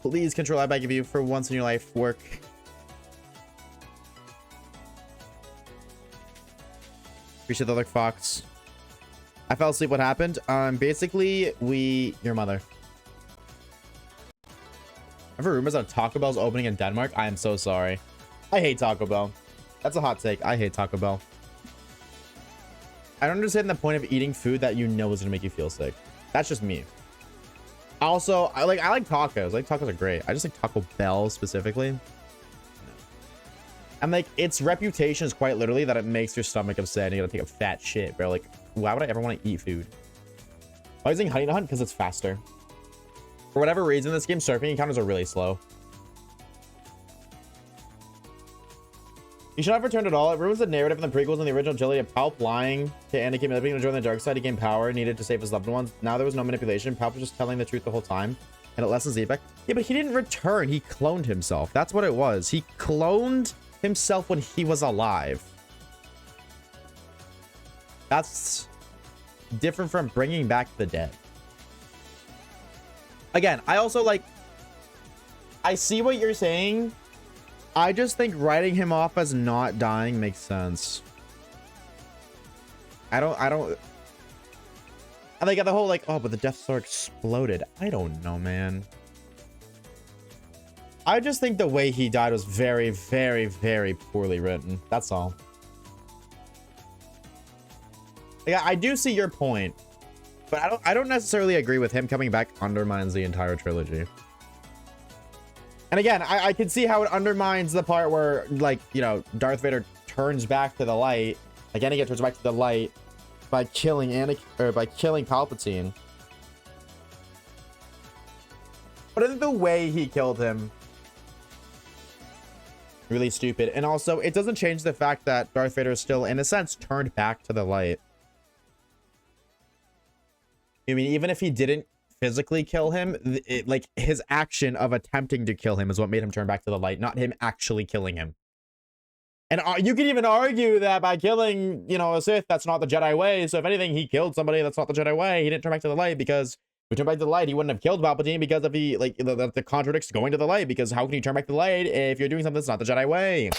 Please control I beg of you for once in your life. Work. Appreciate the other fox. I fell asleep. What happened? Basically, your mother. I've heard rumors that Taco Bell's opening in Denmark. I am so sorry. I hate Taco Bell. That's a hot take. I hate Taco Bell. I don't understand the point of eating food that you know is gonna make you feel sick. That's just me. Also, I like tacos. Like, tacos are great. I just like Taco Bell specifically. And like, its reputation is quite literally that it makes your stomach upset and you gotta take a fat shit, bro. Like, why would I ever want to eat food? Why is it Honey Nut Hunt? Because it's faster. For whatever reason, this game's surfing encounters are really slow. You should have returned at all. It ruins the narrative in the prequels and the original agility of Palp lying to Anakin manipulating to join the dark side to gain power needed to save his loved ones. Now there was no manipulation. Palp was just telling the truth the whole time, and it lessens the effect. Yeah, but he didn't return. He cloned himself. That's what it was. He cloned himself when he was alive. That's different from bringing back the dead. Again, I also like, I see what you're saying. I just think writing him off as not dying makes sense. I like the whole like, oh, but the Death Star exploded. I don't know, man. I just think the way he died was very, very, very poorly written. That's all. Yeah, I do see your point, but I don't necessarily agree with him coming back undermines the entire trilogy. And again, I can see how it undermines the part where, like, you know, Darth Vader turns back to the light, like Anakin turns back to the light by killing Anakin, or by killing Palpatine. But I think the way he killed him, really stupid. And also, it doesn't change the fact that Darth Vader is still, in a sense, turned back to the light. I mean, even if he didn't physically kill him, like, his action of attempting to kill him is what made him turn back to the light, not him actually killing him. And you could even argue that by killing, you know, a Sith, that's not the Jedi way. So if anything, he killed somebody that's not the Jedi way. He didn't turn back to the light because if he turned back to the light, he wouldn't have killed Palpatine, because if he, like, that contradicts going to the light, because how can you turn back to the light if you're doing something that's not the Jedi way?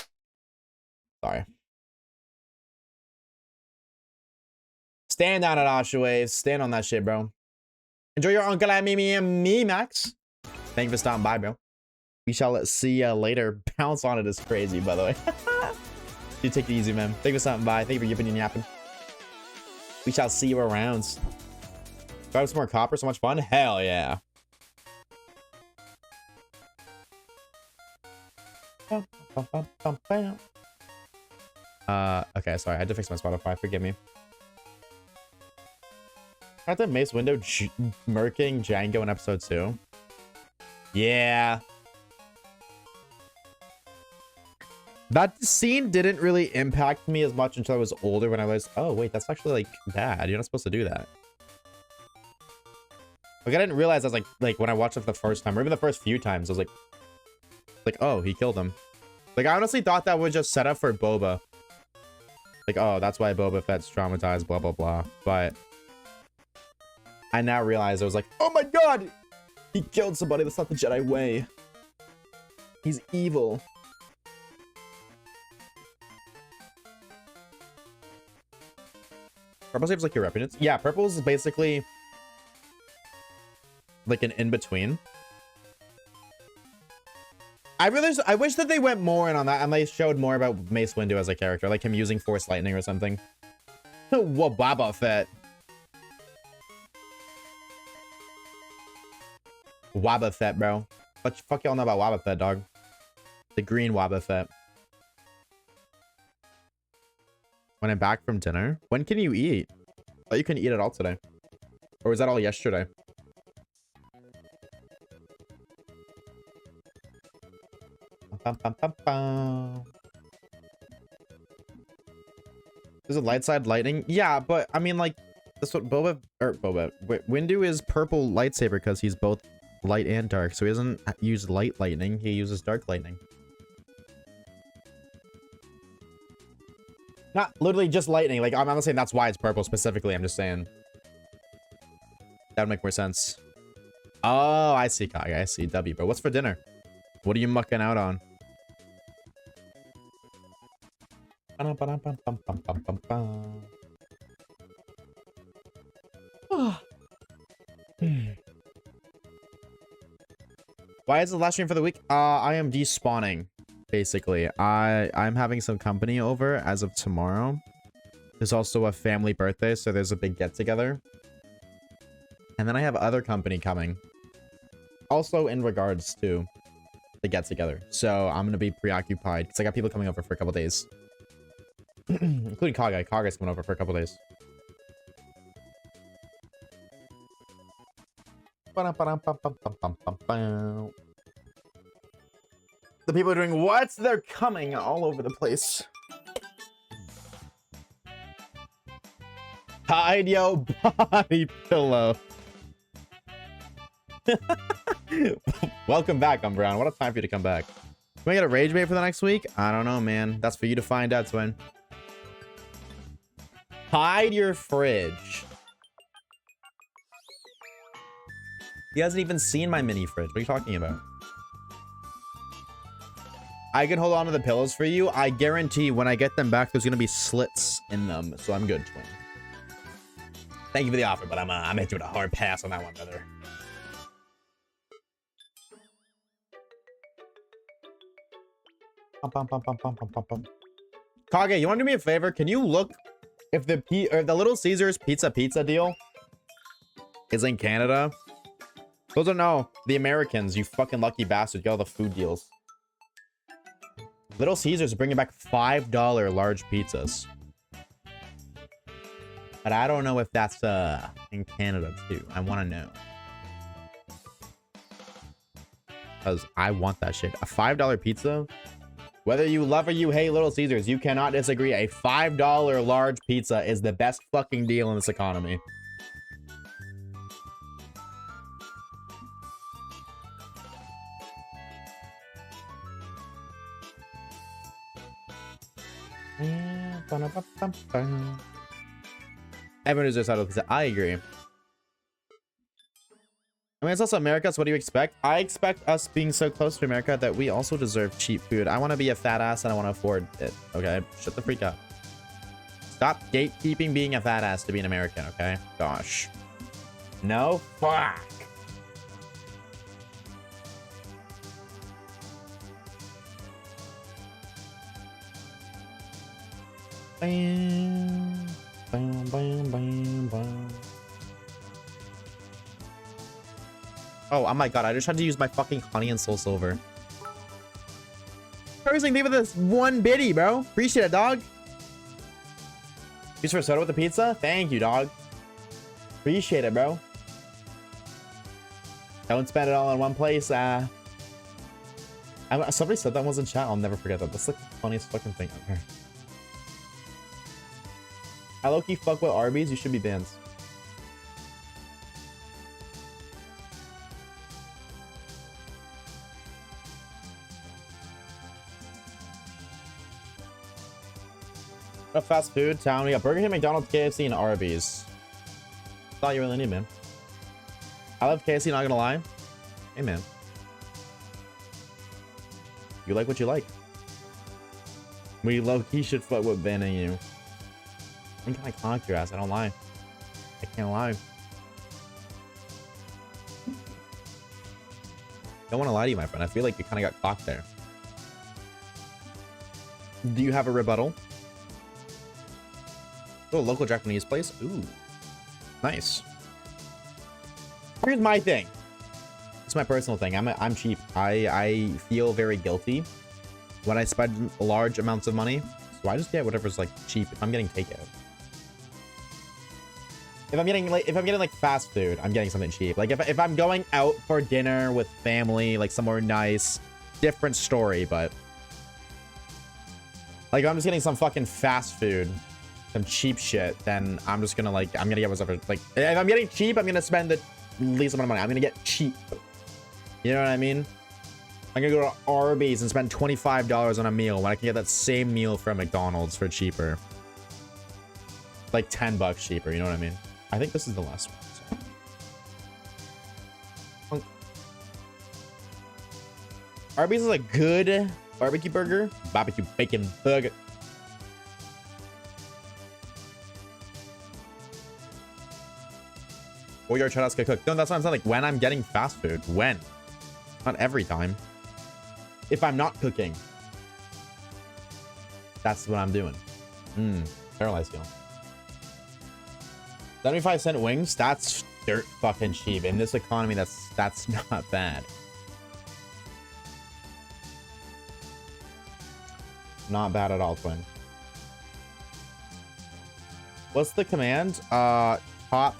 Sorry. Stand down at Oshawaves. Stand on that shit, bro. Enjoy your Uncle and me, Max. Thank you for stopping by, bro. We shall see you later. Bounce on it is crazy, by the way. You take it easy, man. Thank you for stopping by. Thank you for yipping and yapping. We shall see you around. Grab some more copper. So much fun. Hell yeah. Okay, sorry. I had to fix my Spotify. Forgive me. Aren't the Mace Window murking Django in episode 2? Yeah. That scene didn't really impact me as much until I was older when I was, oh, wait, that's actually, like, bad. You're not supposed to do that. Like, I didn't realize I was, like, when I watched it the first time, or even the first few times, I was like, oh, he killed him. Like, I honestly thought that was just set up for Boba. Like, oh, that's why Boba Fett's traumatized, blah, blah, blah. But I now realize I was like, oh my god! He killed somebody. That's not the Jedi way. He's evil. Purple saves like your reputants. Yeah, purple is basically like an in-between. I wish that they went more in on that and they showed more about Mace Windu as a character, like him using Force Lightning or something. Wababa Fett. Wabba Fett, bro. What the fuck y'all know about Wabba Fett, dog? The green Wabba Fett. When I'm back from dinner, when can you eat? Oh, you couldn't eat at all today. Or was that all yesterday? Is it light side lightning? Yeah, but I mean, like, that's what Windu is purple lightsaber because he's both light and dark. So he doesn't use light lightning, he uses dark lightning. Not literally just lightning. Like, I'm not saying that's why it's purple specifically. I'm just saying that would make more sense. Oh, I see, Kage. I see. W, bro. What's for dinner? What are you mucking out on? Why is the last stream for the week? I am despawning. Basically, I'm having some company over as of tomorrow. There's also a family birthday, so there's a big get-together. And then I have other company coming. Also in regards to the get-together. So I'm going to be preoccupied because I got people coming over for a couple days. Including Kage. Kage's coming over for a couple days. The people are doing what? They're coming all over the place. Hide yo body pillow. Welcome back, Umbrown. What a time for you to come back. Can we get a rage bait for the next week? I don't know, man. That's for you to find out, Twin. Hide your fridge. He hasn't even seen my mini fridge. What are you talking about? I can hold on to the pillows for you. I guarantee when I get them back, there's going to be slits in them. So I'm good, Twin. Thank you for the offer, but I'm hitting with a hard pass on that one, brother. Kage, you want to do me a favor? Can you look if the Little Caesars pizza deal is in Canada? Those are no, the Americans, you fucking lucky bastard. Get all the food deals. Little Caesars are bringing back $5 large pizzas. But I don't know if that's in Canada too. I want to know. Because I want that shit. A $5 pizza? Whether you love or you hate Little Caesars, you cannot disagree. A $5 large pizza is the best fucking deal in this economy. Everyone is just out of pizza. I agree. I mean, it's also America, so what do you expect? I expect us being so close to America that we also deserve cheap food. I want to be a fat ass and I want to afford it, okay? Shut the freak up. Stop gatekeeping being a fat ass to be an American, okay? Gosh. No? Fuck. Bam, bam, bam, bam, bam. Oh my god, I just tried to use my fucking honey and soul silver. Person, thank you for this one biddy, bro. Appreciate it, dog. Use for soda with the pizza? Thank you, dog. Appreciate it, bro. Don't spend it all in one place. Somebody said that was in chat. I'll never forget that. That's like the funniest fucking thing ever. I low-key fuck with Arby's. You should be banned. A fast food town. We got Burger King, McDonald's, KFC, and Arby's. Thought you really need, man. I love KFC, not gonna lie. Hey, man. You like what you like. We low-key should fuck with banning you. I'm gonna clock your ass. I don't lie. I can't lie. Don't want to lie to you, my friend. I feel like you kind of got clocked there. Do you have a rebuttal? Oh, local Japanese place. Ooh, nice. Here's my thing. It's my personal thing. I'm cheap. I feel very guilty when I spend large amounts of money, so I just get whatever's like cheap. If I'm getting takeout, if I'm getting like fast food, I'm getting something cheap. Like if I'm going out for dinner with family, like somewhere nice, different story. But like if I'm just getting some fucking fast food, some cheap shit, then I'm just gonna like, I'm gonna get whatever. Like if I'm getting cheap, I'm gonna spend the least amount of money. I'm gonna get cheap. You know what I mean? I'm gonna go to Arby's and spend $25 on a meal when I can get that same meal from McDonald's for cheaper. Like $10 cheaper, you know what I mean? I think this is the last one. So. Arby's is a good barbecue burger. Barbecue bacon burger. Or your child has to cook. No, that's what I'm saying. Like when I'm getting fast food. When? Not every time. If I'm not cooking. That's what I'm doing. Paralyzed you. 75-cent wings? That's dirt fucking cheap. In this economy, that's not bad. Not bad at all, twin. What's the command? Top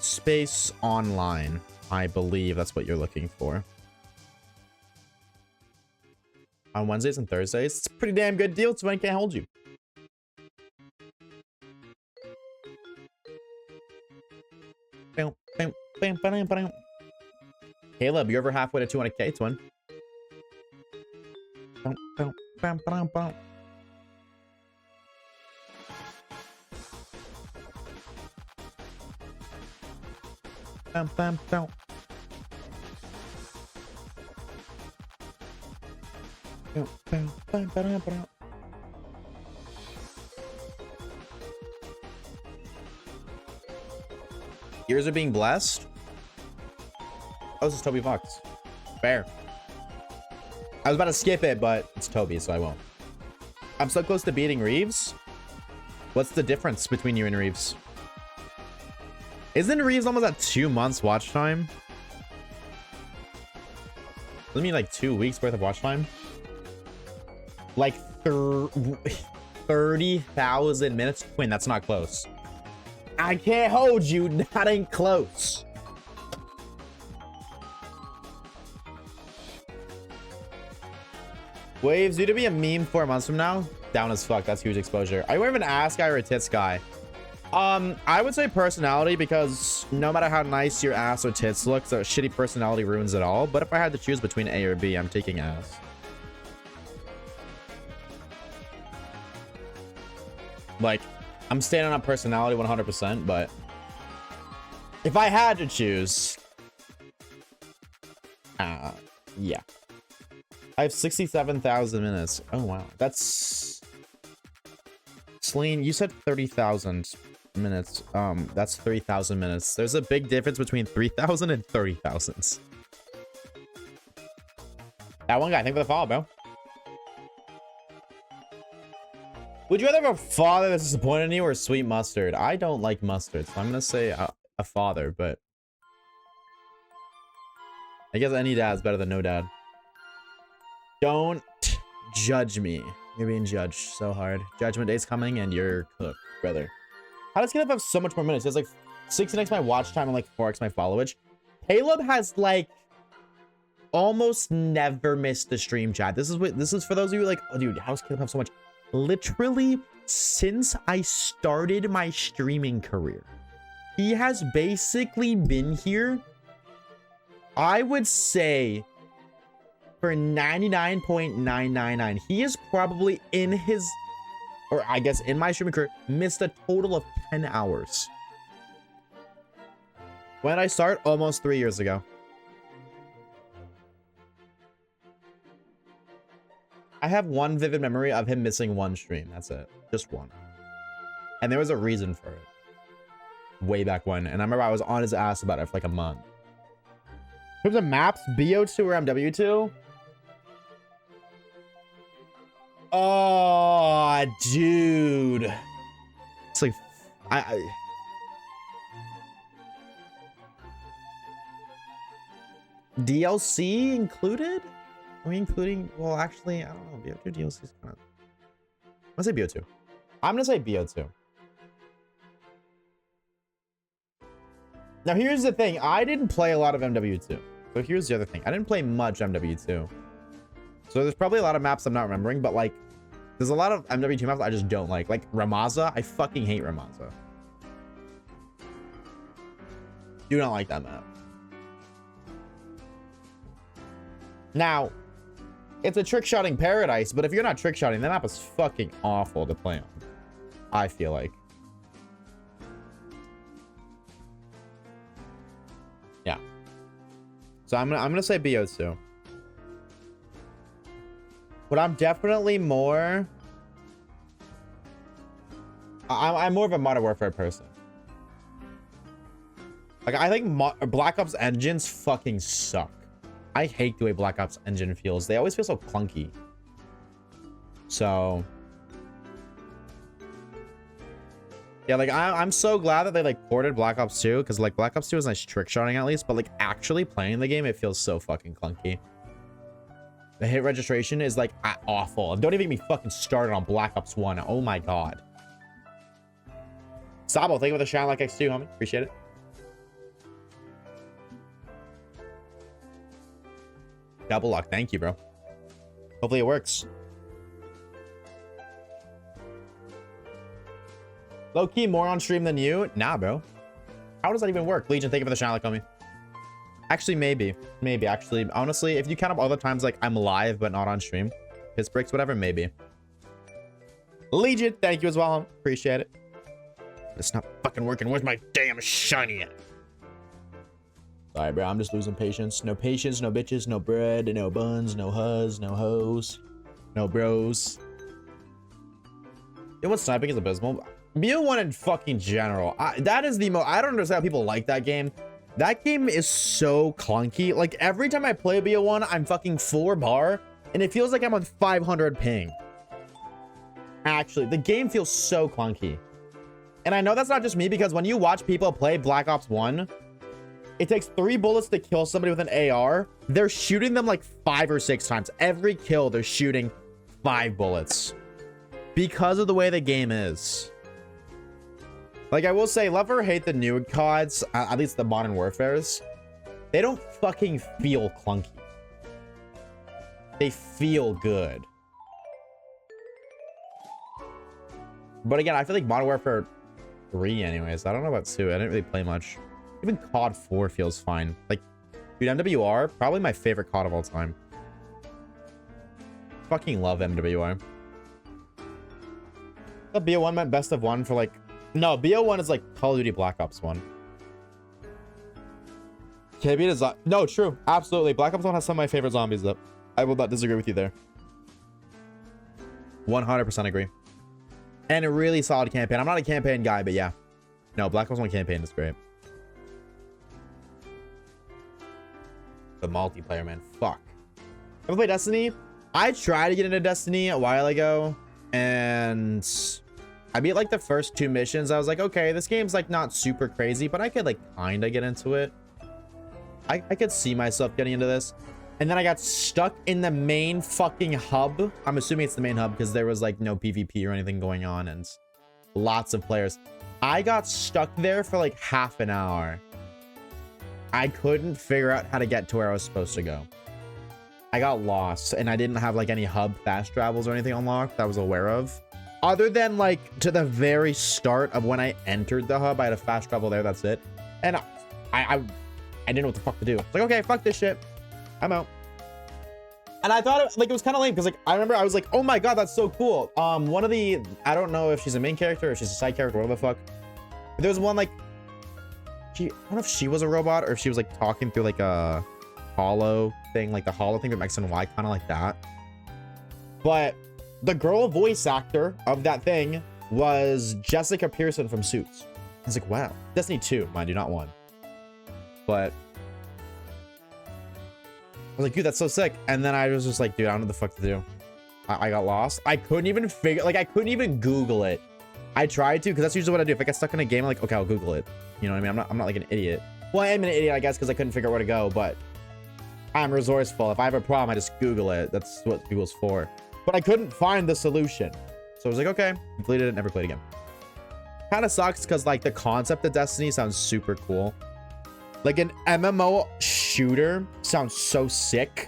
space online. I believe that's what you're looking for. On Wednesdays and Thursdays. It's a pretty damn good deal, so I can't hold you. Caleb, you're over halfway to 200k, twin. Ears are being blessed. Oh, this is Toby Fox. Fair. I was about to skip it, but it's Toby, so I won't. I'm so close to beating Reeves. What's the difference between you and Reeves? Isn't Reeves almost at 2 months watch time? Doesn't mean like 2 weeks worth of watch time? Like 30,000 minutes? Quinn, that's not close. I can't hold you. That ain't close. Waves, due to be a meme 4 months from now? Down as fuck. That's huge exposure. Are you more of an ass guy or a tits guy? I would say personality, because no matter how nice your ass or tits look, so shitty personality ruins it all. But if I had to choose between A or B, I'm taking ass. Like, I'm standing on personality 100%, but if I had to choose, yeah. I have 67,000 minutes. Oh, wow. That's... Celine, you said 30,000 minutes. That's 3,000 minutes. There's a big difference between 3,000 and 30,000. That one guy, thank you for the follow, bro. Would you rather have a father that's disappointed in you or sweet mustard? I don't like mustard, so I'm gonna say a father, but I guess any dad's better than no dad. Don't judge me. You're being judged so hard. Judgment Day's coming and you're cooked, brother. How does Caleb have so much more minutes? He has like 16x my watch time and like 4x my followage. Caleb has like almost never missed the stream chat. This is for those of you like, oh dude, how does Caleb have so much? Literally since I started my streaming career, he has basically been here, I would say, for 99.999. He is probably in his, or I guess in my streaming career, missed a total of 10 hours. When I start, almost 3 years ago. I have one vivid memory of him missing one stream. That's it. Just one. And there was a reason for it. Way back when. And I remember I was on his ass about it for like a month. In terms of maps, BO2 or MW2? Oh, dude. It's like, DLC included? Are we including? Well, actually, I don't know. BO2 DLC is kind of. I'm gonna say BO2. I'm gonna say BO2. Now, here's the thing. I didn't play a lot of MW2. So here's the other thing. I didn't play much MW2. So there's probably a lot of maps I'm not remembering, but like, there's a lot of MW2 maps I just don't like. Like Ramaza. I fucking hate Ramaza. Do not like that map. Now, it's a trick-shotting paradise, but if you're not trick-shotting, that map is fucking awful to play on. I feel like. Yeah. So I'm gonna say BO2. But I'm definitely more... I'm more of a Modern Warfare person. Like, I think Black Ops engines fucking suck. I hate the way Black Ops engine feels. They always feel so clunky. So... yeah, like, I'm so glad that they, like, ported Black Ops 2. Because, like, Black Ops 2 is nice trick-shotting, at least. But, like, actually playing the game, it feels so fucking clunky. The hit registration is, like, awful. Don't even get me fucking started on Black Ops 1. Oh, my God. Sabo, thank you for the shine like X2, homie. Appreciate it. Double lock. Thank you, bro. Hopefully it works. Low-key more on stream than you? Nah, bro. How does that even work? Legion, thank you for the shine like homie. Actually, maybe. Maybe, actually. Honestly, if you count up all the times, like, I'm live but not on stream. Piss bricks, whatever, maybe. Legion, thank you as well, homie. Appreciate it. It's not fucking working. Where's my damn shiny at? Sorry, bro. I'm just losing patience. No patience, no bitches, no bread, no buns, no huzz, no hoes, no bros. You know what sniping is abysmal? BO1 in fucking general. That is the most... I don't understand how people like that game. That game is so clunky. Like, every time I play BO1, I'm fucking 4 bar, and it feels like I'm on 500 ping. Actually, the game feels so clunky. And I know that's not just me, because when you watch people play Black Ops 1... it takes 3 bullets to kill somebody with an AR. They're shooting them like 5 or 6 times. Every kill, they're shooting 5 bullets. Because of the way the game is. Like, I will say, love or hate the new CODs, at least the Modern Warfares, they don't fucking feel clunky. They feel good. But again, I feel like Modern Warfare 3 anyways. I don't know about 2. I didn't really play much. Even COD 4 feels fine. Like, dude, MWR, probably my favorite COD of all time. Fucking love MWR. The BO1 meant best of 1 for like... no, BO1 is like Call of Duty Black Ops 1. KB is... no, true. Absolutely. Black Ops 1 has some of my favorite zombies, though. I will not disagree with you there. 100% agree. And a really solid campaign. I'm not a campaign guy, but yeah. No, Black Ops 1 campaign is great. The multiplayer, man. Fuck. Ever play Destiny? I tried to get into Destiny a while ago. And I beat like the first 2 missions. I was like, okay, this game's like not super crazy, but I could like kind of get into it. I could see myself getting into this. And then I got stuck in the main fucking hub. I'm assuming it's the main hub because there was like no PvP or anything going on and lots of players. I got stuck there for like half an hour. I couldn't figure out how to get to where I was supposed to go. I got lost and I didn't have like any hub fast travels or anything unlocked that I was aware of. Other than like to the very start of when I entered the hub, I had a fast travel there. That's it. And I didn't know what the fuck to do. I was like, okay, fuck this shit. I'm out. And I thought it was kind of lame because like I remember I was like, oh my god, that's so cool. One of the, I don't know if she's a main character or if she's a side character, whatever the fuck. There was one like, I don't know if she was a robot or if she was like talking through like a hollow thing, like the hollow thing with X and Y, kind of like that. But the girl voice actor of that thing was Jessica Pearson from Suits. I was like, wow. Destiny 2, mind you, not 1. But I was like, dude, that's so sick. And then I was just like, dude, I don't know what the fuck to do. I got lost. I couldn't even figure, like, I couldn't even Google it. I tried to, because that's usually what I do. If I get stuck in a game, I'm like, okay, I'll Google it. You know what I mean? I'm not like an idiot. Well, I am an idiot, I guess, because I couldn't figure out where to go, but I'm resourceful. If I have a problem, I just Google it. That's what Google's for. But I couldn't find the solution. So I was like, okay, deleted it, never played again. Kind of sucks because like the concept of Destiny sounds super cool. Like an MMO shooter sounds so sick.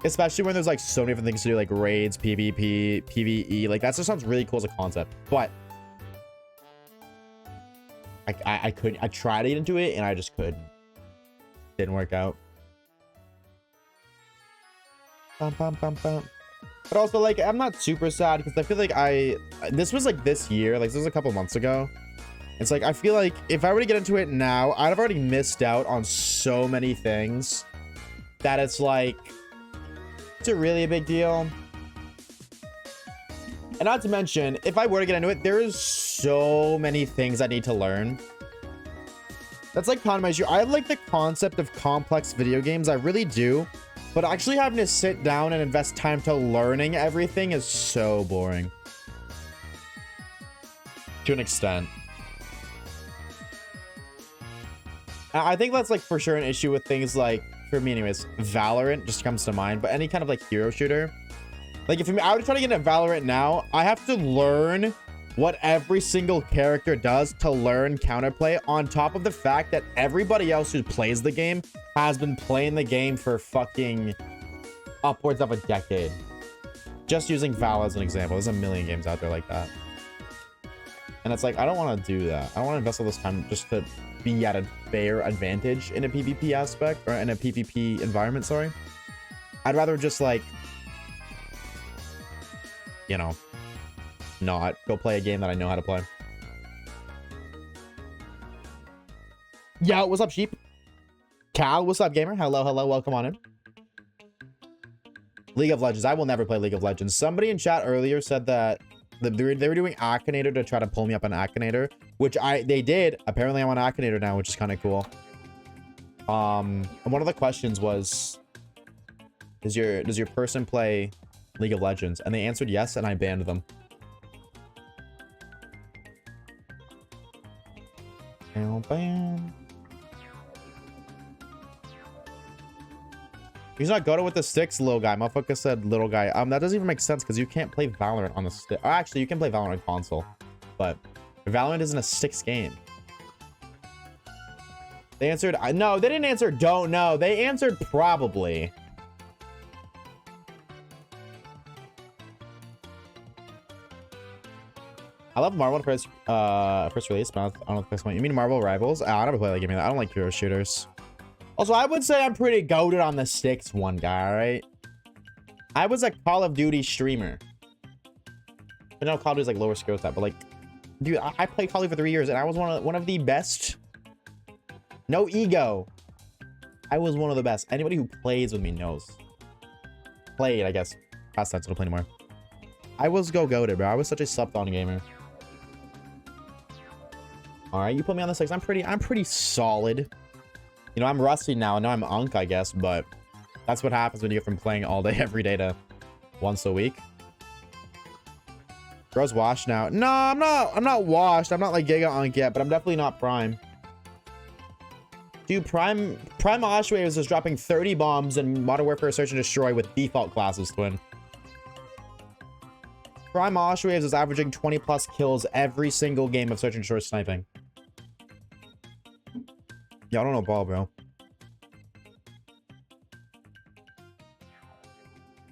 Especially when there's like so many different things to do, like raids, PvP, PvE. Like that just sounds really cool as a concept. But I couldn't. I tried to get into it and I just couldn't. Didn't work out. Bum, bum, bum, bum. But also, like, I'm not super sad because I feel like this was like this year, like this was a couple months ago. It's like, I feel like if I were to get into it now, I'd have already missed out on so many things that it's like, it's a really a big deal. And not to mention, if I were to get into it, there is so many things I need to learn. That's like kind of my issue. I like the concept of complex video games. I really do. But actually having to sit down and invest time to learning everything is so boring. To an extent. I think that's like for sure an issue with things like, for me anyways, Valorant just comes to mind. But any kind of like hero shooter. Like if I were to try to get into Valorant now, I have to learn what every single character does to learn counterplay, on top of the fact that everybody else who plays the game has been playing the game for fucking upwards of a decade. Just using Val as an example. There's a million games out there like that. And it's like, I don't want to do that. I don't want to invest all this time just to be at a fair advantage in a PvP aspect, or in a PvP environment, sorry. I'd rather just like, you know, not go play a game that I know how to play. Yo, what's up, sheep? Cal, what's up, gamer? Hello, hello, welcome on in. League of Legends. I will never play League of Legends. Somebody in chat earlier said that they were doing Akinator to try to pull me up on Akinator, which they did. Apparently, I'm on Akinator now, which is kind of cool. And one of the questions was, does your person play League of Legends? And they answered yes, and I banned them. Bam. He's not going with the sticks, little guy. Motherfucker said little guy. That doesn't even make sense because you can't play Valorant on the stick. Oh, actually, you can play Valorant on console, but Valorant isn't a sticks game. They answered no. They didn't answer don't know. They answered probably. I love Marvel first release, but I don't know if you mean Marvel Rivals? I never play that game. I don't like hero shooters. Also, I would say I'm pretty goated on the sticks, one guy, all right? I was a Call of Duty streamer. I know Call of Duty's like lower skill stat, but like, dude, I played Call of Duty for 3 years and I was one of the best. No ego. I was one of the best. Anybody who plays with me knows. Played, I guess. Past tense, I don't play anymore. I was goated, bro. I was such a slept-on gamer. All right, you put me on the six. I'm pretty solid. You know, I'm rusty now. I know I'm unk, I guess, but that's what happens when you get from playing all day every day to once a week. Bro's washed now. No, I'm not washed. I'm not like Giga Unk yet, but I'm definitely not Prime. Dude, Prime Oshawaves is dropping 30 bombs in Modern Warfare Search and Destroy with default classes, twin. Prime Oshawaves is averaging 20 plus kills every single game of Search and Destroy sniping. Yeah, I don't know ball, bro.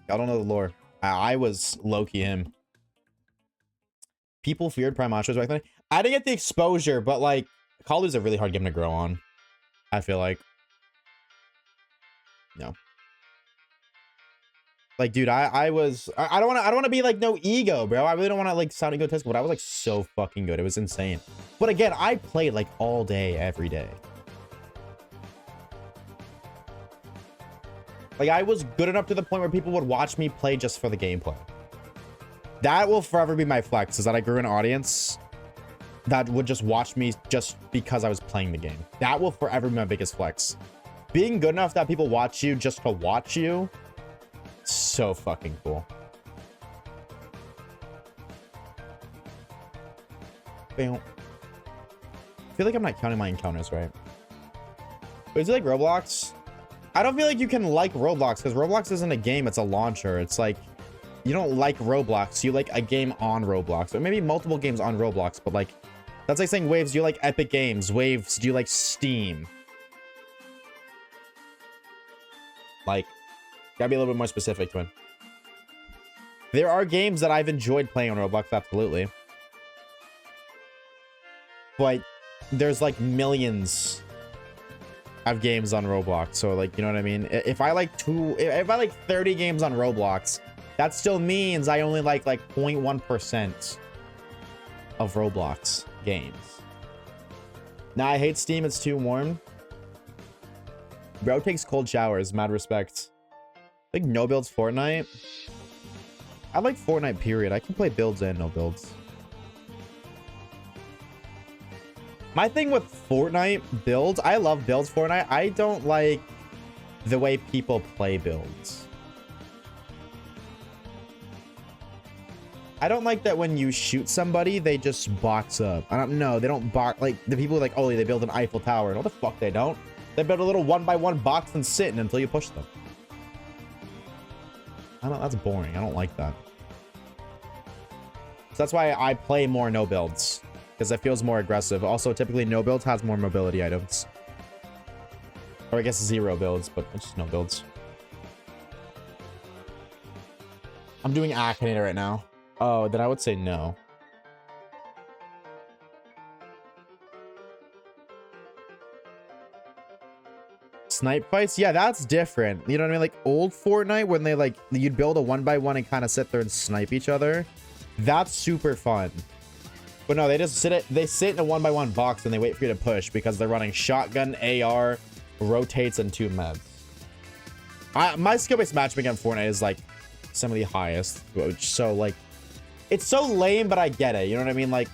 I don't know the lore. I was low-key him. People feared Prime Oshawaves back then. I didn't get the exposure, but like, Call of Duty's a really hard game to grow on. I feel like. No. Like, dude, I don't want to be like no ego, bro. I really don't want to like sound egotistical, but I was like so fucking good. It was insane. But again, I played like all day, every day. Like, I was good enough to the point where people would watch me play just for the gameplay. That will forever be my flex, is that I grew an audience that would just watch me just because I was playing the game. That will forever be my biggest flex. Being good enough that people watch you just to watch you, so fucking cool. I feel like I'm not counting my encounters right. But is it like Roblox? I don't feel like you can like Roblox because Roblox isn't a game, it's a launcher. It's like, you don't like Roblox, you like a game on Roblox. Or maybe multiple games on Roblox, but like, that's like saying, Waves, do you like Epic Games? Waves, do you like Steam? Like, gotta be a little bit more specific, twin. There are games that I've enjoyed playing on Roblox, absolutely. But there's like millions of games on Roblox, so like, you know what I mean? If I like 30 games on Roblox, that still means I only like 0.1% of Roblox games. Now, I hate Steam, it's too warm. Bro takes cold showers, mad respect. I think no builds Fortnite. I like Fortnite, period. I can play builds and no builds. My thing with Fortnite builds, I love builds Fortnite. I don't like the way people play builds. I don't like that when you shoot somebody, they just box up. I don't know. They don't box. Like, the people are like, oh, they build an Eiffel Tower. No, the fuck they don't. They build a little 1x1 box and sit in until you push them. I don't, that's boring. I don't like that. So that's why I play more no builds. Because it feels more aggressive. Also, typically no builds has more mobility items. Or I guess 0 builds, but it's just no builds. I'm doing Akinator right now. Oh, then I would say no. Snipe fights? Yeah, that's different. You know what I mean? Like old Fortnite when they like, you'd build a 1x1 and kind of sit there and snipe each other. That's super fun. But no, they just sit in a 1x1 box and they wait for you to push because they're running shotgun, AR, rotates, and 2 meds. My skill-based matchmaking on Fortnite is like some of the highest. So like, it's so lame, but I get it. You know what I mean? Like,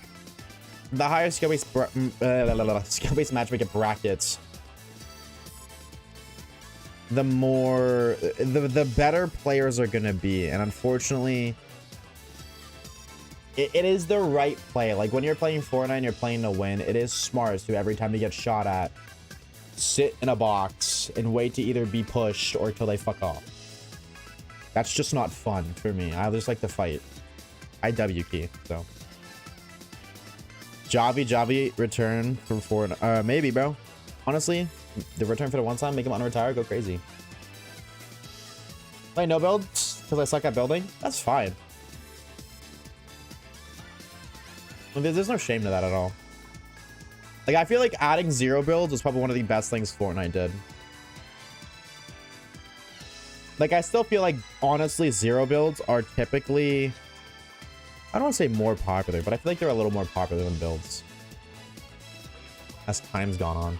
the higher skill-based matchmaking brackets, the more, the better players are gonna be. And unfortunately, it is the right play. Like, when you're playing Fortnite and you're playing to win, it is smart to every time you get shot at, sit in a box and wait to either be pushed or till they fuck off. That's just not fun for me. I just like to fight. I W key, so. Javi return for Fortnite. Maybe, bro. Honestly, the return for the one time, make him unretire, go crazy. Play no builds because I suck at building. That's fine. There's no shame to that at all. Like, I feel like adding 0 builds was probably one of the best things Fortnite did. Like, I still feel like, honestly, 0 builds are typically, I don't want to say more popular, but I feel like they're a little more popular than builds as time's gone on.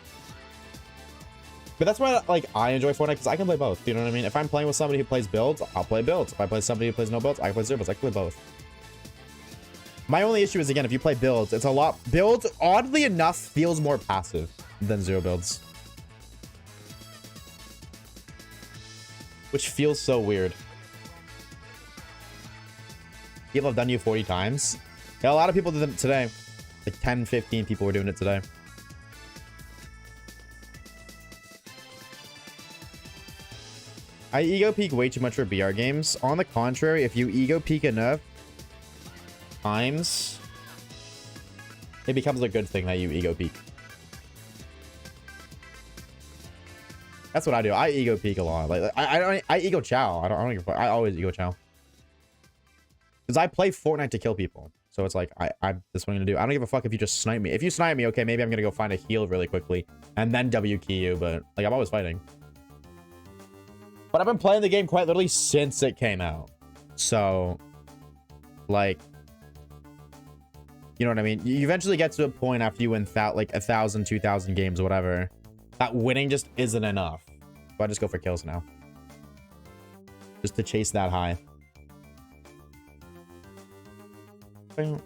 But that's why, like, I enjoy Fortnite, because I can play both. You know what I mean? If I'm playing with somebody who plays builds, I'll play builds. If I play somebody who plays no builds, I can play 0 builds. I can play both. My only issue is, again, if you play builds, it's a lot. Builds, oddly enough, feels more passive than 0 builds. Which feels so weird. People have done you 40 times. Yeah, a lot of people did it today. Like 10, 15 people were doing it today. I ego peek way too much for BR games. On the contrary, if you ego peek enough times, it becomes a good thing that you ego peek. That's what I do. I ego peek a lot. Like I ego chow. I always ego chow. Because I play Fortnite to kill people. So it's like, that's what I'm gonna do. I don't give a fuck if you just snipe me. If you snipe me, okay, maybe I'm gonna go find a heal really quickly and then W key you, but like I'm always fighting. But I've been playing the game quite literally since it came out. So like, you know what I mean? You eventually get to a point after you win like 1,000, 2,000 games or whatever, that winning just isn't enough. So I just go for kills now. Just to chase that high. No,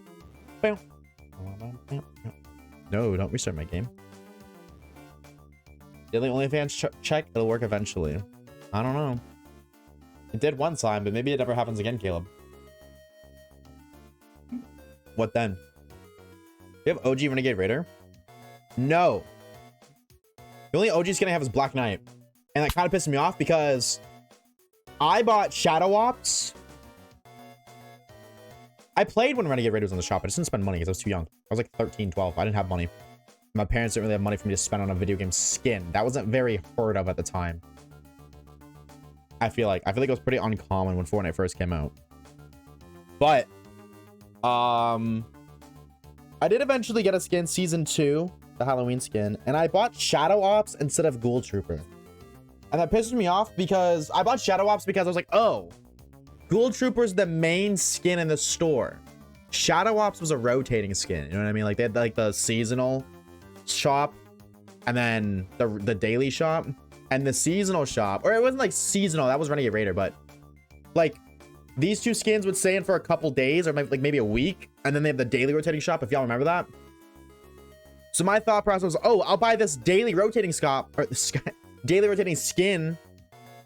don't restart my game. Daily OnlyFans check, it'll work eventually. I don't know. It did one time, but maybe it never happens again, Caleb. What then? You have OG Renegade Raider? No. The only OG skin I have is Black Knight. And that kind of pissed me off because I bought Shadow Ops. I played when Renegade Raider was on the shop. I just didn't spend money because I was too young. I was like 13, 12. I didn't have money. My parents didn't really have money for me to spend on a video game skin. That wasn't very heard of at the time. I feel like it was pretty uncommon when Fortnite first came out. But I did eventually get a skin, season 2, the Halloween skin, and I bought Shadow Ops instead of Ghoul Trooper. And that pissed me off because I bought Shadow Ops because I was like, oh, Ghoul Trooper's the main skin in the store. Shadow Ops was a rotating skin. You know what I mean? Like they had like the seasonal shop and then the daily shop and the seasonal shop. Or it wasn't like seasonal. That was Renegade Raider. But like these two skins would stay in for a couple days or like maybe a week. And then they have the daily rotating shop, if y'all remember that. So my thought process was, oh, I'll buy this daily rotating shop or daily rotating skin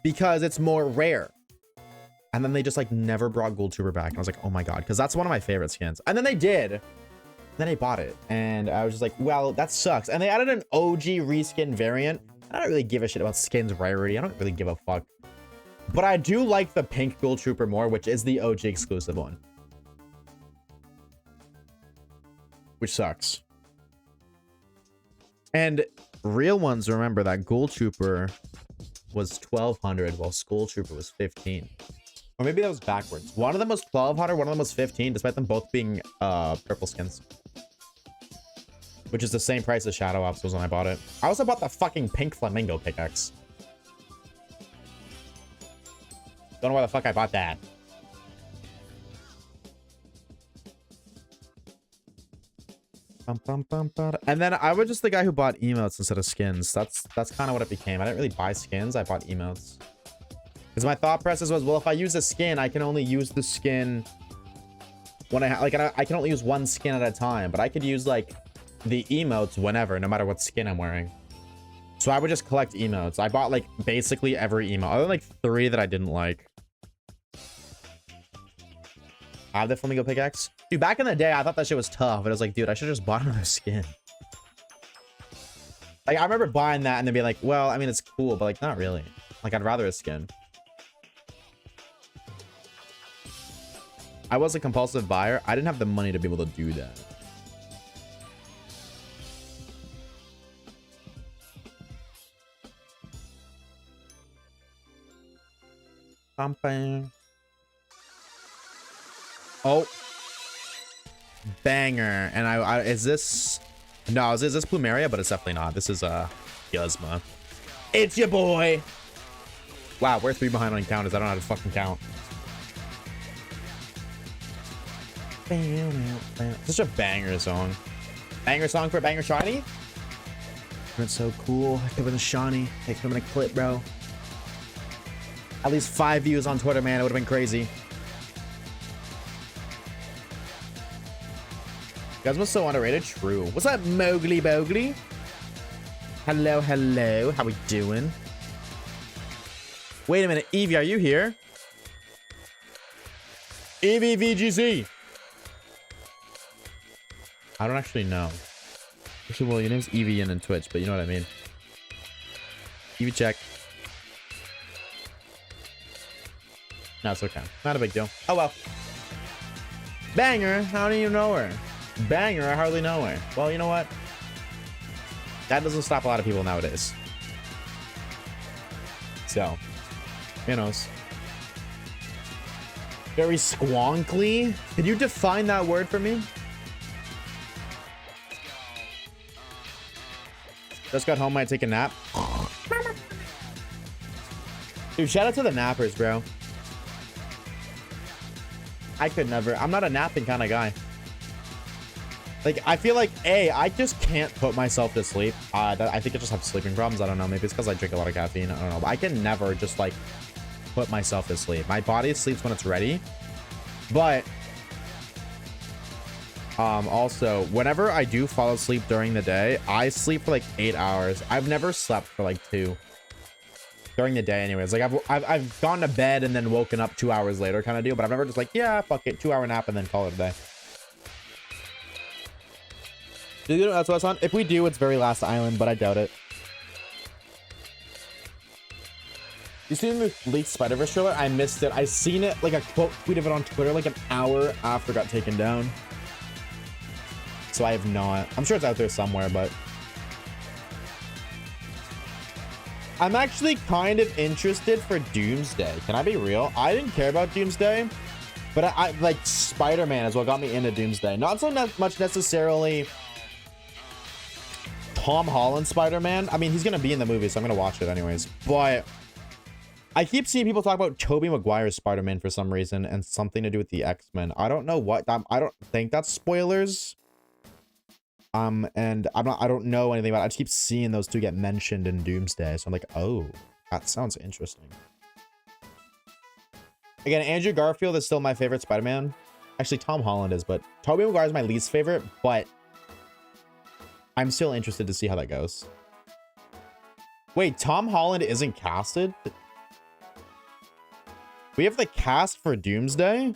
because it's more rare. And then they just like never brought Gold Trooper back. And I was like, oh my God, because that's one of my favorite skins. And then they did. Then I bought it. And I was just like, well, that sucks. And they added an OG reskin variant. I don't really give a shit about skins rarity. I don't really give a fuck. But I do like the pink Gold Trooper more, which is the OG exclusive one. Which sucks. And real ones remember that Gold Trooper was 1,200 while Skull Trooper was 15. Or maybe that was backwards. One of them was 1,200, one of them was 15, despite them both being purple skins. Which is the same price as Shadow Ops was when I bought it. I also bought the fucking pink flamingo pickaxe. Don't know why the fuck I bought that. And then I was just the guy who bought emotes instead of skins. That's kind of what it became. I didn't really buy skins. I bought emotes. Because my thought process was, well, if I use a skin, I can only use the skin when I can only use one skin at a time. But I could use like the emotes whenever, no matter what skin I'm wearing. So I would just collect emotes. I bought like basically every emote, other than like 3 that I didn't like. I have the flamingo pickaxe. Dude, back in the day, I thought that shit was tough. But I was like, dude, I should just bought another skin. Like, I remember buying that and then being like, well, I mean, it's cool, but like, not really. Like, I'd rather a skin. I was a compulsive buyer. I didn't have the money to be able to do that. Oh, banger. And is this, no, is this Plumeria? But it's definitely not. This is Guzma. It's your boy. Wow, we're 3 behind on counters. I don't know how to fucking count. Such a banger song. Banger song for a banger shiny. It's so cool. I could have been a shiny. It could have been a clip, bro. At least 5 views on Twitter, man. It would have been crazy. Guzma's so underrated. True. What's up, Mowgli Bogli? Hello, hello. How we doing? Wait a minute. Evie, are you here? EVVGC. I don't actually know. Actually, well, your name's EVN in Twitch, but you know what I mean. EV check. No, it's okay. Not a big deal. Oh well. Banger, how do you know her? Banger, I hardly know her. Well, you know what? That doesn't stop a lot of people nowadays. So, who knows? Very squonkly? Can you define that word for me? Just got home, might take a nap. Dude, shout out to the nappers, bro. I could never. I'm not a napping kind of guy. Like, I feel like, I just can't put myself to sleep. I think I just have sleeping problems. I don't know. Maybe it's because I drink a lot of caffeine. I don't know. But I can never just, like, put myself to sleep. My body sleeps when it's ready. But, also, whenever I do fall asleep during the day, I sleep for, like, 8 hours. I've never slept for, like, 2. During the day anyways. Like I've gone to bed and then woken up 2 hours later kind of deal, but I've never just like, yeah, fuck it, 2-hour nap and then call it a day. Do you know that's what's on? If we do, it's very Last Island, but I doubt it. You seen the leaked Spider-Verse trailer? I missed it. I seen it, like a quote tweet of it on Twitter like an hour after it got taken down. So I have not. I'm sure it's out there somewhere, but I'm actually kind of interested for Doomsday. Can I be real? I didn't care about Doomsday, but I like Spider-Man is what got me into Doomsday. Not so much necessarily Tom Holland Spider-Man. I mean, he's gonna be in the movie, so I'm gonna watch it anyways. But I keep seeing people talk about Tobey Maguire's Spider-Man for some reason and something to do with the X-Men. I don't know what. I don't think that's spoilers. And I don't know anything about it. I just keep seeing those two get mentioned in Doomsday. So I'm like, oh, that sounds interesting. Again, Andrew Garfield is still my favorite Spider-Man. Actually, Tom Holland is, but Tobey Maguire is my least favorite, but I'm still interested to see how that goes. Wait, Tom Holland isn't casted? We have the cast for Doomsday?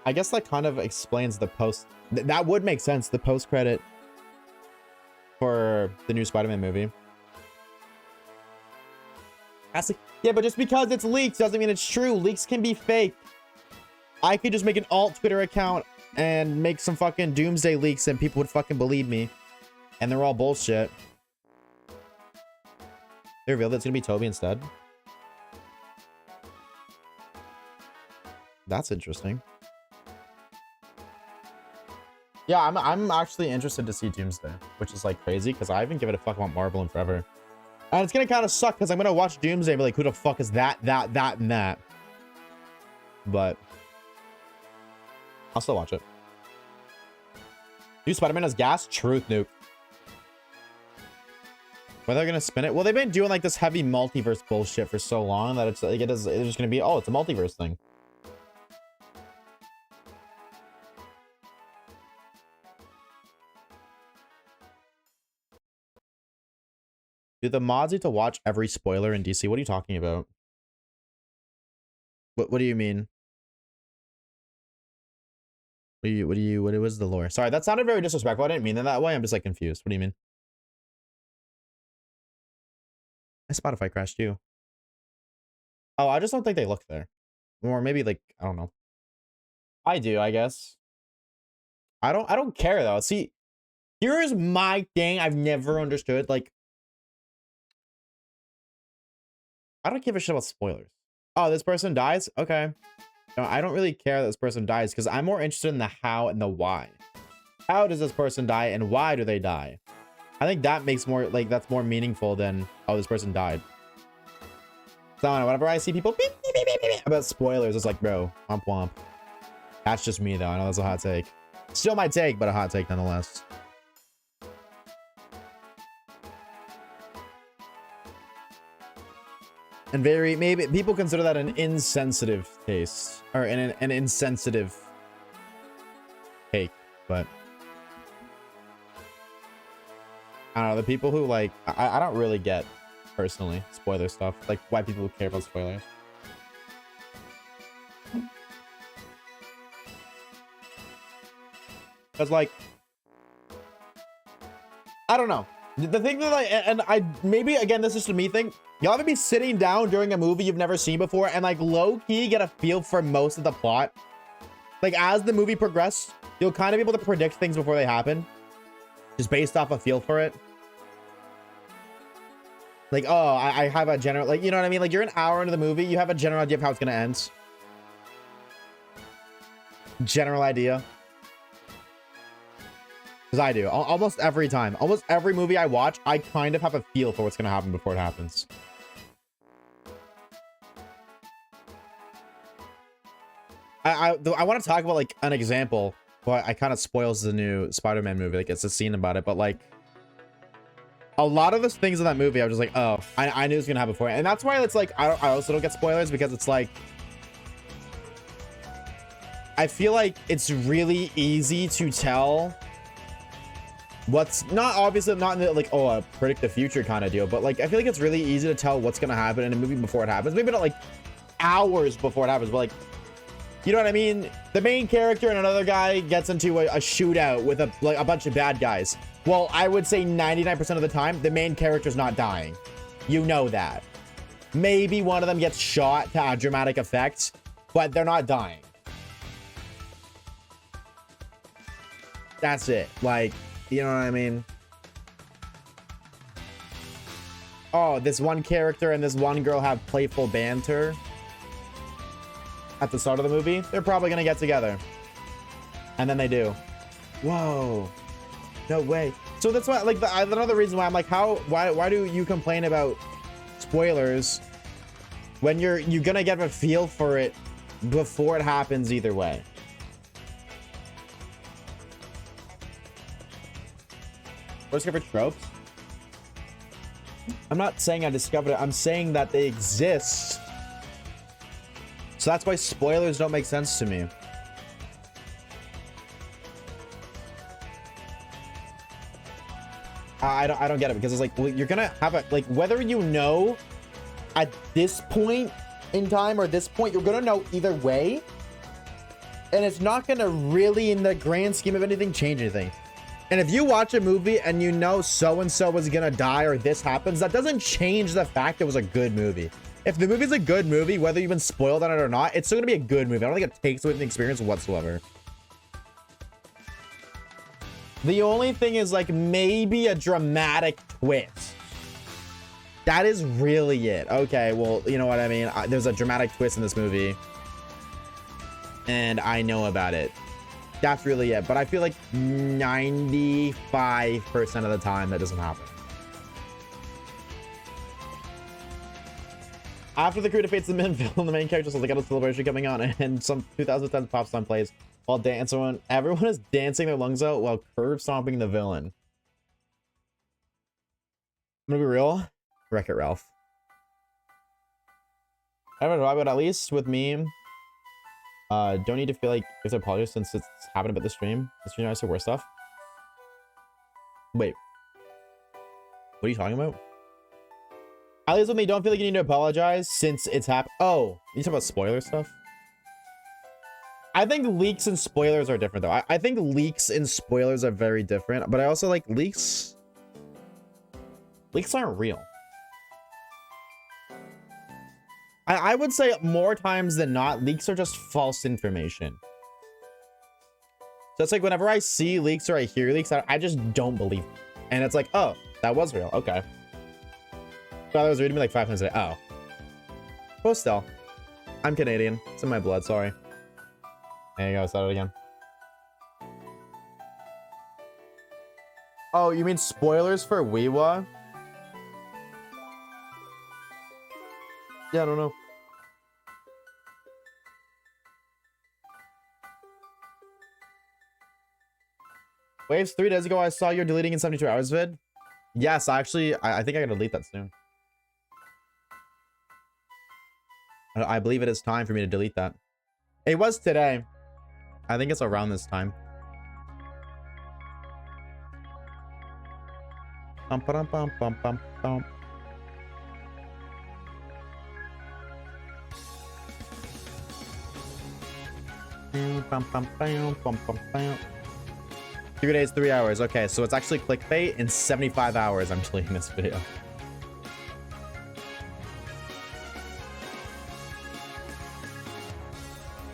I guess that kind of explains the post. That would make sense. The post credit for the new Spider-Man movie. Yeah, but just because it's leaked doesn't mean it's true. Leaks can be fake. I could just make an alt Twitter account and make some fucking Doomsday leaks and people would fucking believe me. And they're all bullshit. They revealed it's gonna be Toby instead. That's interesting. Yeah, I'm actually interested to see Doomsday, which is like crazy because I haven't given a fuck about Marvel in forever. And it's gonna kind of suck because I'm gonna watch Doomsday and be like, who the fuck is that, and that? But I'll still watch it. New Spider-Man has gas? Truth nuke. When they're gonna spin it? Well, they've been doing like this heavy multiverse bullshit for so long that it's like it's just gonna be, oh, it's a multiverse thing. Do the mods need to watch every spoiler in DC? What are you talking about? What do you mean? What was the lore? Sorry, that sounded very disrespectful. I didn't mean it that way. I'm just like confused. What do you mean? My Spotify crashed too. Oh, I just don't think they look there. Or maybe like, I don't know. I do, I guess. I don't care though. See, here's my thing I've never understood. Like, I don't give a shit about spoilers. Oh, this person dies? Okay. No, I don't really care that this person dies because I'm more interested in the how and the why. How does this person die and why do they die? I think that makes more, like, that's more meaningful than, oh, this person died. So, I don't know, whenever I see people beep, beep, beep, beep, beep, about spoilers, it's like, bro, womp womp. That's just me, though. I know that's a hot take. Still my take, but a hot take nonetheless. And very, maybe people consider that an insensitive taste or an insensitive take, but I don't know, the people who like, I don't really get personally. Spoiler stuff. Like, why people care about spoilers. Because, like, I don't know. The thing that maybe, again, this is just a me thing. Y'all ever be sitting down during a movie you've never seen before and, like, low-key get a feel for most of the plot? Like, as the movie progresses, you'll kind of be able to predict things before they happen. Just based off a feel for it. Like, oh, I have a general, like, you know what I mean? Like, you're an hour into the movie, you have a general idea of how it's going to end. General idea. Because I do. Almost every time. Almost every movie I watch, I kind of have a feel for what's going to happen before it happens. I want to talk about, like, an example. Well, I kind of spoils the new Spider-Man movie. Like, it's a scene about it. But, like, a lot of the things in that movie, I was just like, oh, I knew it was going to happen before. And that's why it's like, I also don't get spoilers, because it's like, I feel like it's really easy to tell what's not, obviously not in the, like, oh, a predict the future kind of deal, but like, I feel like it's really easy to tell what's going to happen in a movie before it happens. Maybe not like hours before it happens, but like, you know what I mean? The main character and another guy gets into a shootout with a bunch of bad guys. Well, I would say 99% of the time, the main character's not dying. You know that. Maybe one of them gets shot to add dramatic effect, but they're not dying. That's it. Like, you know what I mean? Oh, this one character and this one girl have playful banter at the start of the movie. They're probably gonna get together. And then they do. Whoa. No way. So that's why, like, another reason why I'm like, why do you complain about spoilers when you're gonna get a feel for it before it happens either way? Discover tropes? I'm not saying I discovered it. I'm saying that they exist. So that's why spoilers don't make sense to me. I don't get it, because it's like, well, you're gonna have a, like, whether you know at this point in time or this point, you're gonna know either way, and it's not gonna really, in the grand scheme of anything, change anything. And if you watch a movie and you know so-and-so is gonna die or this happens, that doesn't change the fact it was a good movie. If the movie's a good movie, whether you've been spoiled on it or not, it's still gonna be a good movie. I don't think it takes away from the experience whatsoever. The only thing is, like, maybe a dramatic twist. That is really it. Okay, well, you know what I mean? There's a dramatic twist in this movie, and I know about it. That's really it. But I feel like 95% of the time that doesn't happen. After the crew defeats the main villain, the main character says, "I got a celebration coming on," and some 2010 pop song plays while everyone is dancing their lungs out while curb stomping the villain. I'm gonna be real. Wreck-It Ralph. I don't know, but at least with me, don't need to feel like there's an apology since it's happened about the stream. The stream I say worse stuff. Wait. What are you talking about? At least with me, don't feel like you need to apologize since it's happened. Oh, you talking about spoiler stuff? I think leaks and spoilers are different, though. I think leaks and spoilers are very different, but I also like leaks. Leaks aren't real. I would say more times than not, leaks are just false information. So it's like whenever I see leaks or I hear leaks, I just don't believe them. And it's like, oh, that was real. Okay. So I was reading me like 5 times a day. Oh. Well, still. I'm Canadian. It's in my blood. Sorry. There you go. Start it again. Oh, you mean spoilers for Weewa? Yeah, I don't know. Waves 3 days ago, I saw you're deleting in 72 hours vid. Yes, actually, I think I'm gonna delete that soon. I believe it is time for me to delete that. It was today. I think it's around this time. Bum, ba, dum, bum, bum, bum, bum. 3 days, 3 hours. Okay, so it's actually clickbait. In 75 hours, I'm deleting this video.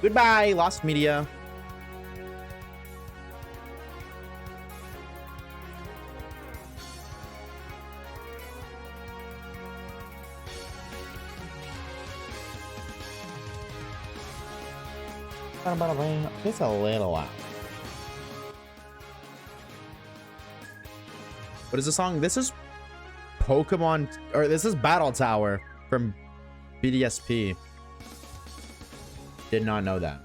Goodbye, lost media. Just a little while. What is the song? This is Pokemon, or this is Battle Tower from BDSP. Did not know that.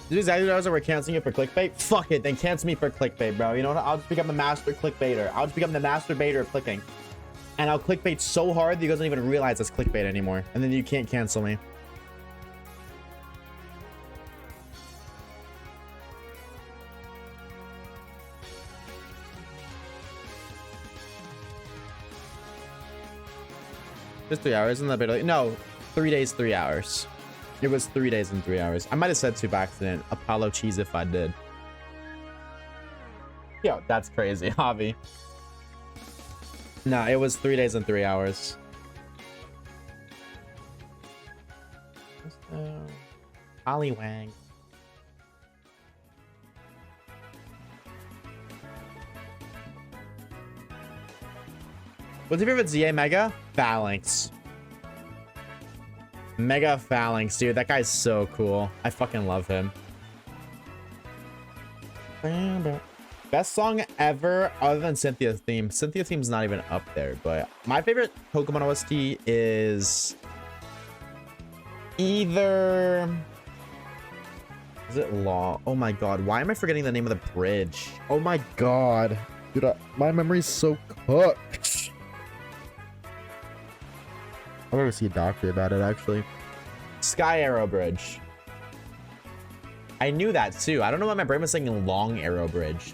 Did exactly know that we're canceling it for clickbait? Fuck it, then cancel me for clickbait, bro. You know what? I'll just become the master clickbaiter. I'll just become the master baiter of clicking. And I'll clickbait so hard that you guys don't even realize it's clickbait anymore. And then you can't cancel me. Just 3 hours, isn't that bit? No, 3 days, 3 hours. It was 3 days and 3 hours. I might have said 2 by accident. Apollo cheese if I did. Yo, that's crazy, Javi. No, it was 3 days and 3 hours. Hollywag. What's your favorite ZA Mega? Phalanx. Mega Phalanx, dude. That guy's so cool. I fucking love him. Best song ever other than Cynthia's theme. Cynthia's theme's not even up there, but my favorite Pokemon OST is either... Is it Law? Oh my god, why am I forgetting the name of the bridge? Oh my god. Dude, my memory's so cooked. I'm gonna see a doctor about it, actually. Sky Arrow Bridge. I knew that too. I don't know why my brain was saying Long Arrow Bridge.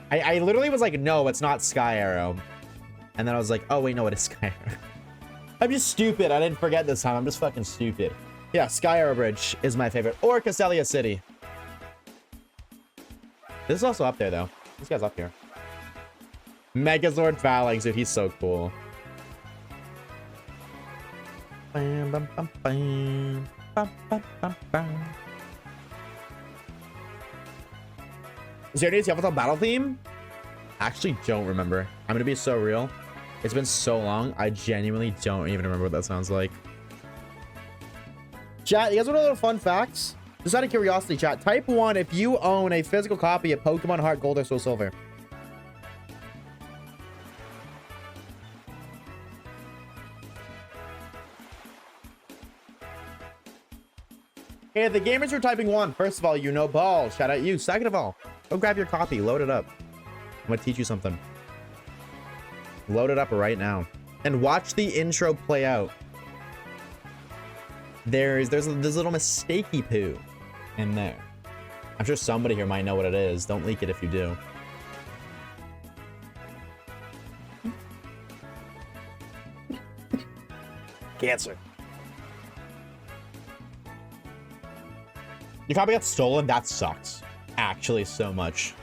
I literally was like, no, it's not Sky Arrow. And then I was like, oh, wait, no, it is Sky Arrow. I'm just stupid. I didn't forget this time. I'm just fucking stupid. Yeah, Sky Arrow Bridge is my favorite. Or Castelia City. This is also up there, though. This guy's up here. Megazord Phalanx, dude. He's so cool. Bam, bam, bam, bam. Bam, bam, bam, bam. Is there any Avatar battle theme? Actually, don't remember. I'm gonna be so real. It's been so long. I genuinely don't even remember what that sounds like. Chat, you guys want a little fun facts? Just out of curiosity, chat. Type 1 if you own a physical copy of Pokemon Heart Gold or Soul Silver. Hey, the gamers were typing 1. First of all, you know ball. Shout out you. Second of all, go grab your copy. Load it up. I'm gonna teach you something. Load it up right now. And watch the intro play out. There's a little mistakey poo in there. I'm sure somebody here might know what it is. Don't leak it if you do. Cancer. Your copy got stolen? That sucks. Actually, so much.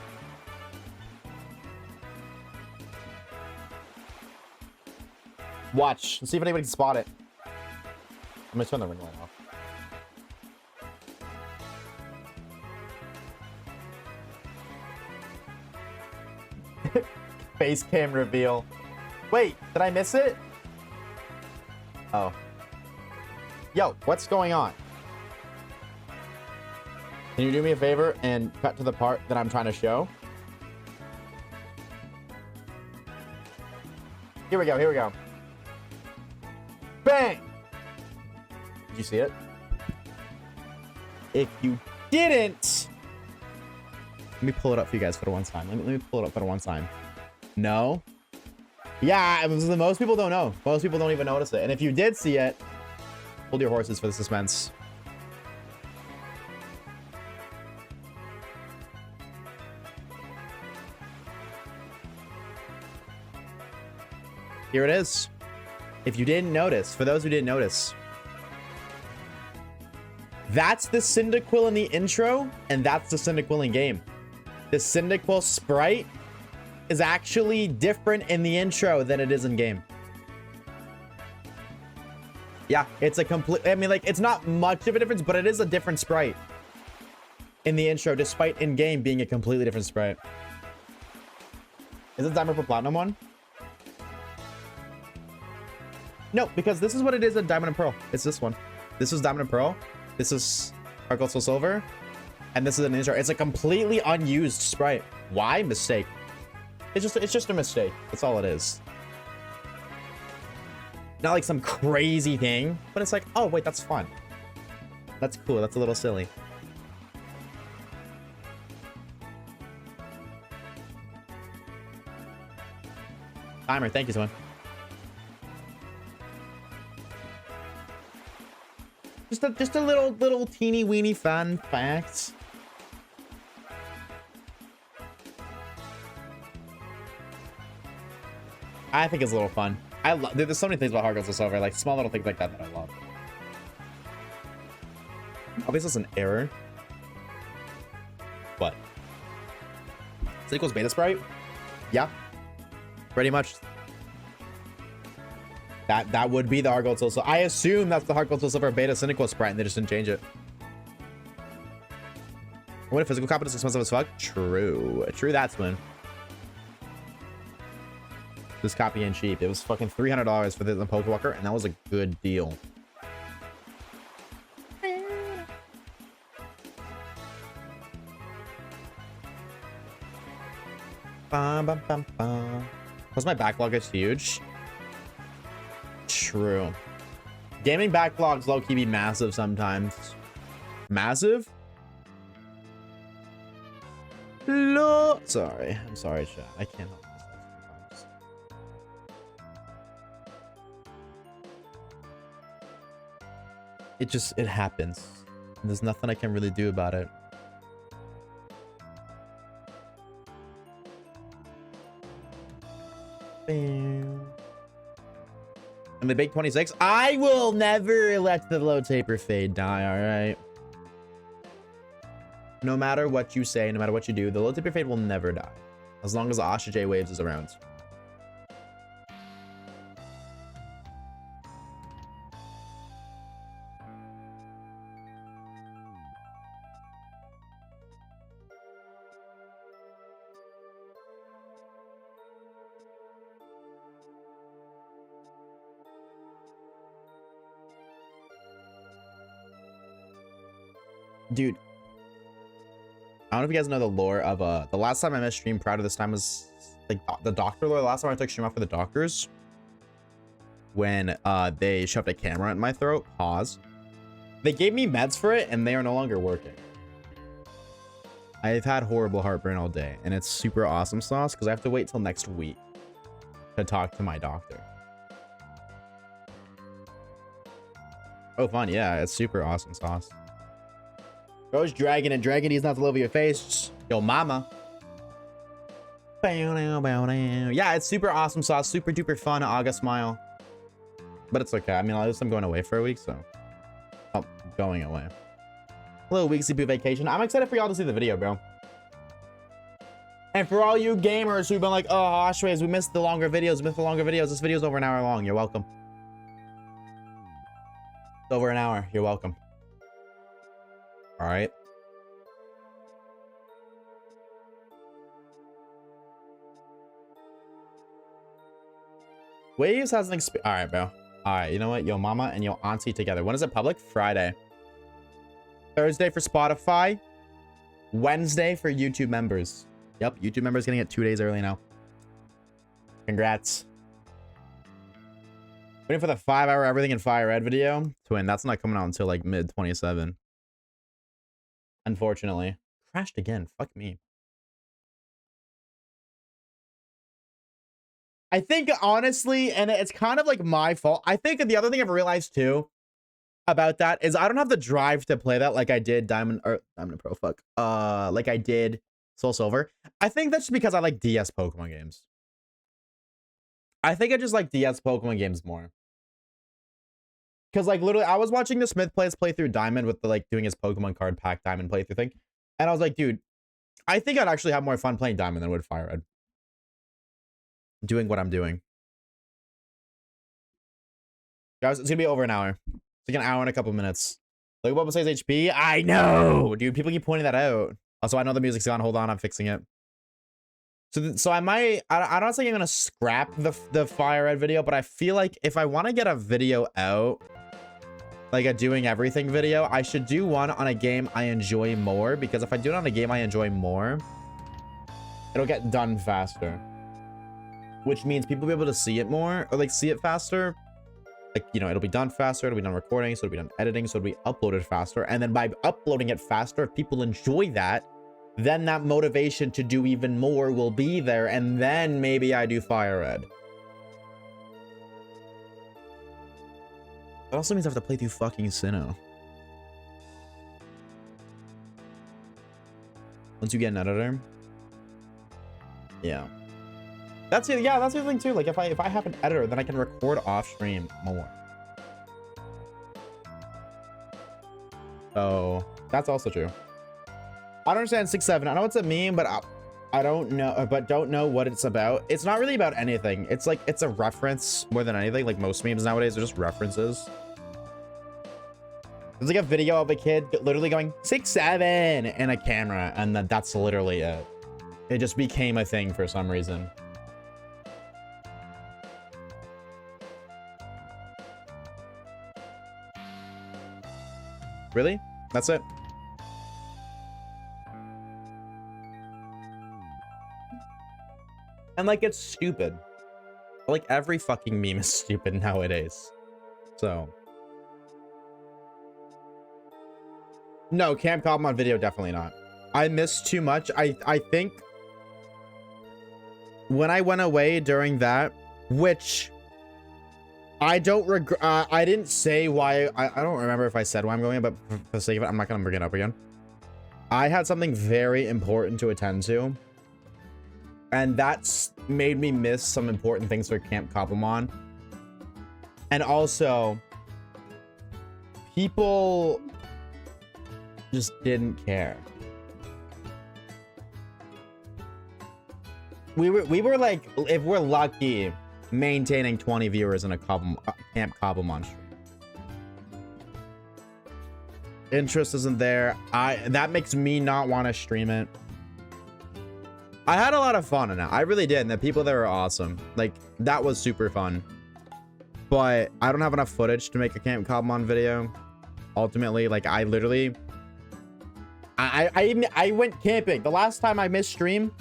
Watch. Let's see if anybody can spot it. I'm gonna turn the ring light off. Face cam reveal. Wait, did I miss it? Oh. Yo, what's going on? Can you do me a favor and cut to the part that I'm trying to show? Here we go, here we go. Bang! Did you see it? If you didn't... Let me pull it up for you guys for the one time. Let me pull it up for the one time. No? Yeah, most people don't know. Most people don't even notice it. And if you did see it, hold your horses for the suspense. Here it is. If you didn't notice, for those who didn't notice, that's the Cyndaquil in the intro, and that's the Cyndaquil in game. The Cyndaquil sprite is actually different in the intro than it is in game. Yeah, it's a complete, I mean, like, it's not much of a difference, but it is a different sprite in the intro, despite in game being a completely different sprite. Is it Diamond Pearl Platinum one? No, because this is what it is at Diamond and Pearl. It's this one. This is Diamond and Pearl. This is Heart Gold Soul Silver. And this is an intro. It's a completely unused sprite. Why? Mistake. It's just a mistake. That's all it is. Not like some crazy thing, but it's like, oh wait, that's fun. That's cool. That's a little silly. Timer, thank you, someone. Just a little teeny weeny fun fact. I think it's a little fun. There's so many things about Heart Gold Soul Silver, like small little things like that I love. Obviously, it's an error. What? Is it equals beta sprite? Yeah. Pretty much. That would be the Heart Gold Soul Silver. I assume that's the Heart Gold Soul Silver beta Cyndaquil sprite, and they just didn't change it. What if physical competence is expensive as fuck? True. True that, Spoon. This copy ain't cheap. It was fucking $300 for the Pokewalker, and that was a good deal. Plus, my backlog is huge. True. Gaming backlogs low-key be massive sometimes. Massive? Sorry. I'm sorry, chat. I can't help myself sometimes. It happens. And there's nothing I can really do about it. Bam. And the big 26. I will never let the low taper fade die, alright? No matter what you say, no matter what you do, the low taper fade will never die. As long as the Oshawaves is around. Dude, I don't know if you guys know the lore of the last time I missed stream prior to this time was like the doctor lore. The last time I took stream off for the doctors, when they shoved a camera in my throat. Pause. They gave me meds for it, and they are no longer working. I've had horrible heartburn all day, and it's super awesome sauce because I have to wait till next week to talk to my doctor. Oh, fun. Yeah, it's super awesome sauce. Goes Dragon, and Dragon D's not the love of your face. Yo, mama. Yeah, it's super awesome sauce. Super duper fun August smile. But it's okay. I mean, at least I'm going away for a week, so. Oh, going away. A little week sleepy vacation. I'm excited for y'all to see the video, bro. And for all you gamers who've been like, oh, Oshawaves, we missed the longer videos. This video's over an hour long. You're welcome. It's over an hour. You're welcome. All right. Waves has an experience. All right, bro. All right. You know what? Yo mama and yo auntie together. When is it public? Friday. Thursday for Spotify. Wednesday for YouTube members. Yep. YouTube members getting it 2 days early now. Congrats. Waiting for the 5-hour everything in fire red video. Twin, that's not coming out until like mid 27. Unfortunately. Crashed again. Fuck me. I think honestly, and it's kind of like my fault. I think the other thing I've realized too about that is I don't have the drive to play that like I did Diamond Pro, fuck. Like I did Soul Silver. I think that's just because I like DS Pokemon games. I think I just like DS Pokemon games more. Because like literally, I was watching the Smith Plays playthrough Diamond with the like doing his Pokemon card pack Diamond playthrough thing, and I was like, dude, I think I'd actually have more fun playing Diamond than would Fire Red. Doing what I'm doing. Guys, it's gonna be over an hour. It's like an hour and a couple minutes. Like what says HP? I know, dude. People keep pointing that out. Also, I know the music's gone. Hold on, I'm fixing it. So I might. I don't think I'm gonna scrap the Fire Red video, but I feel like if I want to get a video out, like a doing everything video, I should do one on a game I enjoy more, because if I do it on a game I enjoy more, it'll get done faster, which means people will be able to see it more, or like see it faster. Like, you know, it'll be done faster, it'll be done recording, so it'll be done editing, so it'll be uploaded faster. And then by uploading it faster, if people enjoy that, then that motivation to do even more will be there, and then maybe I do Fire Red. That also means I have to play through fucking Sinnoh. Once you get an editor. Yeah. That's it. Yeah, that's the other thing too. Like if I have an editor, then I can record off stream more. So that's also true. I don't understand 6-7. I know what's a meme, but I don't know, but don't know what it's about. It's not really about anything. It's like it's a reference more than anything. Like most memes nowadays are just references. There's like a video of a kid literally going 6-7 in a camera, and that's literally it. It just became a thing for some reason. Really? That's it? And like, it's stupid. Like every fucking meme is stupid nowadays. So. No, Camp Cobblemon video, definitely not. I missed too much. I think when I went away during that, which I don't regret, I didn't say why, I don't remember if I said why I'm going, but for the sake of it, I'm not gonna bring it up again. I had something very important to attend to, and that's made me miss some important things for Camp Cobblemon. And also, people just didn't care. We were like, if we're lucky, maintaining 20 viewers in a Camp Cobblemon stream. Interest isn't there. That makes me not want to stream it. I had a lot of fun in it. I really did. And the people there were awesome. Like, that was super fun. But I don't have enough footage to make a Camp Cobblemon video. Ultimately, like, I literally... I went camping. The last time I missed stream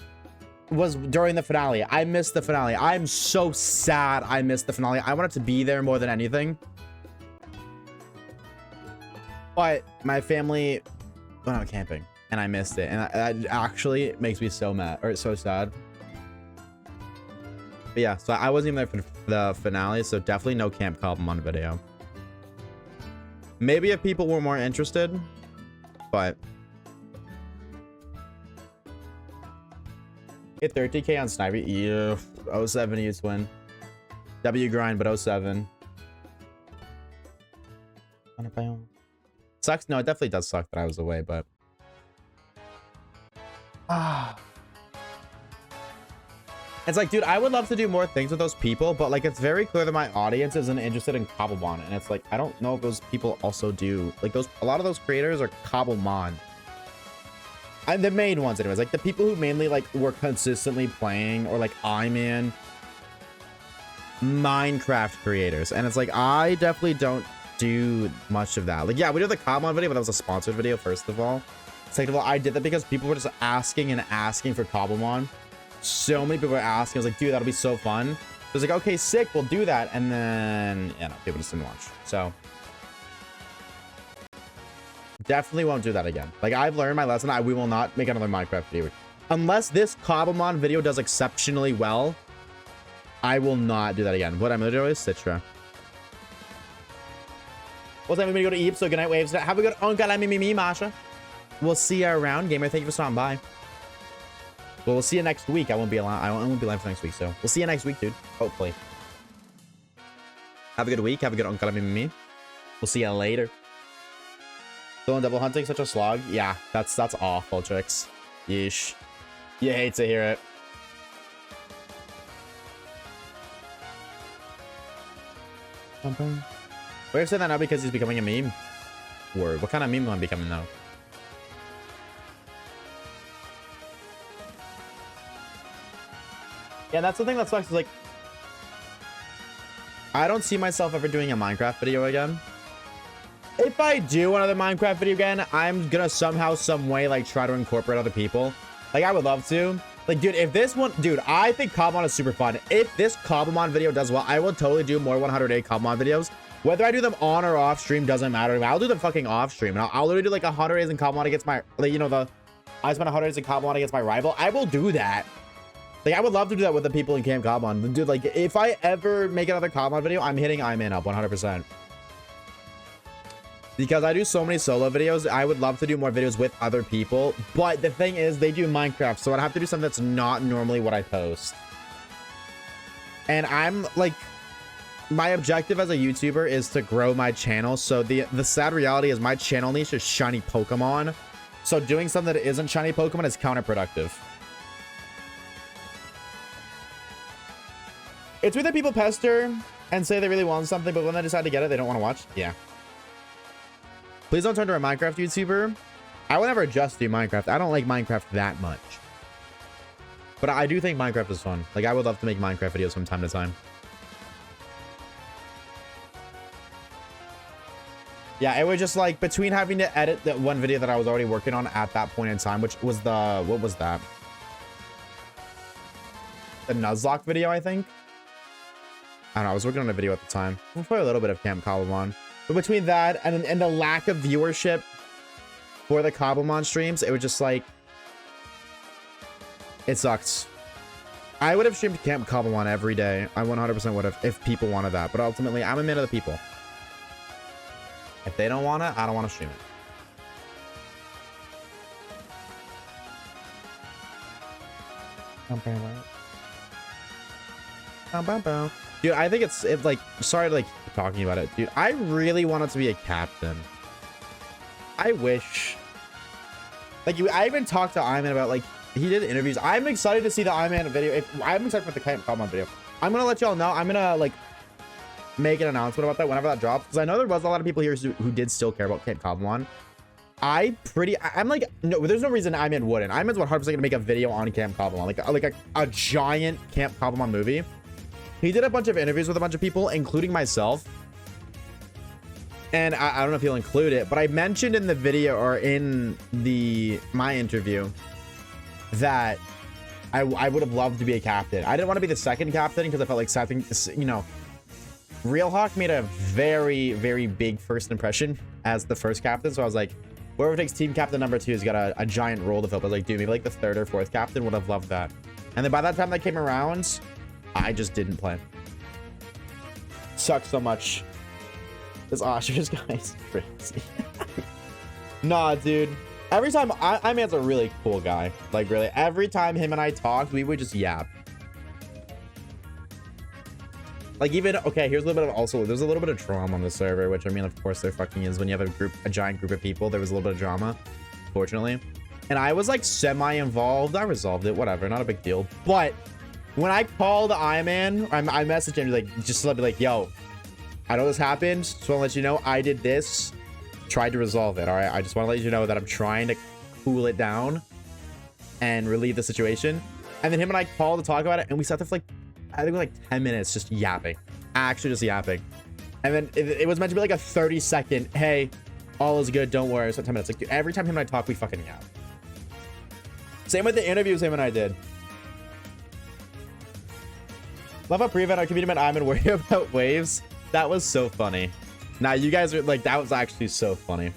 was during the finale. I missed the finale. I'm so sad I missed the finale. I wanted to be there more than anything. But my family went out camping and I missed it. And that actually makes me so mad, or so sad. But yeah, so I wasn't even there for the finale, so definitely no Camp Cobblemon video. Maybe if people were more interested, but... Hit 30k on Sniper. Yeah, 07 you win. W grind, but 07. Sucks. No, it definitely does suck that I was away, but it's like, dude, I would love to do more things with those people, but like, it's very clear that my audience isn't interested in Cobblemon, and it's like, I don't know if those people also do. Like, a lot of those creators are Cobblemon. And the main ones anyways, like the people who mainly like were consistently playing, or like I'm in Minecraft creators, and it's like, I definitely don't do much of that. Like, yeah, we did the Cobblemon video, but that was a sponsored video, first of all. Second of all, I did that because people were just asking and asking for Cobblemon. So many people were asking. I was like, dude, that'll be so fun. I was like, okay, sick, we'll do that. And then, yeah, no, people just didn't watch. So definitely won't do that again. Like, I've learned my lesson. We will not make another Minecraft video. Unless this Cobblemon video does exceptionally well, I will not do that again. What I'm gonna do is Citra. Well, time everybody go to Eep, so good night, Waves. Have a good Masha. We'll see you around, gamer. Thank you for stopping by. Well, we'll see you next week. I won't be live for next week, so we'll see you next week, dude. Hopefully. Have a good week. Have a good Uncle Mimi. We'll see you later. Still in double hunting, such a slog. Yeah, that's awful, Tricks. Yeesh. You hate to hear it. We're saying that now because he's becoming a meme. Word. What kind of meme am I becoming now? Yeah, that's the thing that sucks. Is like, I don't see myself ever doing a Minecraft video again. If I do another Minecraft video again, I'm gonna somehow, some way, like, try to incorporate other people. Like, I would love to. Like, dude, if this one, dude, I think Cobblemon is super fun. If this Cobblemon video does well, I will totally do more 100-day Cobblemon videos. Whether I do them on or off stream doesn't matter. I'll do them fucking off stream, and I'll literally do like 100 days in Cobblemon against my, like, you know, I spent 100 days in Cobblemon against my rival. I will do that. Like, I would love to do that with the people in Camp Cobblemon. Dude, like, if I ever make another Cobblemon video, I'm hitting Iman up 100%. Because I do so many solo videos, I would love to do more videos with other people. But the thing is, they do Minecraft, so I'd have to do something that's not normally what I post. And I'm, like, my objective as a YouTuber is to grow my channel. So the sad reality is my channel niche is shiny Pokemon. So doing something that isn't shiny Pokemon is counterproductive. It's weird that people pester and say they really want something, but when they decide to get it, they don't want to watch. Yeah. Please don't turn to a Minecraft YouTuber. I will never just do Minecraft. I don't like Minecraft that much. But I do think Minecraft is fun. Like, I would love to make Minecraft videos from time to time. Yeah, it was just like between having to edit that one video that I was already working on at that point in time, which was the, what was that? The Nuzlocke video, I think. I don't know, I was working on a video at the time. Probably a little bit of Camp Cobblemon. But between that and the lack of viewership for the Cobblemon streams, it was just like, it sucks. I would have streamed Camp Cobblemon every day. I 100% would have if people wanted that. But ultimately, I'm a man of the people. If they don't want it, I don't want to stream it. Dude, I think it's like, sorry to like keep talking about it, dude. I really wanted to be a captain. I wish. Like, I even talked to Iman about, like, he did interviews. I'm excited to see the Iman video. I'm excited for the Camp Cobblemon video. I'm gonna let y'all know. I'm gonna like make an announcement about that whenever that drops, because I know there was a lot of people here who did still care about Camp Cobblemon. I'm like, no, there's no reason Iman wouldn't. Iman's 100% gonna make a video on Camp Cobblemon, like a giant Camp Cobblemon movie. He did a bunch of interviews with a bunch of people, including myself. And I don't know if he'll include it, but I mentioned in the video or in my interview that I would have loved to be a captain. I didn't want to be the second captain because I felt like second, you know, Real Hawk made a very, very big first impression as the first captain. So I was like, whoever takes team captain number 2 has got a giant role to fill. But I was like, dude, maybe like the 3rd or 4th captain would have loved that. And then by that time that came around, I just didn't play. Sucks so much. This Oshawaves guy's crazy. Nah, dude. Every time, Iman's a really cool guy. Like, really. Every time him and I talked, we would just yap. Like, even, okay, here's a little bit of, also, there's a little bit of drama on the server, which, I mean, of course there fucking is. When you have a giant group of people, there was a little bit of drama, fortunately. And I was, like, semi-involved. I resolved it, whatever, not a big deal. But when I called Iman, I messaged him, like, just to be like, yo, I know this happened, so I want to let you know I did this, tried to resolve it, all right? I just want to let you know that I'm trying to cool it down and relieve the situation. And then him and I called to talk about it, and we sat there for, like, I think it was like 10 minutes just yapping. Actually just yapping. And then it was meant to be like a 30-second, hey, all is good, don't worry. So 10 minutes. Like, dude, every time him and I talk, we fucking yap. Same with the interviews him and I did. Love how pre-event our community met Iman worry about waves. That was so funny. Nah, you guys are like, that was actually so funny.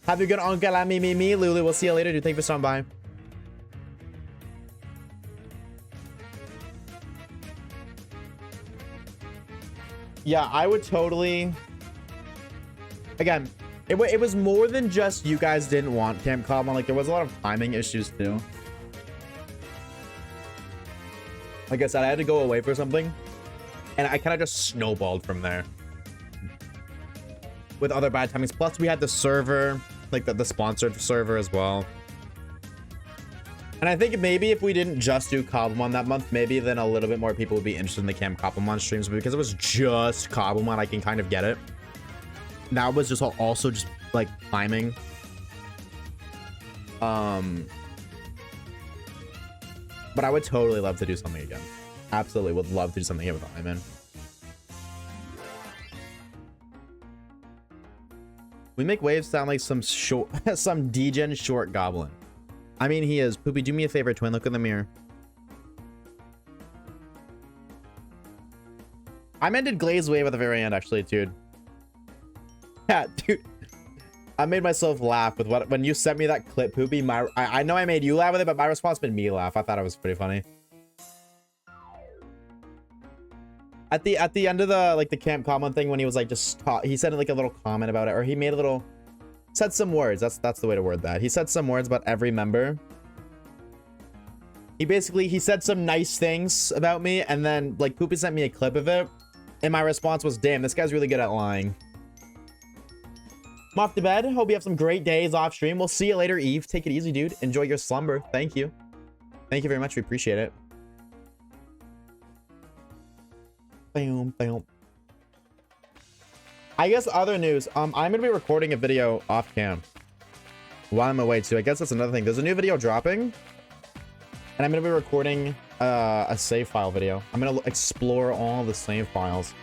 Have a good uncle, me, Lulu. We'll see you later, dude. Thank you for stopping by. Yeah, I would totally. Again, it was more than just you guys didn't want Camp Cobblemon. Like, there was a lot of timing issues too. Like I said, I had to go away for something, and I kind of just snowballed from there. with other bad timings. Plus, we had the server, like the sponsored server as well. And I think maybe if we didn't just do Cobblemon that month, maybe then a little bit more people would be interested in the Camp Cobblemon streams. But because it was just Cobblemon, I can kind of get it. That was just also just like timing. But I would totally love to do something again. Absolutely would love to do something again with Iman. We make Waves sound like some short, some degen short goblin. I mean, he is. Poopy, do me a favor, twin. Look in the mirror. I meant did Glaze Wave at the very end, actually, dude. Yeah, dude. I made myself laugh with when you sent me that clip, Poopy. I know I made you laugh with it, but my response made me laugh. I thought it was pretty funny. At the end of the Camp Common thing, when he was like he said like a little comment about it, or he made a little, said some words. That's the way to word that. He said some words about every member. He said some nice things about me, and then like Poopy sent me a clip of it, and my response was, "Damn, this guy's really good at lying." I'm off to bed. Hope you have some great days off stream. We'll see you later, Eve. Take it easy, dude. Enjoy your slumber. Thank you. Thank you very much. We appreciate it. Bam, bam. I guess other news. I'm gonna be recording a video off cam while I'm away too. I guess that's another thing. There's a new video dropping, and I'm gonna be recording a save file video. I'm gonna explore all the save files.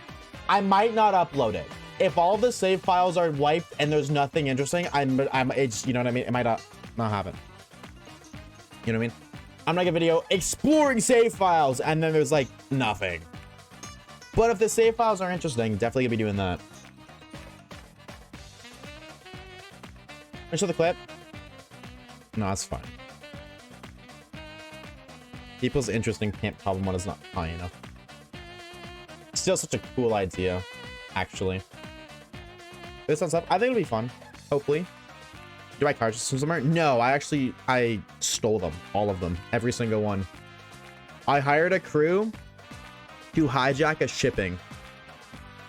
I might not upload it. If all the save files are wiped and there's nothing interesting, it's, you know what I mean? It might not happen. You know what I mean? I'm like a video exploring save files, and then there's like nothing. But if the save files are interesting, definitely gonna be doing that. Can I show the clip? No, that's fine. People's interest in Camp Cobblemon is not high enough. Still such a cool idea, actually. This one's up. I think it'll be fun. Hopefully. Do I purchase some somewhere? No, I stole them. All of them. Every single one. I hired a crew to hijack a shipping,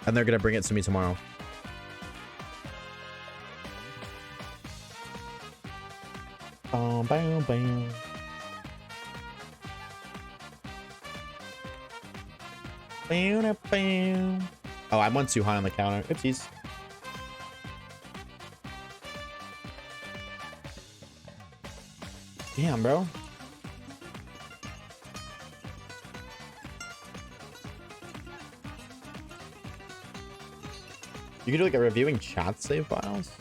and they're gonna bring it to me tomorrow. Bam, bam, bam. Bam, bam. Oh, I'm one too high on the counter. Oopsies. Damn, bro. You could do like a reviewing chat save files.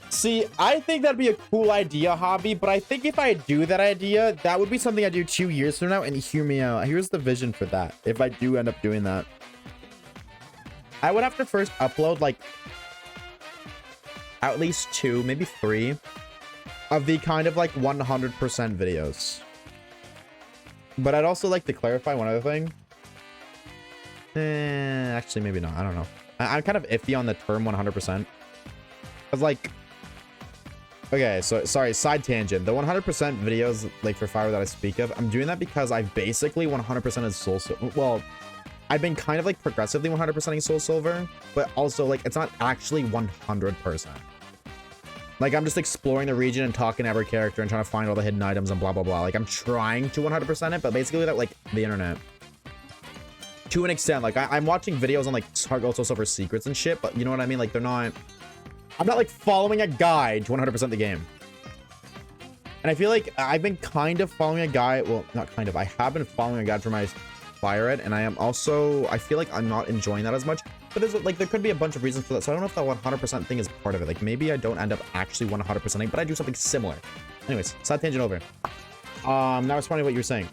See, I think that'd be a cool idea, Hobby, but I think if I do that idea, that would be something I do 2 years from now. And hear me out. Here's the vision for that. If I do end up doing that, I would have to first upload like at least 2, maybe 3 of the kind of like 100% videos. But I'd also like to clarify one other thing. Actually, maybe not. I don't know. I'm kind of iffy on the term 100%. Because like, okay, so sorry, side tangent. The 100% videos like for Fire that I speak of, I'm doing that because I basically 100% is Soul Silver. Well, I've been kind of like progressively 100%ing Soul Silver, but also like it's not actually 100%. Like I'm just exploring the region and talking to every character and trying to find all the hidden items and blah blah blah. Like I'm trying to 100% it, but basically without like the internet. To an extent, like I'm watching videos on like Heart Gold Soul Silver secrets and shit, but you know what I mean? Like they're not. I'm not like following a guide to 100% the game. And I feel like I've been kind of following a guide. Well, not kind of. I have been following a guide for my Fire Red, and I am also. I feel like I'm not enjoying that as much. But there's like there could be a bunch of reasons for that. So I don't know if that 100% thing is part of it. Like maybe I don't end up actually 100%ing, but I do something similar. Anyways, side tangent over. Now responding to what you're saying.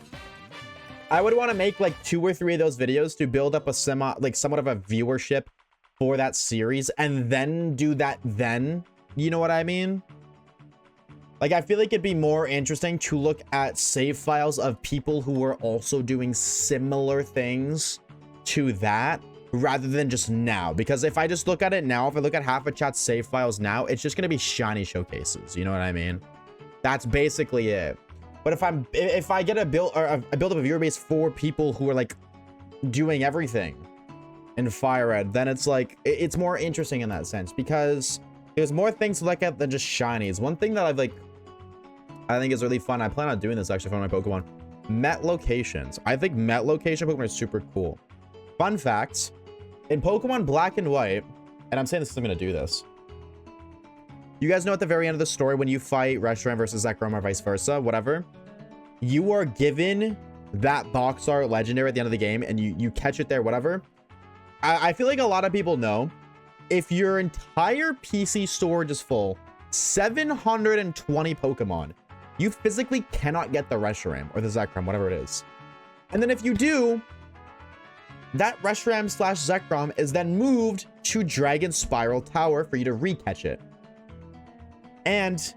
I would want to make like 2 or 3 of those videos to build up a somewhat of a viewership for that series, and then do that then. You know what I mean? Like, I feel like it'd be more interesting to look at save files of people who are also doing similar things to that, rather than just now. Because if I just look at it now, if I look at half of chat's save files now, it's just going to be shiny showcases. You know what I mean? That's basically it. But if I get a build up a viewer base for people who are like doing everything, in Fire Red, then it's like, it's more interesting in that sense because there's more things to look at than just shinies. One thing that I think is really fun. I plan on doing this actually for my Pokemon. Met locations. I think met location Pokemon are super cool. Fun facts. In Pokemon Black and White, and I'm saying this because I'm going to do this. You guys know at the very end of the story when you fight Reshiram versus Zekrom or vice versa, whatever, you are given that box art legendary at the end of the game and you catch it there, whatever. I feel like a lot of people know if your entire PC storage is full, 720 Pokemon, you physically cannot get the Reshiram or the Zekrom, whatever it is. And then if you do, that Reshiram / Zekrom is then moved to Dragon Spiral Tower for you to recatch it. And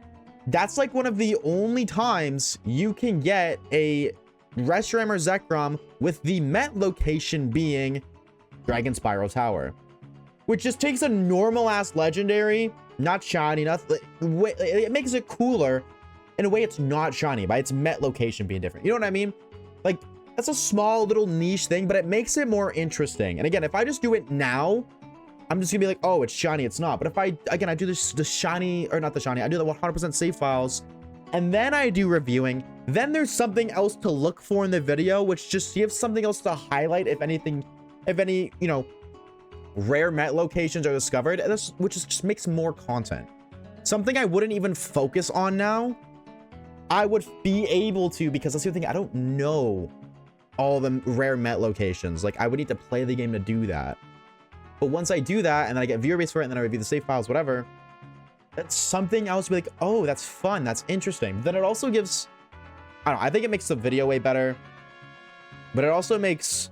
that's like one of the only times you can get a Reshiram or Zekrom with the Met location being Dragon Spiral Tower, which just takes a normal ass legendary, not shiny, nothing. It makes it cooler in a way it's not shiny by its Met location being different. You know what I mean? Like, that's a small little niche thing, but it makes it more interesting. And again, if I just do it now, I'm just gonna be like, oh, it's shiny, it's not. But if I do this, the shiny, or not the shiny, I do the 100% save files, and then I do reviewing, then there's something else to look for in the video, which just gives something else to highlight if anything, if any, you know, rare Met locations are discovered, and this, which just makes more content. Something I wouldn't even focus on now, I would be able to, because that's the other thing, I don't know all the rare Met locations. Like, I would need to play the game to do that. But once I do that, and then I get viewer base for it, and then I review the save files, whatever, that's something else to be like, oh, that's fun, that's interesting. Then it also gives, I don't know, I think it makes the video way better, but it also makes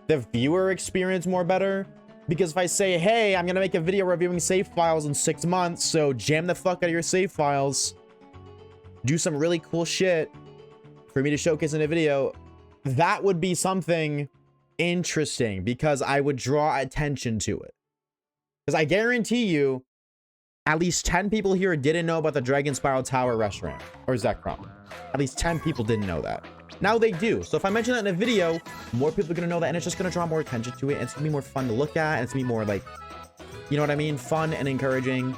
the viewer experience more better. Because if I say, hey, I'm gonna make a video reviewing save files in 6 months, so jam the fuck out of your save files, do some really cool shit for me to showcase in a video, that would be something interesting because I would draw attention to it. Because I guarantee you, at least 10 people here didn't know about the Dragon Spiral Tower Reshiram or Zekrom. At least 10 people didn't know that. Now they do. So if I mention that in a video, more people are going to know that, and it's just going to draw more attention to it. And it's going to be more fun to look at, and it's going to be more like, you know what I mean? Fun and encouraging.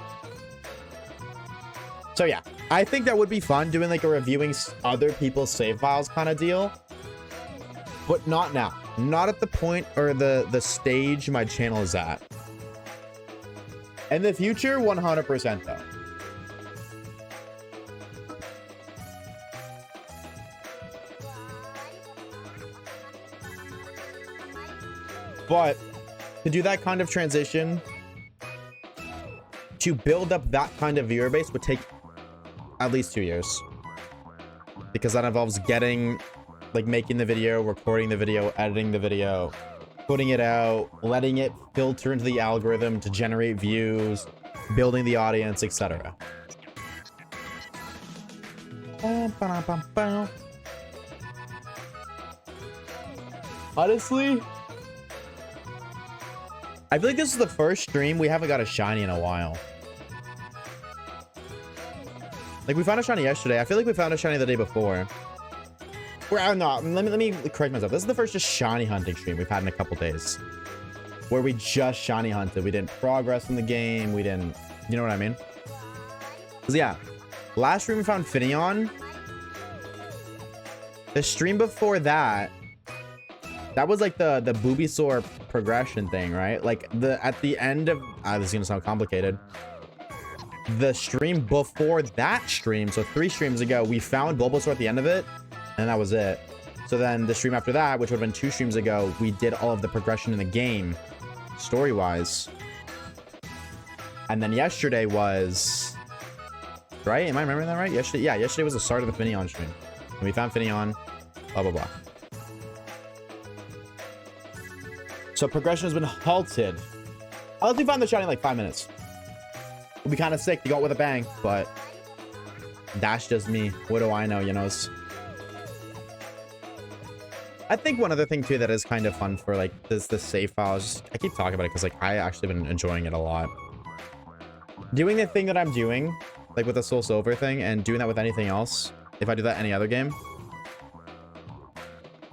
So yeah, I think that would be fun doing like a reviewing other people's save files kind of deal. But not now. Not at the point or the stage my channel is at. In the future, 100% though. But to do that kind of transition, to build up that kind of viewer base would take at least 2 years. Because that involves getting, like, making the video, recording the video, editing the video, putting it out, letting it filter into the algorithm to generate views, building the audience, etc. Honestly, I feel like this is the first stream we haven't got a shiny in a while. Like, we found a shiny yesterday. I feel like we found a shiny the day before. Well, no, let me correct myself. This is the first just shiny hunting stream we've had in a couple days. Where we just shiny hunted. We didn't progress in the game. We didn't, you know what I mean? Because yeah, last stream we found Finneon. The stream before that, that was like the Bulbasaur progression thing, right? Like at the end of, this is gonna sound complicated. The stream before that stream, so 3 streams ago, we found Bulbasaur at the end of it, and that was it. So then the stream after that, which would have been 2 streams ago, we did all of the progression in the game, story-wise. And then yesterday was, right? Am I remembering that right? Yesterday, yeah, yesterday was the start of the Finneon stream. And we found Finneon, blah, blah, blah. So progression has been halted. Unless we found the shiny in like 5 minutes. It'll be kind of sick to go out with a bang, but that's just me. What do I know, you know? I think one other thing too that is kind of fun for like the save files. I keep talking about it because like I actually been enjoying it a lot. Doing the thing that I'm doing, like with the Soul Silver thing, and doing that with anything else. If I do that any other game,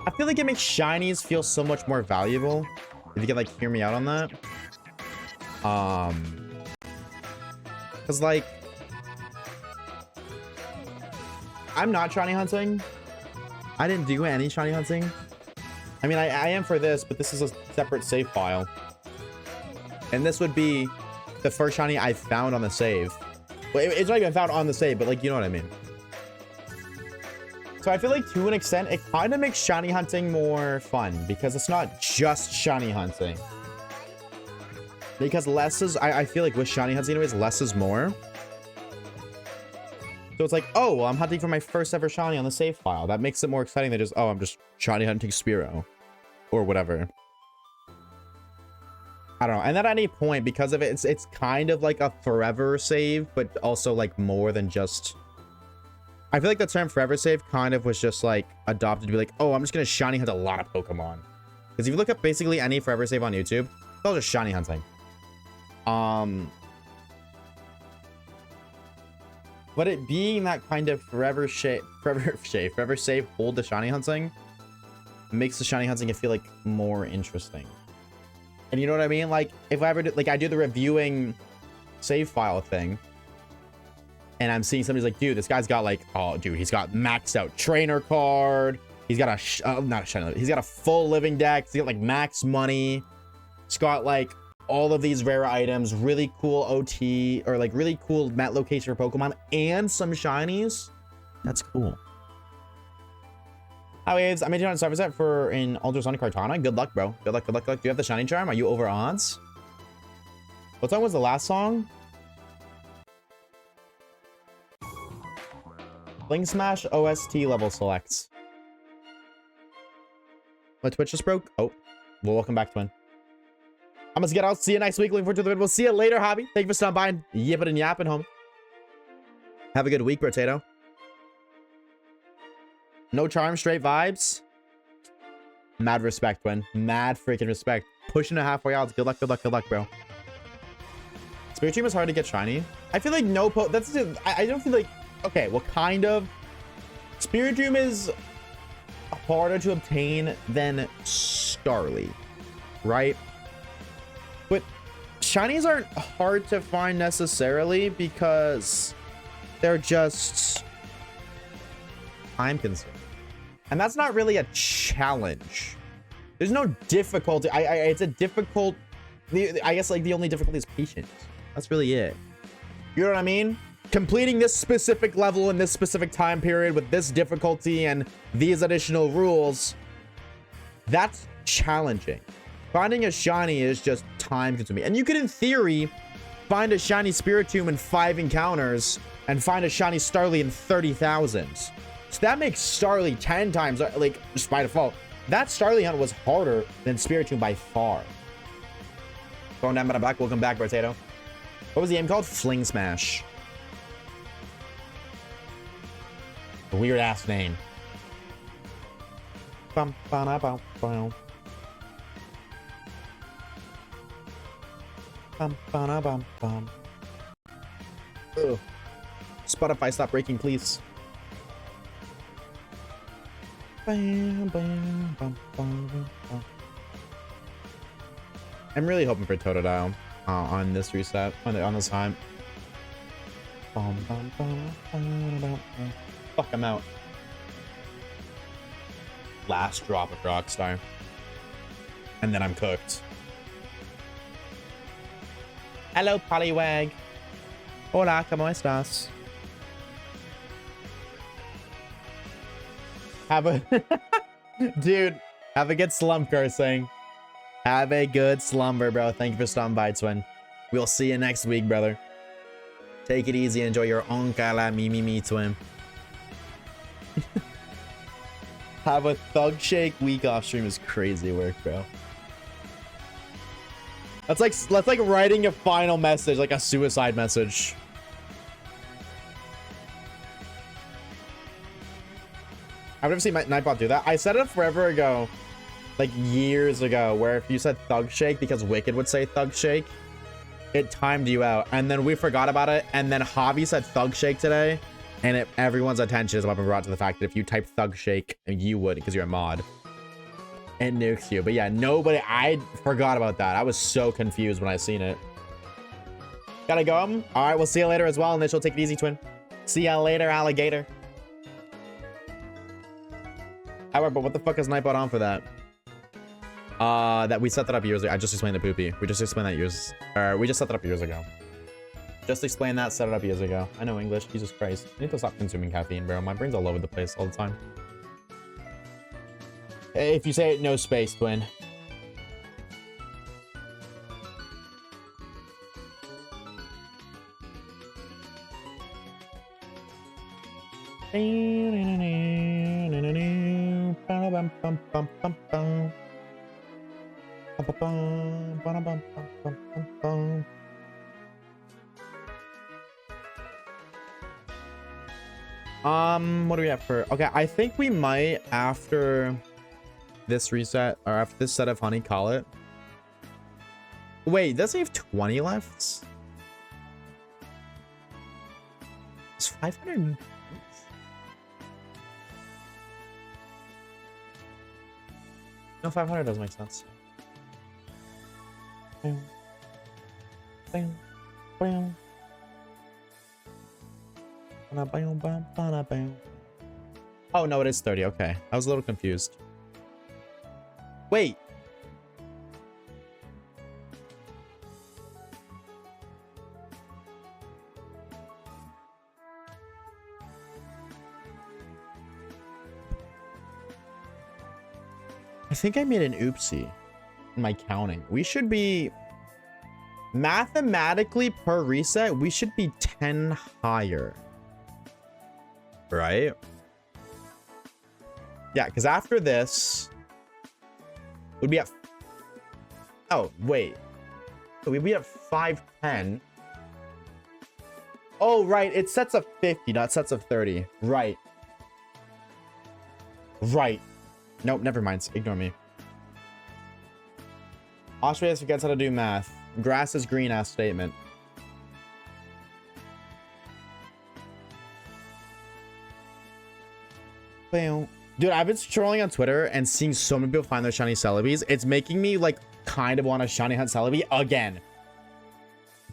I feel like it makes shinies feel so much more valuable. If you can like hear me out on that. Cause like I'm not shiny hunting. I didn't do any shiny hunting. I mean, I am for this, but this is a separate save file. And this would be the first shiny I found on the save. Well, it's not even found on the save, but like, you know what I mean? So I feel like to an extent, it kind of makes shiny hunting more fun because it's not just shiny hunting. Because less is, I feel like with shiny hunting anyways, less is more. So it's like, oh, well, I'm hunting for my first ever shiny on the save file. That makes it more exciting than just, oh, I'm just shiny hunting Spearow or whatever. I don't know. And at any point, because of it, it's kind of like a forever save, but also like more than just... I feel like the term forever save kind of was just like adopted to be like, oh, I'm just going to shiny hunt a lot of Pokemon. Because if you look up basically any forever save on YouTube, it's all just shiny hunting. But it being that kind of forever save, hold the shiny hunting makes the shiny hunting I feel like more interesting. And you know what I mean? Like if I ever do, like I do the reviewing save file thing, and I'm seeing somebody's like, dude, this guy's got like, oh, dude, he's got maxed out trainer card. He's got a not a shiny, he's got a full living deck. He's got like max money. He's got like all of these rare items, really cool OT, or like really cool mat location for Pokemon, and some shinies. That's cool. Hi, Waves. I made you on a server set for an Ultrasonic Kartana. Good luck, bro. Good luck, good luck, good luck. Do you have the shiny charm? Are you over odds? What song was the last song? Fling Smash OST level selects. My Twitch just broke. Oh, well, welcome back, Twin. I'm gonna get out. See you next week. Looking forward to the video. We'll see you later, Hobby. Thank you for stopping by and yipping and yapping, home. Have a good week, Potato. No charm, straight vibes. Mad respect, Twin. Mad freaking respect. Pushing to halfway odds. Good luck, good luck, good luck, bro. Spirit Dream is hard to get shiny. I feel like no that's just, I don't feel like, okay, well, kind of. Spirit Dream is harder to obtain than Starly, right? But shinies aren't hard to find necessarily because they're just time consuming. And that's not really a challenge. There's no difficulty. It's a difficult, I guess like the only difficulty is patience. That's really it. You know what I mean? Completing this specific level in this specific time period with this difficulty and these additional rules, that's challenging. Finding a shiny is just time consuming. And you could, in theory, find a shiny Spiritomb in 5 encounters and find a shiny Starly in 30,000. So that makes Starly 10 times, like, just by default. That Starly hunt was harder than Spiritomb by far. Going down by the back. Welcome back, Potato. What was the game called? Fling Smash. A weird ass name. Bum, ba, bum, bum. Bum, ba, bum, bum. Ugh. Spotify, stop breaking, please. Bam, bam, bum, bum, bum. I'm really hoping for Totodile on this reset, on this time. Bum, bum, bum, bum, bum, bum. Fuck, I'm out. Last drop of Rockstar. And then I'm cooked. Hello, Poliwag. Hola, ¿cómo estás? Have a... Dude, have a good slump, cursing. Have a good slumber, bro. Thank you for stopping by, Twin. We'll see you next week, brother. Take it easy. Enjoy your onkala me, Twin. Have a Thug Shake week off stream is crazy work, bro. That's like writing a final message, like a suicide message. I've never seen my Nightbot do that. I said it forever ago, like years ago, where if you said Thug Shake because Wicked would say Thug Shake, it timed you out. And then we forgot about it. And then Hobby said Thug Shake today. And everyone's attention has been brought to the fact that if you type Thug Shake, you would because you're a mod. It nukes you. But yeah, nobody, I forgot about that. I was so confused when I seen it. Gotta go. All right, we'll see you later as well. Initial, take it easy, twin. See ya later, alligator. However, but what the fuck is Nightbot on for that? That we set that up years ago. I just explained the poopy. We just explained that years. We just set that up years ago. Just explained that, set it up years ago. I know English. Jesus Christ. I need to stop consuming caffeine, bro. My brain's all over the place all the time. If you say it, no space, twin. What do we have for? Okay, I think we might after this reset or after this set of honey call it. Wait, does he have 20 left? It's 500. No, 500 doesn't make sense. Oh, no, it is 30. Okay. I was a little confused. Wait. I think I made an oopsie in my counting. We should be mathematically per reset. We should be 10 higher. Right? Yeah, because after this, we'd be at... Oh, wait. We'd be at 510. Oh, right. It sets of 50, not sets of 30. Right. Right. Nope, never mind. Ignore me. Oshawaves forgets how to do math. Grass is green ass statement. Dude, I've been scrolling on Twitter and seeing so many people find their shiny Celebies. It's making me like kind of want to shiny hunt Celebi again.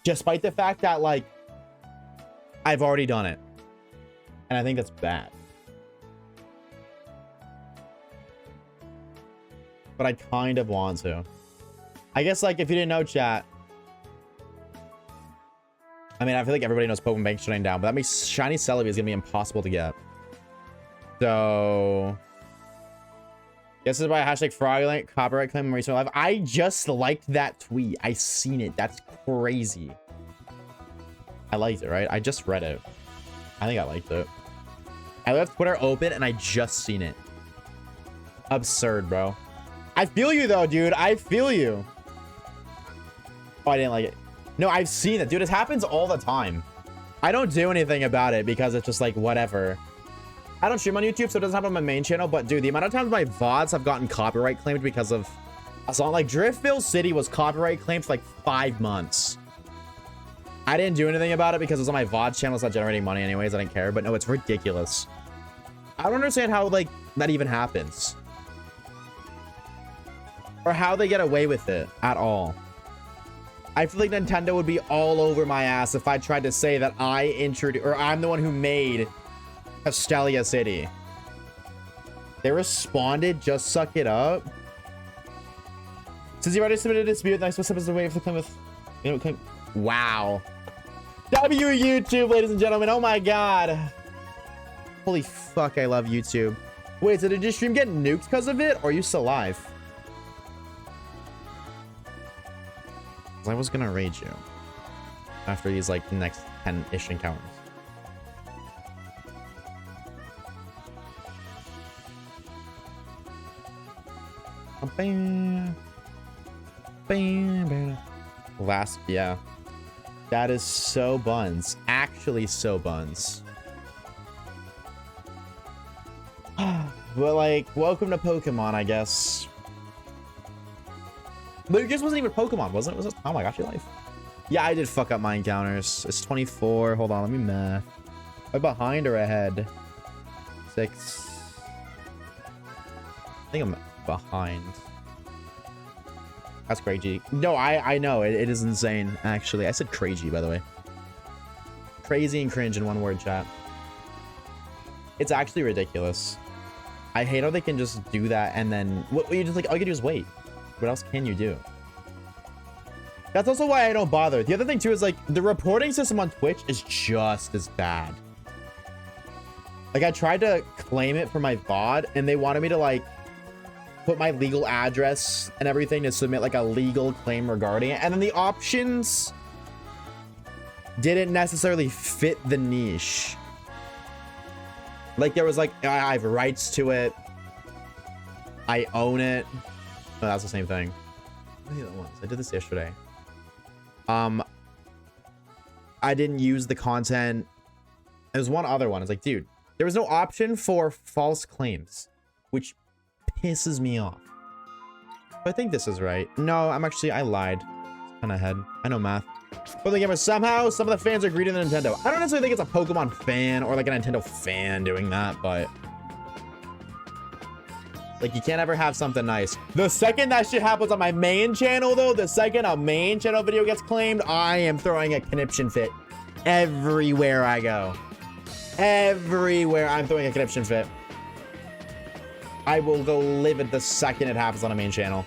Despite the fact that like I've already done it. And I think that's bad. But I kind of want to. I guess like if you didn't know, chat. I mean, I feel like everybody knows Pokemon Bank shutting down, but that means shiny Celebi is gonna be impossible to get. So, this is by hashtag fraudulent copyright claim on recent live. I just liked that tweet. I seen it. That's crazy. I liked it, right? I just read it. I think I liked it. I left Twitter open and I just seen it. Absurd, bro. I feel you though, dude. I feel you. Oh, I didn't like it. No, I've seen it, dude. It happens all the time. I don't do anything about it because it's just like whatever. I don't stream on YouTube, so it doesn't happen on my main channel. But dude, the amount of times my VODs have gotten copyright claimed because of a song like Driftville City was copyright claimed for like 5 months. I didn't do anything about it because it was on my VOD channel. It's not generating money anyways. I didn't care. But no, it's ridiculous. I don't understand how like that even happens. Or how they get away with it at all. I feel like Nintendo would be all over my ass if I tried to say that I introduced, or I'm the one who made Castelia City. They responded, just suck it up. Since you already submitted a dispute, the next step is to wait for the claim with, you know, claim. Wow. W YouTube, ladies and gentlemen. Oh my god. Holy fuck, I love YouTube. Wait, so did your stream get nuked because of it, or are you still alive? I was gonna rage you after these like next 10-ish encounters. Last, yeah, that is so buns. Actually, so buns. But like, welcome to Pokemon, I guess. But it just wasn't even Pokemon, wasn't it? Was it? Oh my gosh, your life. Yeah, I did fuck up my encounters. It's 24. Hold on, let me math. Am I behind or ahead? 6. I think I'm... behind. That's crazy. No, I know. It is insane, actually. I said crazy, by the way. Crazy and cringe in one word, chat. It's actually ridiculous. I hate how they can just do that and then... What you just like, all you can do is wait. What else can you do? That's also why I don't bother. The other thing, too, is like the reporting system on Twitch is just as bad. Like, I tried to claim it for my VOD and they wanted me to like put my legal address and everything to submit like a legal claim regarding it. And then the options didn't necessarily fit the niche. Like there was like, I have rights to it. I own it. No, that's the same thing. What are the other ones? I did this yesterday. I didn't use the content. There's one other one. It's like, dude, there was no option for false claims, which pisses me off. But I think this is right. No, I lied. Kind of ahead. I know math. But the gamer, somehow some of the fans are greedy than Nintendo. I don't necessarily think it's a Pokemon fan or like a Nintendo fan doing that, but like you can't ever have something nice. The second that shit happens on my main channel though, the second a main channel video gets claimed, I am throwing a conniption fit everywhere I go. Everywhere I'm throwing a conniption fit. I will go livid the second it happens on a main channel.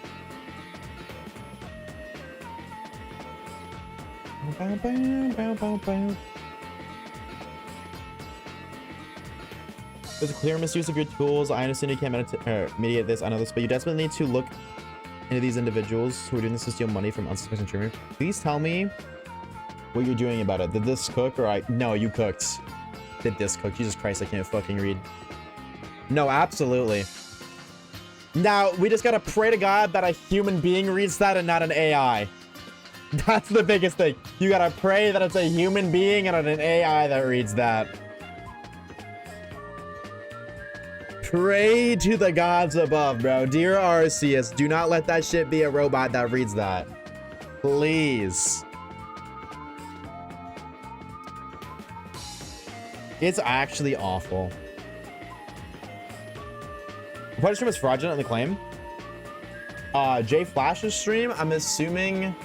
There's a clear misuse of your tools. I understand you can't mediate this. I know this, but you desperately need to look into these individuals who are doing this to steal money from unsuspecting streamers. Please tell me what you're doing about it. Did this cook or No, you cooked. Did this cook? Jesus Christ, I can't fucking read. No, absolutely. Now, we just gotta pray to God that a human being reads that and not an AI. That's the biggest thing. You gotta pray that it's a human being and not an AI that reads that. Pray to the gods above, bro. Dear Arceus, do not let that shit be a robot that reads that. Please. It's actually awful. What stream is fraudulent in the claim? Jay Flash's stream, I'm assuming.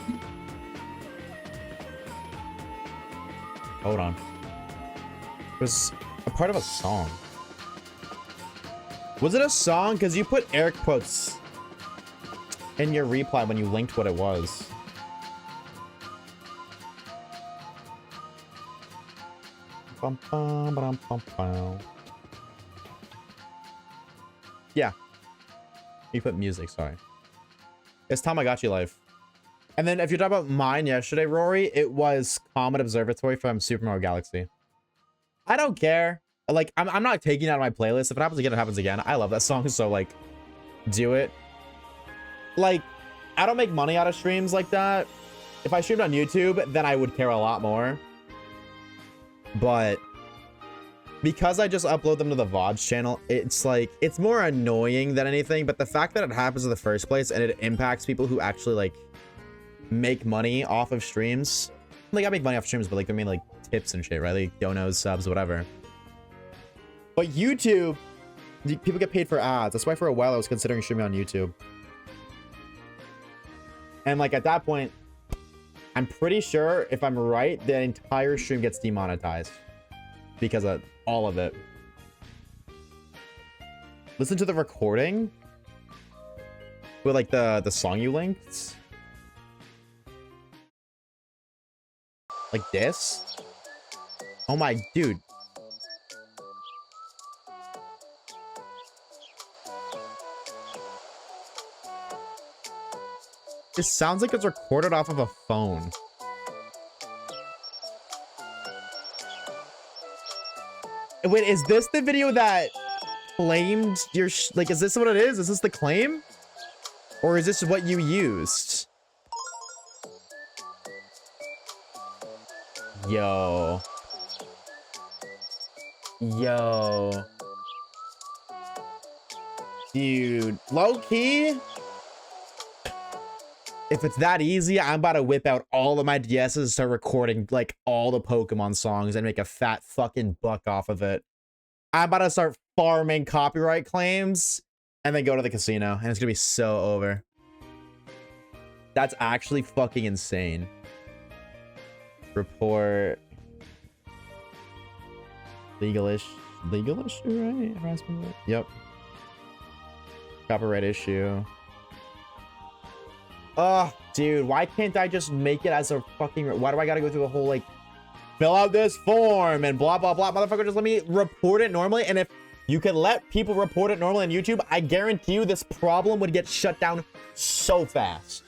Hold on. It was a part of a song. Was it a song? Because you put air quotes in your reply when you linked what it was. Bum, bum, bum, bum, bum. Yeah. You put music, sorry. It's Tamagotchi Life. And then if you're talking about mine yesterday, Rory, it was Comet Observatory from Super Mario Galaxy. I don't care. Like, I'm not taking it out of my playlist. If it happens again, it happens again. I love that song, so, like, do it. Like, I don't make money out of streams like that. If I streamed on YouTube, then I would care a lot more. But because I just upload them to the Vods channel, it's like, it's more annoying than anything. But the fact that it happens in the first place and it impacts people who actually, like, make money off of streams. Like, I make money off streams, but, like, I mean, like, tips and shit, right? Like, donos, subs, whatever. But YouTube, people get paid for ads. That's why for a while I was considering streaming on YouTube. And, like, at that point, I'm pretty sure, if I'm right, the entire stream gets demonetized. Because of all of it. Listen to the recording with, like, the song you linked. Like this? Oh my, dude. This sounds like it's recorded off of a phone. Wait, is this the video that claimed your like, is this what it is? Is this the claim? Or is this what you used? Yo. Yo. Dude, low key. If it's that easy, I'm about to whip out all of my DSs and start recording like all the Pokemon songs and make a fat fucking buck off of it. I'm about to start farming copyright claims and then go to the casino, and it's gonna be so over. That's actually fucking insane. Report legal issue, right? Harassment. Yep. Copyright issue. Oh, dude, why can't I just make it as a fucking? Why do I gotta go through the whole like fill out this form and blah blah blah? Motherfucker, just let me report it normally. And if you could let people report it normally on YouTube, I guarantee you this problem would get shut down so fast.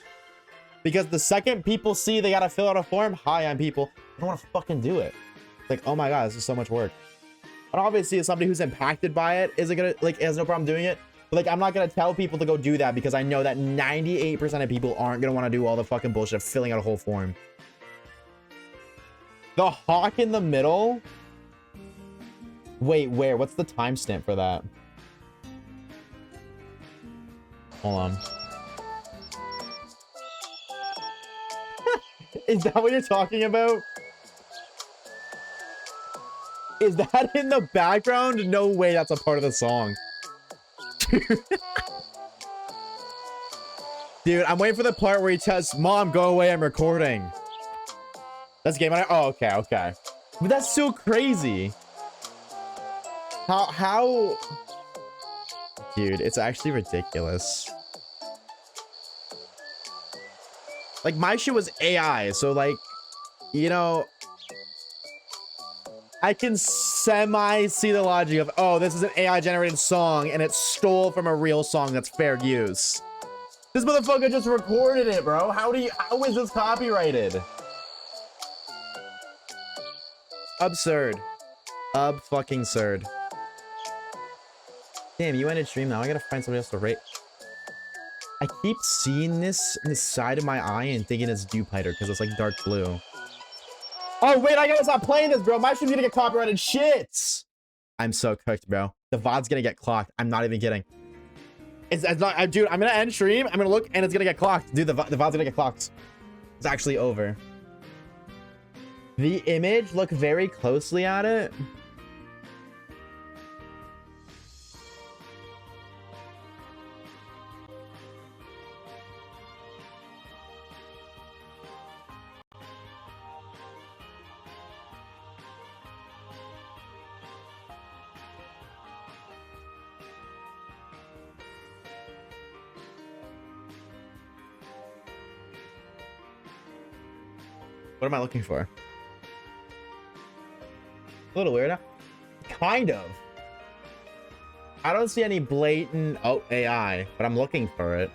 Because the second people see they gotta fill out a form, hi, I'm people, I don't want to fucking do it. Like, oh my god, this is so much work. And obviously, as somebody who's impacted by it, is it gonna like has no problem doing it? But like, I'm not gonna tell people to go do that because I know that 98% of people aren't gonna want to do all the fucking bullshit of filling out a whole form. The hawk in the middle. Wait, where? What's the timestamp for that? Hold on. Is that what you're talking about? Is that in the background? No way that's a part of the song. Dude, I'm waiting for the part where he tells Mom, go away, I'm recording. That's game on. Oh, okay, okay. But that's so crazy. How? Dude, it's actually ridiculous. Like, my shit was AI, so like, you know, I can semi-see the logic of, oh, this is an AI-generated song, and it stole from a real song that's fair use. This motherfucker just recorded it, bro. How is this copyrighted? Absurd. Fucking-surd. Damn, you ended stream now. I gotta find somebody else to rate. I keep seeing this in the side of my eye and thinking it's Dupiter because it's like dark blue. Oh, wait, I gotta stop playing this, bro. My stream's gonna get copyrighted. Shit. I'm so cooked, bro. The VOD's gonna get clocked. I'm not even kidding. It's not, dude, I'm gonna end stream. I'm gonna look and it's gonna get clocked. Dude, the VOD's gonna get clocked. It's actually over. The image, look very closely at it. What am I looking for? A little weird, huh? Kind of. I don't see any blatant AI, but I'm looking for it.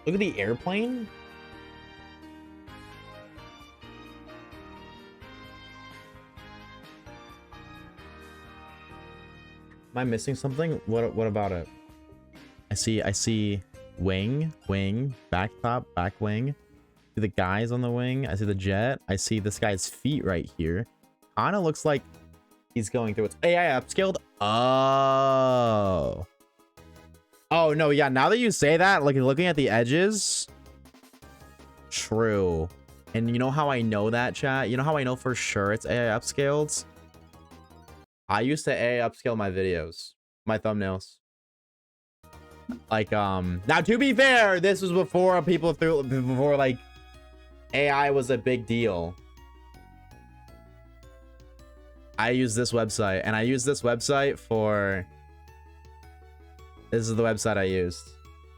Look at the airplane. Am I missing something? What about it? I see wing, back top, back wing. See the guys on the wing. I see the jet. I see this guy's feet right here. Kinda looks like he's going through its AI upscaled. Oh. Oh no, yeah, now that you say that, like looking at the edges. True. And you know how I know that, chat? You know how I know for sure it's AI upscaled? I used to AI upscale my videos, my thumbnails. Like, now to be fair, this was before before like AI was a big deal. I use this website, and I use this website for, this is the website I used.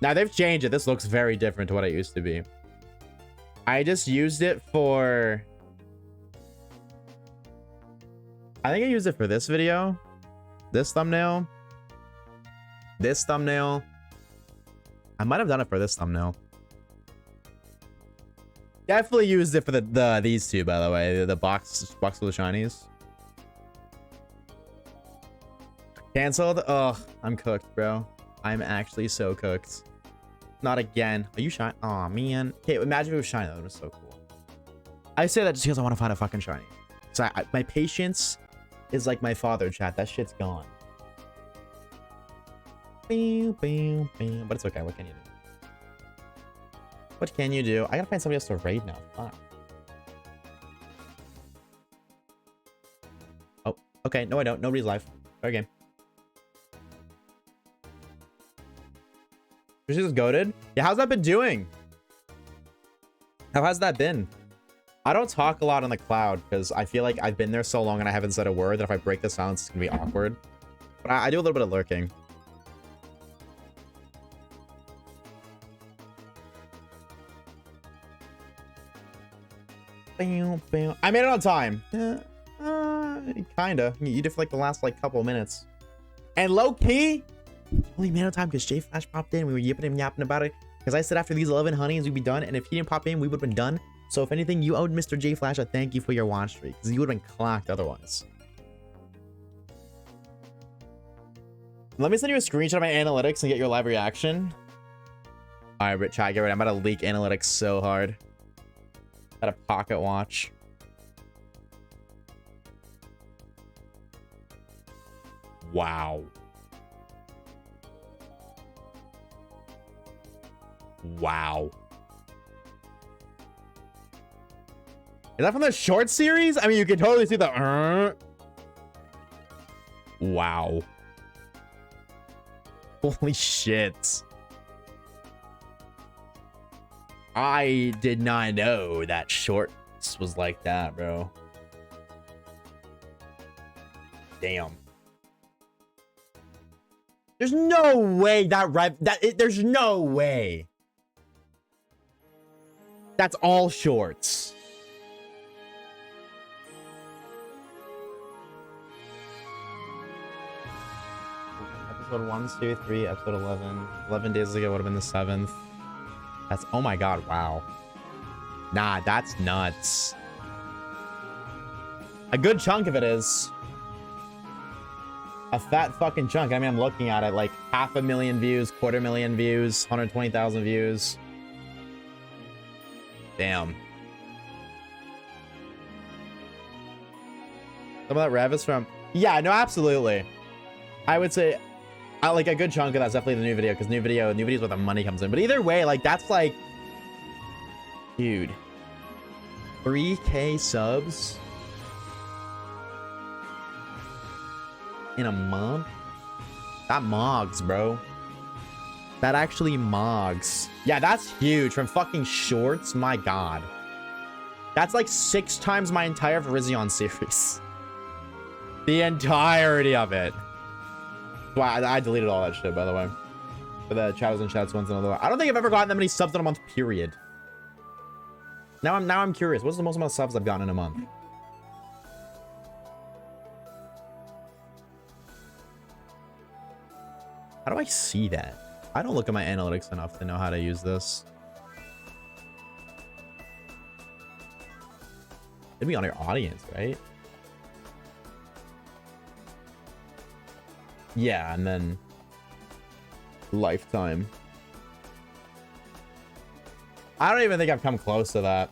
Now they've changed it. This looks very different to what it used to be. I just used it for, I think I used it for this video, this thumbnail, this thumbnail. I might have done it for this thumbnail. Definitely used it for these two, by the way, the box with the shinies. Canceled. Ugh, I'm cooked, bro. I'm actually so cooked. Not again. Are you shiny? Aw, man. Okay, imagine if it was shiny. That was so cool. I say that just because I want to find a fucking shiny. So my patience is like my father, chat. That shit's gone. But it's okay. What can you do? What can you do? I gotta find somebody else to raid now. Fuck. Oh, okay. No, I don't. Nobody's live. Fair game. She's just goated. Yeah, how's that been doing? How has that been? I don't talk a lot on the cloud because I feel like I've been there so long and I haven't said a word that if I break the silence, it's gonna be awkward. But I do a little bit of lurking. I made it on time. Kinda. You did for like the last like couple of minutes. And low key, only made it on time because J Flash popped in. We were yipping and yapping about it. Because I said after these 11 honeys, we'd be done. And if he didn't pop in, we would have been done. So if anything, you owed Mr. J Flash a thank you for your watch streak. Because you would have been clocked otherwise. Let me send you a screenshot of my analytics and get your live reaction. All right, chat, get ready. I'm about to leak analytics so hard. Got a pocket watch. Wow. Wow. Is that from the short series? I mean, you can totally see the wow. Holy shit. I did not know that shorts was like that, bro. Damn. There's no way there's no way. That's all shorts. Episode 1, 2, 3, episode 11. 11 days ago would have been the 7th. That's, oh my god, wow. Nah, that's nuts. A good chunk of it is. A fat fucking chunk. I mean, I'm looking at it like 500,000 views, 250,000 views, 120,000 views. Damn. Some of that rev is from... Yeah, no, absolutely. I would say... like a good chunk of that's definitely the new video, because new video is where the money comes in. But either way, like that's like, dude, 3K subs in a month. That mogs, bro. That actually mogs. Yeah, that's huge from fucking shorts. My god, that's like 6 times my entire Virizion series. The entirety of it. Wow, I deleted all that shit, by the way. For the chatters and chats once another. I don't think I've ever gotten that many subs in a month, period. Now I'm curious. What's the most amount of subs I've gotten in a month? How do I see that? I don't look at my analytics enough to know how to use this. It'd be on your audience, right? Yeah, and then lifetime. I don't even think I've come close to that.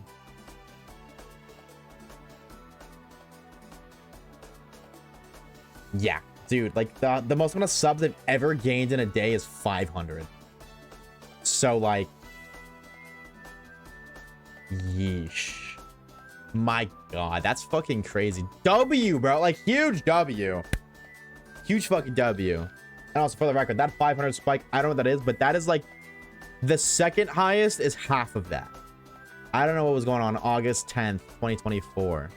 Yeah, dude, like the most amount of subs I've ever gained in a day is 500. So like, yeesh. My god, that's fucking crazy. W, bro, like huge W. Huge fucking W. And also for the record, that 500 spike, I don't know what that is, but that is like the second highest is half of that. I don't know what was going on August 10th, 2024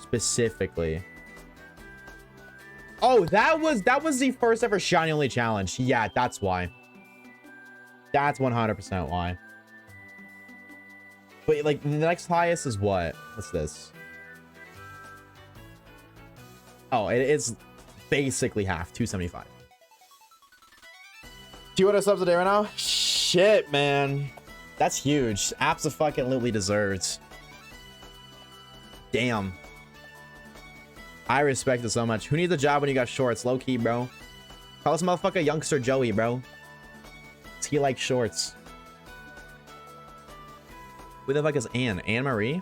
specifically. Oh, that was the first ever shiny only challenge. Yeah, that's why. That's 100% why. But like the next highest is what? What's this? Oh, it is basically half, 275. 200 subs a day right now? Shit, man. That's huge. Abso-fucking-lutely deserved. Damn. I respect it so much. Who needs a job when you got shorts? Low key, bro. Call this motherfucker youngster Joey, bro. He likes shorts. Who the fuck is Anne? Anne Marie?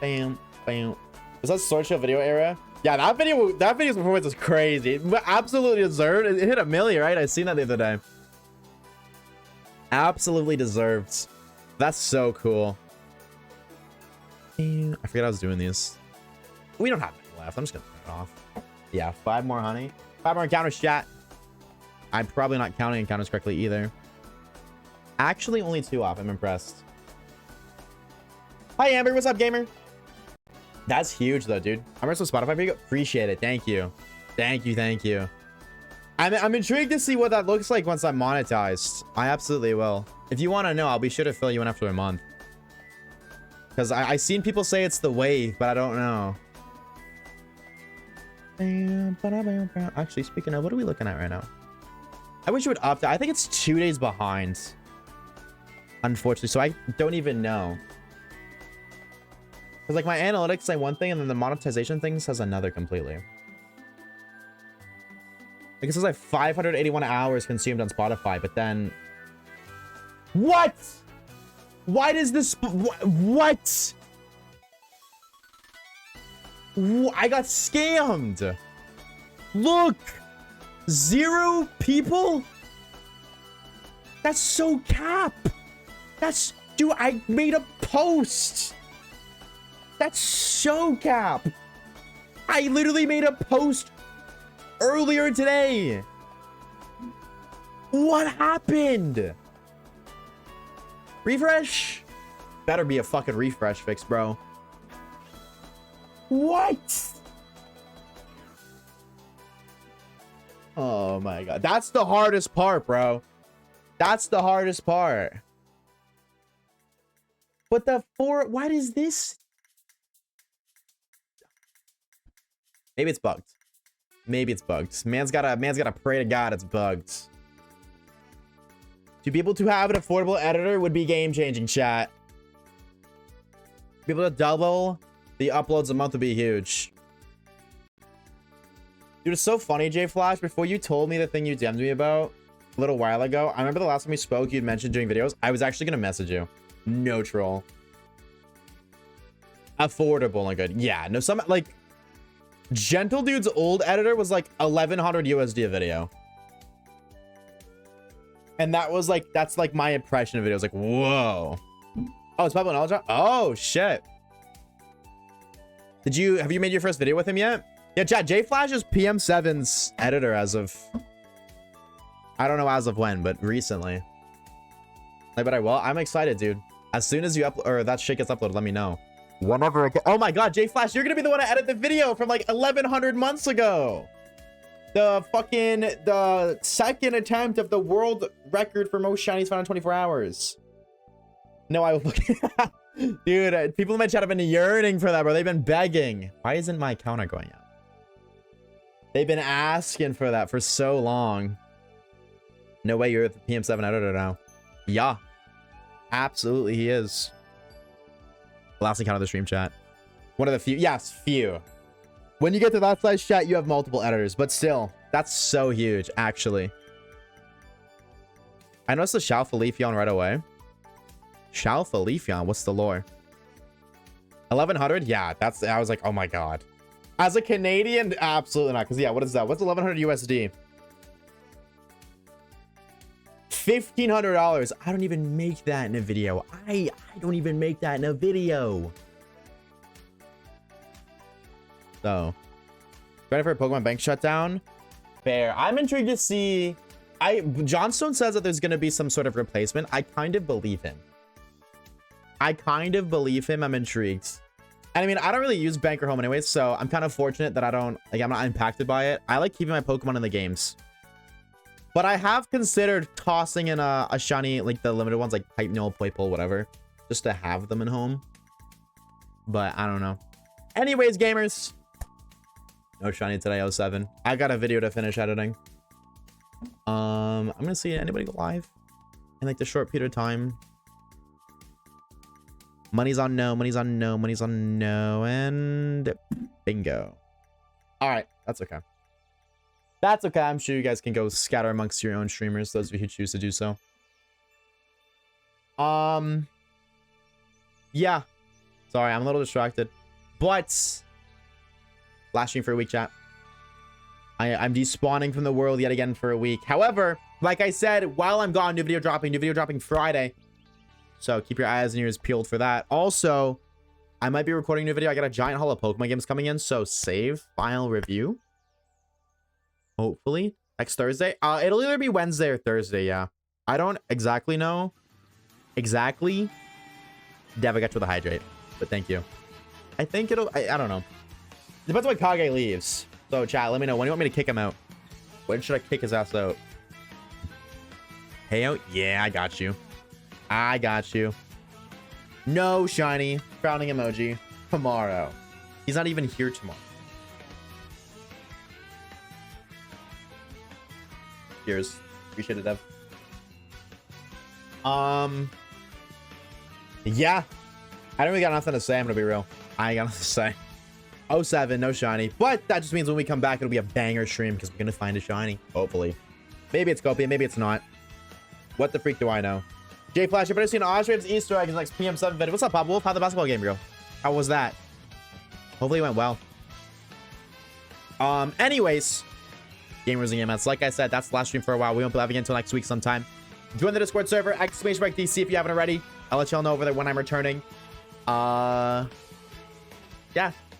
Bam, bam. Was that Sword Show video era? Yeah, that video's performance was crazy. Absolutely deserved. It hit 1 million, right? I seen that the other day. Absolutely deserved. That's so cool. I forget I was doing these. We don't have any left. I'm just gonna turn it off. Yeah, 5 more honey. 5 more encounters, chat. I'm probably not counting encounters correctly either. Actually, only 2 off. I'm impressed. Hi, Amber. What's up, gamer? That's huge, though, dude. I'm also Spotify for you. Appreciate it. Thank you. Thank you. Thank you. I'm intrigued to see what that looks like once I'm monetized. I absolutely will. If you want to know, I'll be sure to fill you in after a month. Because I've seen people say it's the wave, but I don't know. Actually, speaking of, what are we looking at right now? I wish it would update. I think it's 2 days behind. Unfortunately, so I don't even know. Because like my analytics say one thing, and then the monetization thing says another completely. Like it says like 581 hours consumed on Spotify, but then... What? Why does this... What? I got scammed. Look. 0 people? That's so cap. That's... Dude, I made a post. That's so cap. I literally made a post earlier today. What happened? Refresh? Better be a fucking refresh fix, bro. What? Oh my god. That's the hardest part, bro. That's the hardest part. But the 4... What is this? Maybe it's bugged. Maybe it's bugged. Man's gotta pray to God it's bugged. To be able to have an affordable editor would be game-changing, chat. To be able to double the uploads a month would be huge. Dude, it's so funny, J Flash. Before you told me the thing you DM'd me about a little while ago, I remember the last time we spoke, you'd mentioned doing videos. I was actually gonna message you. No troll. Affordable and good. Yeah, no, some like Gentle Dude's old editor was like 1100 USD a video. And that was like, that's like my impression of it. It was like, whoa. Oh, it's Pablo Knowledge. Oh, shit. Have you made your first video with him yet? Yeah, chat, J Flash is PM7's editor as of, I don't know as of when, but recently. I bet I will. I'm excited, dude. As soon as you upload, or that shit gets uploaded, let me know. Whenever it oh my god, J Flash, you're gonna be the one to edit the video from like 1100 months ago. The second attempt of the world record for most shinies found in 24 hours. No, I will look. Dude, people in my chat have been yearning for that, bro. They've been begging. Why isn't my counter going up? They've been asking for that for so long. No way you're the PM7 editor now. Yeah. Absolutely, he is. Last encounter of the stream, chat. One of the few. Yes, few. When you get to that size, chat, you have multiple editors. But still, that's so huge, actually. I noticed the Xiao Felifion right away. Xiao Felifion, what's the lore? 1100? Yeah, that's... I was like, oh my god. As a Canadian, absolutely not. Because, yeah, what is that? What's 1100 USD? $1,500. I don't even make that in a video. I don't even make that in a video. So, ready for a Pokemon Bank shutdown? Fair. I'm intrigued to see. Johnstone says that there's going to be some sort of replacement. I kind of believe him. I'm intrigued. And I mean, I don't really use Banker Home anyways, so I'm kind of fortunate that I'm not impacted by it. I like keeping my Pokemon in the games. But I have considered tossing in a shiny, like the limited ones, like Hypno, Playpool, whatever, just to have them in home. But I don't know. Anyways, gamers. No shiny today, 07. I got a video to finish editing. I'm gonna see anybody go live in like the short period of time. Money's on no, money's on no, money's on no, and bingo. All right, that's okay. That's okay. I'm sure you guys can go scatter amongst your own streamers, those of you who choose to do so. Yeah. Sorry, I'm a little distracted. But last stream for a week, chat. I'm despawning from the world yet again for a week. However, Like I said, while I'm gone, new video dropping Friday. So keep your eyes and ears peeled for that. Also, I might be recording a new video. I got a giant haul of Pokemon games coming in. So save, file, review. Hopefully next Thursday. It'll either be Wednesday or Thursday. Yeah. I don't exactly know. Exactly. Dev, I got you with a hydrate. But thank you. I think it'll... I don't know. Depends when Kage leaves. So chat, let me know. When do you want me to kick him out? When should I kick his ass out? Hey out? Yeah, I got you. I got you. No, shiny. Frowning emoji. Tomorrow. He's not even here tomorrow. Cheers. Appreciate it, Dev. Yeah. I don't really got nothing to say. I'm gonna be real. I ain't got nothing to say. 07, no shiny. But that just means when we come back, it'll be a banger stream because we're gonna find a shiny. Hopefully. Maybe it's Copia, maybe it's not. What the freak do I know? J Flash, I've better seen Oshawaves Easter egg in next PM 7 video. What's up, Pop Wolf? How'd the basketball game go? How was that? Hopefully it went well. Anyways. Gamers and EMS. Like I said, that's the last stream for a while. We won't be live again until next week sometime. Join the Discord server, ! DC if you haven't already. I'll let y'all know over there when I'm returning. Yeah.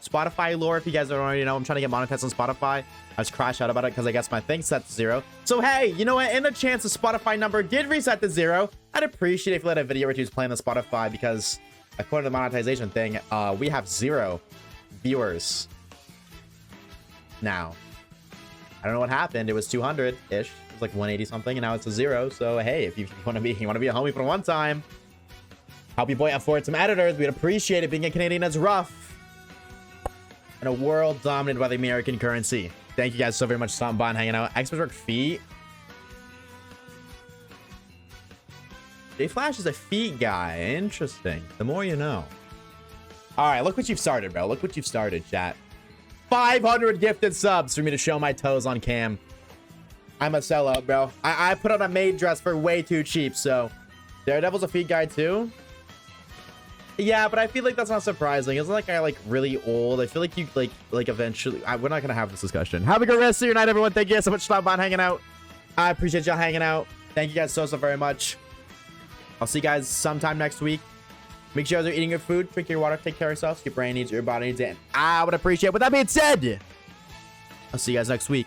Spotify lore, if you guys don't already know. I'm trying to get monetized on Spotify. I just crashed out about it because I guess my thing set to 0. So, hey, you know what? In the chance the Spotify number did reset to 0, I'd appreciate if you let a video or two play on the Spotify because according to the monetization thing, we have 0 viewers now. I don't know what happened. It was 200-ish. It was like 180 something, and now it's a 0. So, hey, if you want to be a homie for one time, help your boy afford some editors. We'd appreciate it. Being a Canadian is rough. In a world dominated by the American currency. Thank you guys so very much for stopping by and hanging out. Experts work feet. J Flash is a feet guy. Interesting. The more you know. All right, look what you've started, bro. Look what you've started, chat. 500 gifted subs for me to show my toes on cam. I'm a sellout, bro. I put on a maid dress for way too cheap, so Daredevil's a feet guy too. Yeah, but I feel like that's not surprising. Isn't that guy like really old? I feel like you like eventually. We're not gonna have this discussion. Have a good rest of your night, everyone. Thank you guys so much for stopping by and hanging out. I appreciate y'all hanging out. Thank you guys so very much. I'll see you guys sometime next week. Make sure you guys are eating your food, drink your water, take care of yourselves. Your brain needs it, your body needs it. And I would appreciate it. With that being said, I'll see you guys next week.